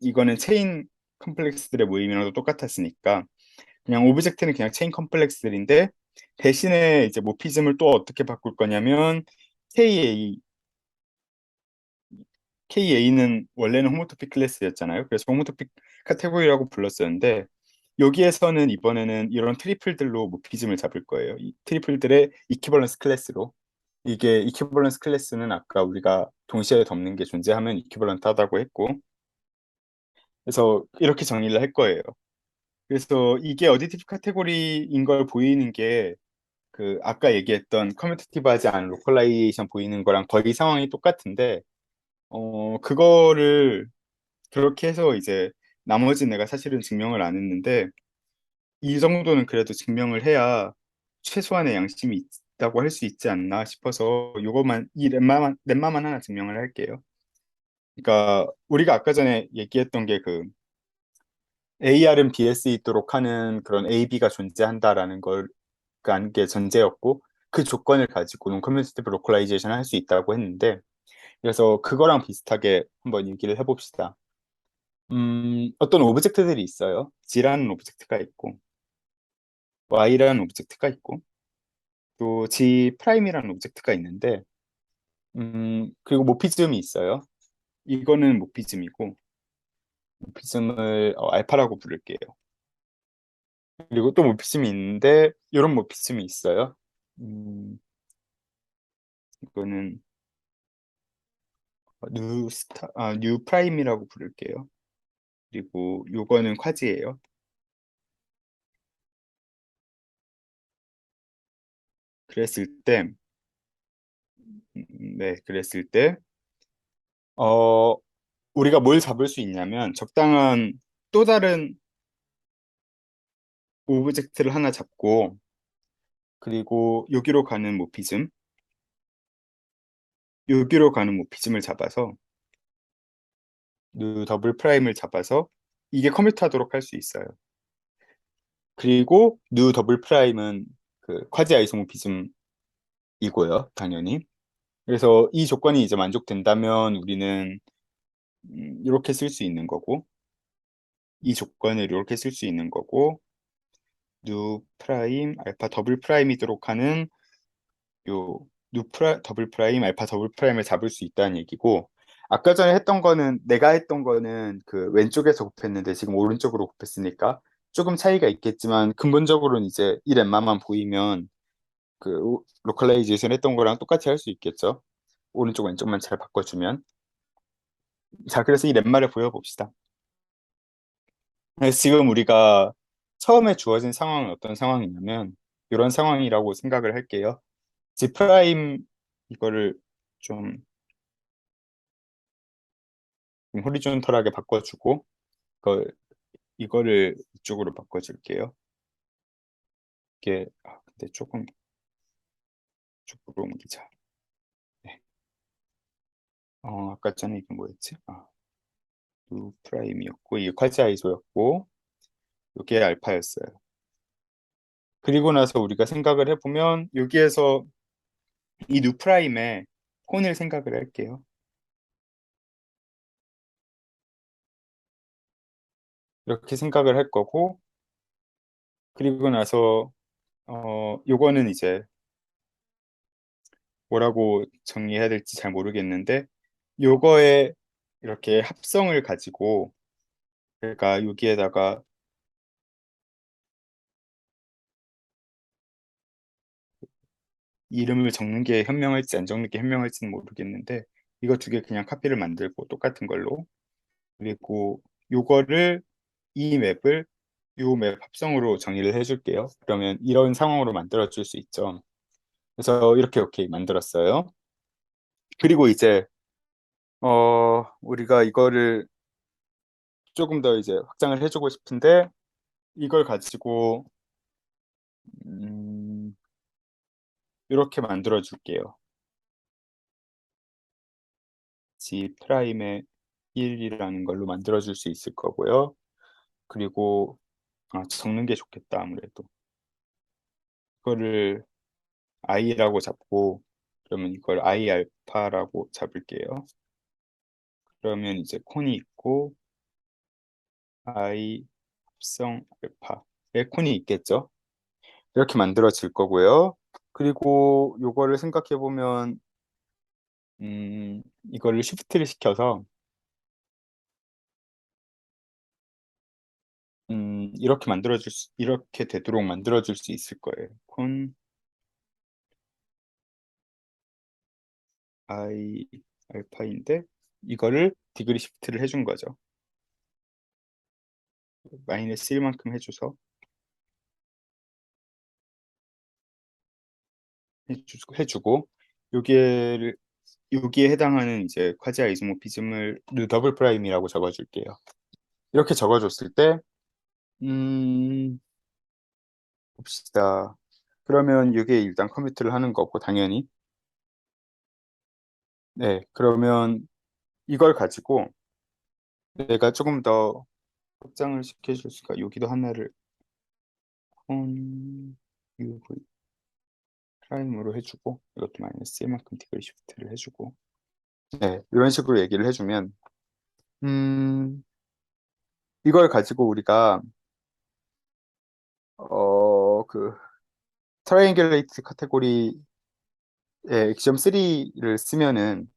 이거는 체인 컴플렉스들의 모임이랑도 똑같았으니까 그냥 오브젝트는 그냥 체인 컴플렉스들인데, 대신에 이제 모피즘을 또 어떻게 바꿀 거냐면 KA KA는 원래는 호모토픽 클래스였잖아요. 그래서 호모토픽 카테고리라고 불렀었는데, 여기에서는 이번에는 이런 트리플들로 모피즘을 잡을 거예요. 이 트리플들의 이퀴벌런스 클래스로. 이게 이퀴벌런스 클래스는 아까 우리가 동시에 덮는 게 존재하면 이퀴벌런트 하다고 했고, 그래서 이렇게 정의를 할 거예요. 그래서 이게 어디티브 카테고리인 걸 보이는 게 아까 얘기했던 커뮤테이티브하지 않은 로컬라이제이션 보이는 거랑 거의 상황이 똑같은데, 그거를 그렇게 해서 이제 나머지 내가 사실은 증명을 안 했는데, 이 정도는 그래도 증명을 해야 최소한의 양심이 있다고 할 수 있지 않나 싶어서 요것만 이 lem마만 하나 증명을 할게요. 그러니까 우리가 아까 전에 얘기했던 게 AR은 BS 있도록 하는 그런 AB가 존재한다라는 걸, 그게 전제였고, 그 조건을 가지고 non-commutative localization 할 수 있다고 했는데, 그래서 그거랑 비슷하게 한번 얘기를 해봅시다. 어떤 오브젝트들이 있어요. G라는 오브젝트가 있고, Y라는 오브젝트가 있고, 또 G 프라임이라는 오브젝트가 있는데, 그리고 모피즘이 있어요. 이거는 모피즘이고, 모피즘을 알파라고 부를게요. 그리고 또 모피즘이 있는데, 이런 모피즘이 있어요. 이거는 뉴 프라임이라고 부를게요. 그리고 요거는 쿼지예요. 그랬을 때, 네, 그랬을 때, 어, 우리가 뭘 잡을 수 있냐면 적당한 또 다른 오브젝트를 하나 잡고, 그리고 여기로 가는 모피즘, 여기로 가는 모피즘을 잡아서 뉴 더블 프라임을 잡아서 이게 커뮤트 하도록 할 수 있어요. 그리고 뉴 더블 프라임은 그 쿼지 아이소모피즘이고요, 당연히. 그래서 이 조건이 이제 만족된다면 우리는 이렇게 쓸 수 있는 거고, 이 조건을 이렇게 쓸 수 있는 거고, 뉴 프라임 알파 더블 프라임이도록 하는 요 더블 프라임 알파 더블 프라임을 잡을 수 있다는 얘기고, 아까 전에 했던 거는 내가 했던 거는 그 왼쪽에서 곱했는데 지금 오른쪽으로 곱했으니까 조금 차이가 있겠지만 근본적으로는 이제 이 lem마만 보이면 그 로컬라이제이션 했던 거랑 똑같이 할 수 있겠죠. 오른쪽 왼쪽만 잘 바꿔주면. 자, 그래서 이 lem마를 보여봅시다. 그래서 지금 우리가 처음에 주어진 상황은 어떤 상황이냐면 이런 상황이라고 생각을 할게요. G 프라임 이거를 좀 호리존털하게 바꿔주고 이거를 이쪽으로 바꿔줄게요. 이게 근데 조금 이쪽으로 옮기자. 네. 아까 전에 이게 뭐였지? 뉴 프라임이었고 이게 쿼지 아이소였고 이게 알파였어요. 그리고 나서 우리가 생각을 해보면 여기에서 이 뉴 프라임에 콘을 생각을 할게요. 이렇게 생각을 할 거고, 그리고 나서 요거는 이제 뭐라고 정리해야 될지 잘 모르겠는데 요거에 이렇게 합성을 가지고, 그러니까 여기에다가 이름을 적는 게 현명할지 안 적는 게 현명할지는 모르겠는데 이거 두 개 그냥 카피를 만들고 똑같은 걸로, 그리고 요거를 이 맵을 요 맵 합성으로 정의를 해줄게요. 그러면 이런 상황으로 만들어 줄 수 있죠. 그래서 이렇게 오케이 만들었어요. 그리고 이제 우리가 이거를 조금 더 이제 확장을 해주고 싶은데 이걸 가지고 음, 이렇게 만들어 줄게요. G 프라임의 1이라는 걸로 만들어 줄 수 있을 거고요. 그리고 적는 게 좋겠다 아무래도. 이거를 i라고 잡고, 그러면 이걸 i 알파라고 잡을게요. 그러면 이제 콘이 있고 i 합성 알파에 콘이 있겠죠. 이렇게 만들어질 거고요. 그리고 요거를 생각해 보면 이거를 쉬프트를 시켜서 이렇게 되도록 만들어 줄 수 있을 거예요. 콘 i 알파인데 이거를 디그리 시프트를 해준 거죠. 마이너스 1만큼 해주고 여기에 해당하는 이제 쿼지 아이소모피즘을 더블 프라임이라고 적어줄게요. 이렇게 적어줬을 때 봅시다. 그러면 이게 일단 컴퓨트를 하는 거고 당연히. 네, 그러면 이걸 가지고 내가 조금 더 확장을 시켜줄 수가, 여기도 하나를 UV 프라임으로 해주고 이것도 마이너스 1만큼 디그리 시프트를 해주고 네, 이런 식으로 얘기를 해주면 이걸 가지고 우리가 그 트라이앵귤레이트 카테고리의 액션 3를 쓰면은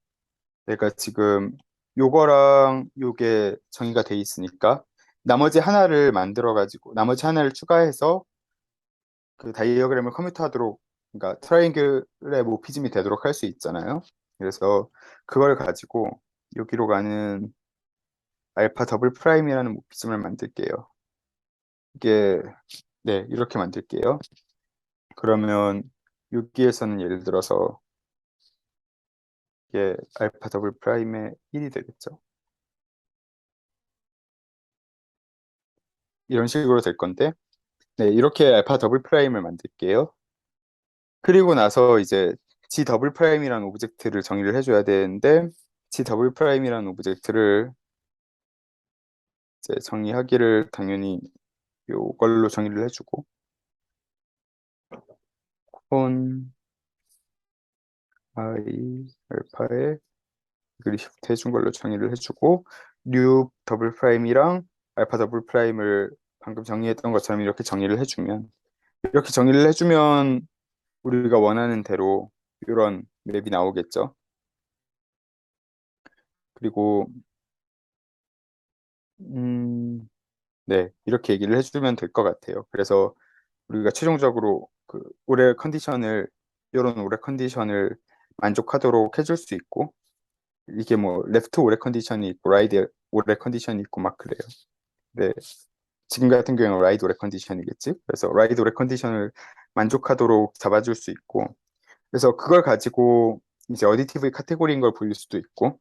내가 지금 요거랑 요게 정의가 돼 있으니까 나머지 하나를 만들어 가지고 나머지 하나를 추가해서 그 다이어그램을 커뮤트하도록 그러니까 트라이앵글의 모피즘이 되도록 할 수 있잖아요. 그래서 그걸 가지고 여기로 가는 알파 더블 프라임이라는 모피즘을 만들게요. 이게 네, 이렇게 만들게요. 그러면 여기에서는 예를 들어서 이게 알파 더블 프라임의 1이 되겠죠. 이런 식으로 될 건데 네, 이렇게 알파 더블 프라임을 만들게요. 그리고 나서 이제 G 더블 프라임이라는 오브젝트를 정의를 해줘야 되는데 G 더블 프라임이라는 오브젝트를 이제 정의하기를 당연히 요걸로 정의를 해주고 콘 I 알파에 디그리 시프트 해준 걸로 정의를 해주고 뉴 더블 프라임이랑 알파 더블 프라임을 방금 정의했던 것처럼 이렇게 정의를 해주면 이렇게 정의를 해주면 우리가 원하는 대로 이런 맵이 나오겠죠. 그리고 네, 이렇게 얘기를 해주면 될 것 같아요. 그래서 우리가 최종적으로 그 이런 오래 컨디션을 만족하도록 해줄 수 있고 이게 뭐 레프트 오래 컨디션이 있고 라이트 오래 컨디션이 있고 막 그래요. 네, 지금 같은 경우는 라이트 오래 컨디션이겠지. 그래서 라이트 오래 컨디션을 만족하도록 잡아줄 수 있고 그래서 그걸 가지고 이제 어디티브 카테고리인 걸 보일 수도 있고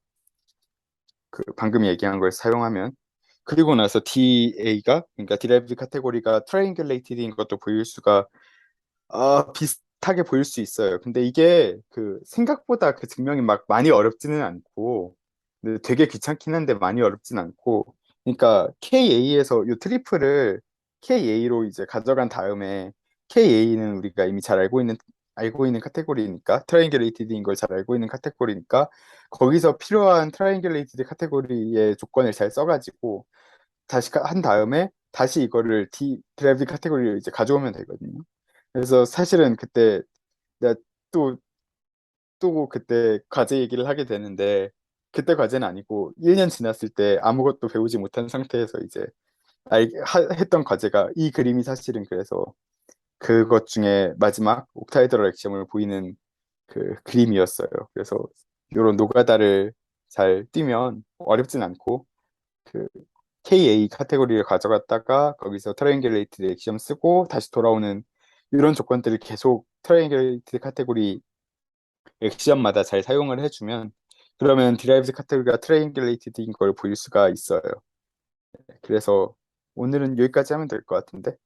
그 방금 얘기한 걸 사용하면 그리고 나서 DA가 그러니까 디라이브드 카테고리가 트라이앵귤레이티드인 것도 보일 수가 비슷하게 보일 수 있어요. 근데 이게 그 생각보다 그 증명이 막 많이 어렵지는 않고 근데 되게 귀찮긴 한데 많이 어렵진 않고 그러니까 KA에서 이 트리플을 KA로 이제 가져간 다음에 KA는 우리가 이미 잘 알고 있는 카테고리니까 트라이앵귤레이티드인 걸 잘 알고 있는 카테고리니까 거기서 필요한 트라이앵귤레이티드 카테고리의 조건을 잘 써가지고 다시 한 다음에 다시 이거를 디라이브드 카테고리를 이제 가져오면 되거든요. 그래서 사실은 그때 내가 또, 또 그때 과제 얘기를 하게 되는데 그때 과제는 아니고 1년 지났을 때 아무것도 배우지 못한 상태에서 이제 했던 과제가 이 그림이 사실은 그래서 그것 중에 마지막 옥타이드럴 액션을 보이는 그 그림이었어요. 그래서 이런 노가다를 잘 띄면 어렵진 않고 그 KA 카테고리를 가져갔다가 거기서 트라이앵귤레이티드 액션 쓰고 다시 돌아오는 이런 조건들을 계속 트라이앵귤레이티드 카테고리 액션마다 잘 사용을 해주면 그러면 디라이브드 카테고리가 트라이앵귤레이티드인 걸 보일 수가 있어요. 그래서 오늘은 여기까지 하면 될 것 같은데